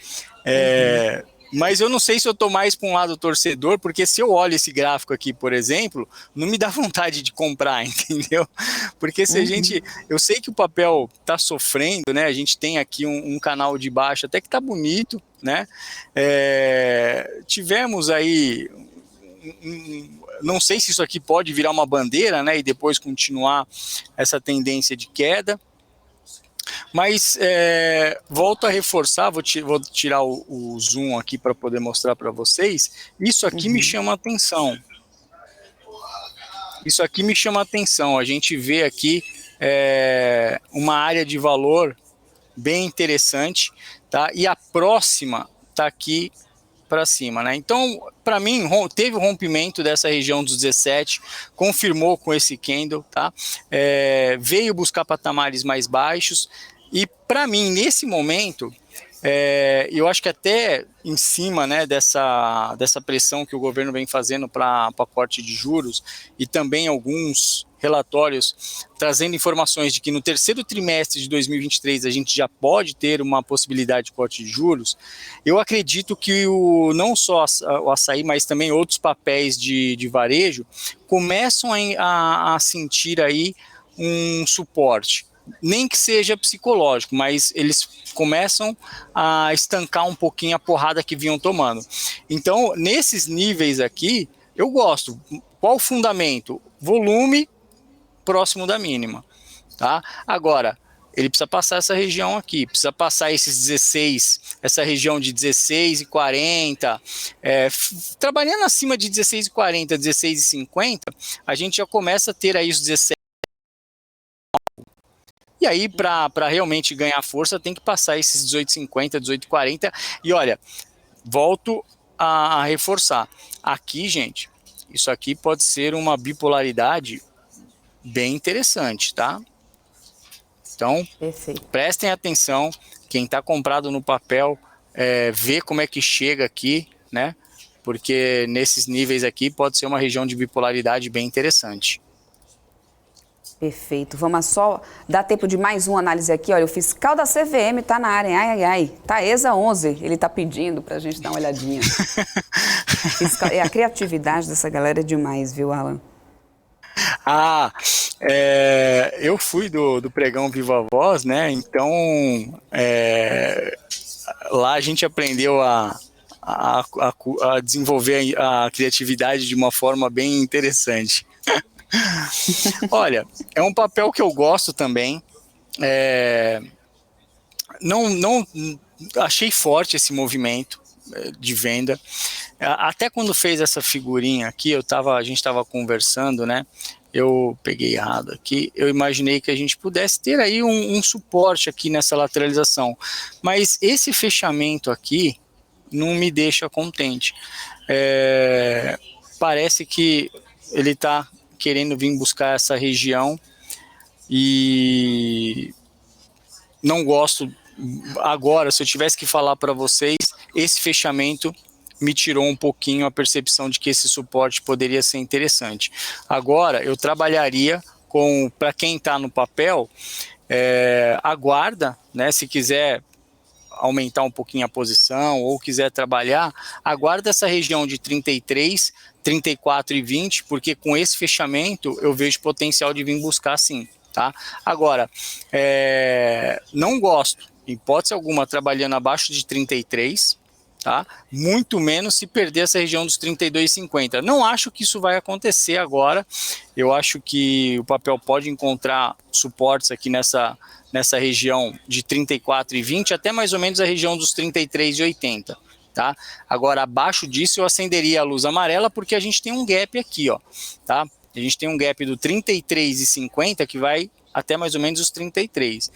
Mas eu não sei se eu tô mais para um lado torcedor, porque se eu olho esse gráfico aqui, por exemplo, não me dá vontade de comprar, entendeu? Porque se a gente... Eu sei que o papel tá sofrendo, né? A gente tem aqui um canal de baixo até que tá bonito, né? Tivemos aí... não sei se isso aqui pode virar uma bandeira, né? E depois continuar essa tendência de queda. Mas volto a reforçar, vou tirar o zoom aqui para poder mostrar para vocês. Isso aqui me chama a atenção. Isso aqui me chama a atenção. A gente vê aqui uma área de valor bem interessante, tá? E a próxima está aqui para cima, né? Então, para mim, teve o rompimento dessa região dos 17, confirmou com esse candle, tá? Veio buscar patamares mais baixos e, para mim, nesse momento, eu acho que até em cima, né, dessa pressão que o governo vem fazendo para corte de juros e também alguns relatórios trazendo informações de que no terceiro trimestre de 2023 a gente já pode ter uma possibilidade de corte de juros, eu acredito que não só o açaí, mas também outros papéis de varejo começam a sentir aí um suporte. Nem que seja psicológico, mas eles começam a estancar um pouquinho a porrada que vinham tomando. Então, nesses níveis aqui, eu gosto. Qual o fundamento? Volume próximo da mínima, tá? Agora, ele precisa passar essa região aqui, precisa passar esses 16, essa região de 16,40, trabalhando acima de 16,40, 16,50, a gente já começa a ter aí os 17. E aí, para realmente ganhar força, tem que passar esses 18,50, 18,40. E olha, volto a reforçar. Aqui, gente, isso aqui pode ser uma bipolaridade bem interessante, tá? Então, prestem atenção. Quem está comprado no papel, vê como é que chega aqui, né? Porque nesses níveis aqui pode ser uma região de bipolaridade bem interessante. Perfeito. Vamos só dar tempo de mais uma análise aqui. Olha, o fiscal da CVM está na área, hein? Ai, ai, ai. Taesa 11, ele está pedindo para a gente dar uma olhadinha. A criatividade dessa galera é demais, viu, Alan? Eu fui do pregão Viva Voz, né? Então, lá a gente aprendeu a desenvolver a criatividade de uma forma bem interessante. Olha, é um papel que eu gosto também. Não achei forte esse movimento de venda. Até quando fez essa figurinha aqui, a gente estava conversando, né? Eu peguei errado aqui. Eu imaginei que a gente pudesse ter aí um suporte aqui nessa lateralização. Mas esse fechamento aqui não me deixa contente. Parece que ele está querendo vir buscar essa região e não gosto. Agora, se eu tivesse que falar para vocês, esse fechamento me tirou um pouquinho a percepção de que esse suporte poderia ser interessante. Agora, eu trabalharia para quem está no papel, aguarda, né, se quiser aumentar um pouquinho a posição ou quiser trabalhar, aguarda essa região de 33, 34,20, porque com esse fechamento eu vejo potencial de vir buscar sim, tá? Agora, não gosto, em hipótese alguma, trabalhando abaixo de 33, tá? Muito menos se perder essa região dos 32,50. Não acho que isso vai acontecer agora, eu acho que o papel pode encontrar suportes aqui nessa região de 34,20 até mais ou menos a região dos 33,80, tá? Agora, abaixo disso eu acenderia a luz amarela porque a gente tem um gap aqui, ó, tá? A gente tem um gap do 33,50 que vai até mais ou menos os 33.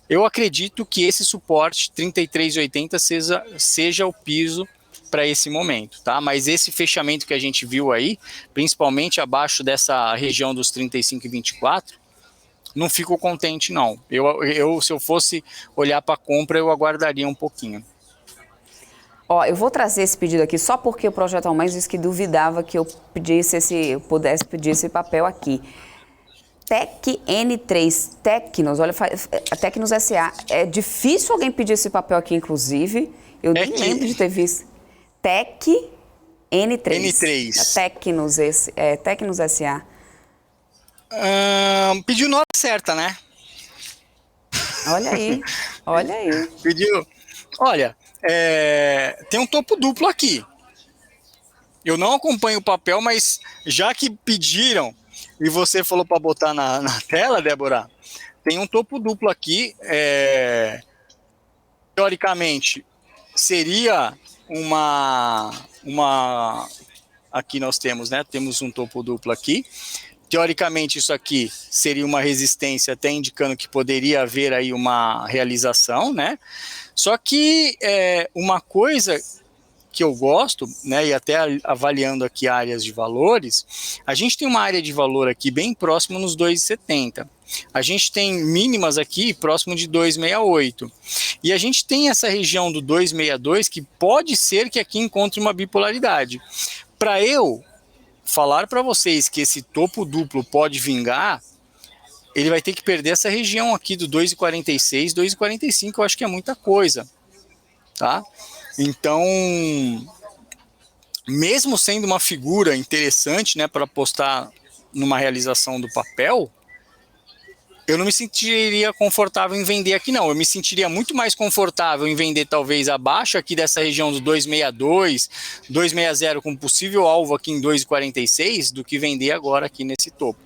Eu acredito que esse suporte 33,80 seja o piso para esse momento, tá? Mas esse fechamento que a gente viu aí, principalmente abaixo dessa região dos 35,24, não fico contente, não. Se eu fosse olhar para a compra, eu aguardaria um pouquinho. Eu vou trazer esse pedido aqui só porque o Projeto Aumento disse que duvidava que eu pudesse pedir esse papel aqui. Tec N3, Tecnos, olha, a Tecnos SA. É difícil alguém pedir esse papel aqui, inclusive. Eu nem lembro de ter visto. TEC N3. N3. Tecnos SA. Pediu na hora certa, né? Olha aí, olha aí. Pediu. Olha, tem um topo duplo aqui. Eu não acompanho o papel, mas já que pediram e você falou para botar na tela, Débora, tem um topo duplo aqui. Teoricamente, seria uma... Aqui nós temos, né? Temos um topo duplo aqui. Teoricamente, isso aqui seria uma resistência, até indicando que poderia haver aí uma realização, né? Só que uma coisa que eu gosto, né, e até avaliando aqui áreas de valores, a gente tem uma área de valor aqui bem próximo nos 2,70. A gente tem mínimas aqui próximo de 2,68. E a gente tem essa região do 2,62 que pode ser que aqui encontre uma bipolaridade. Para eu falar para vocês que esse topo duplo pode vingar, ele vai ter que perder essa região aqui do 2,46, 2,45, eu acho que é muita coisa, tá? Então, mesmo sendo uma figura interessante, né, para apostar numa realização do papel, eu não me sentiria confortável em vender aqui não, eu me sentiria muito mais confortável em vender talvez abaixo aqui dessa região do 2,62, 2,60 com possível alvo aqui em 2,46 do que vender agora aqui nesse topo.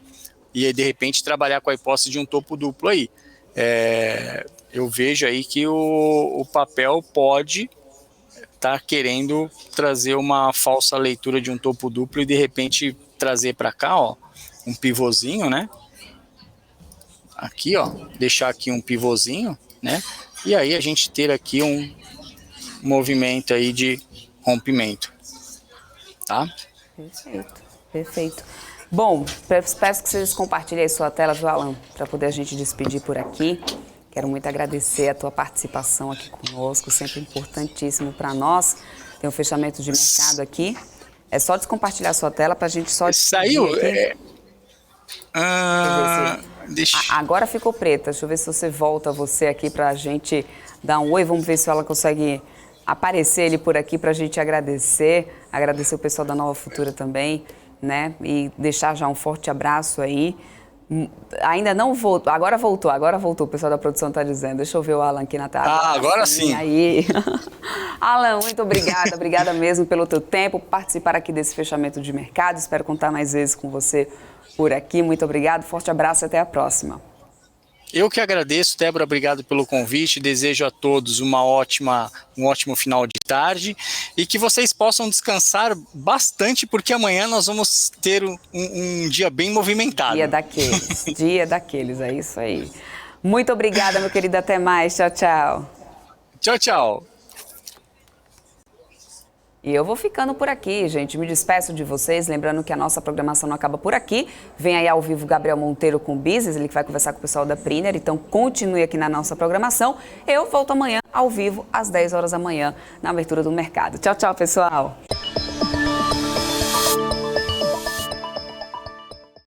E aí, de repente, trabalhar com a hipótese de um topo duplo aí. Eu vejo aí que o papel pode estar querendo trazer uma falsa leitura de um topo duplo e de repente trazer para cá, ó, um pivôzinho, né? Aqui, ó, deixar aqui um pivôzinho, né? E aí a gente ter aqui um movimento aí de rompimento, tá? Perfeito, perfeito. Bom, peço que vocês compartilhem aí sua tela, viu, Alan, para poder a gente despedir por aqui. Quero muito agradecer a tua participação aqui conosco, sempre importantíssimo para nós. Tem um fechamento de mercado aqui. É só descompartilhar a sua tela para a gente só despedir. Saiu? Agora ficou preta. Deixa eu ver se você volta aqui para a gente dar um oi. Vamos ver se ela consegue aparecer ele por aqui para a gente agradecer. Agradecer o pessoal da Nova Futura também, né? E deixar já um forte abraço aí. Ainda não voltou, agora voltou, o pessoal da produção está dizendo. Deixa eu ver o Alan aqui na tela. Agora sim. Aí. Alan, muito obrigada mesmo pelo teu tempo, por participar aqui desse fechamento de mercado. Espero contar mais vezes com você por aqui. Muito obrigado, forte abraço e até a próxima. Eu que agradeço, Débora, obrigado pelo convite, desejo a todos um ótimo final de tarde e que vocês possam descansar bastante, porque amanhã nós vamos ter um dia bem movimentado. Dia daqueles, é isso aí. Muito obrigada, meu querido, até mais, tchau, tchau. Tchau, tchau. E eu vou ficando por aqui, gente. Me despeço de vocês, lembrando que a nossa programação não acaba por aqui. Vem aí ao vivo Gabriel Monteiro com o Business, ele que vai conversar com o pessoal da Priner. Então continue aqui na nossa programação. Eu volto amanhã ao vivo às 10 horas da manhã na abertura do mercado. Tchau, tchau, pessoal.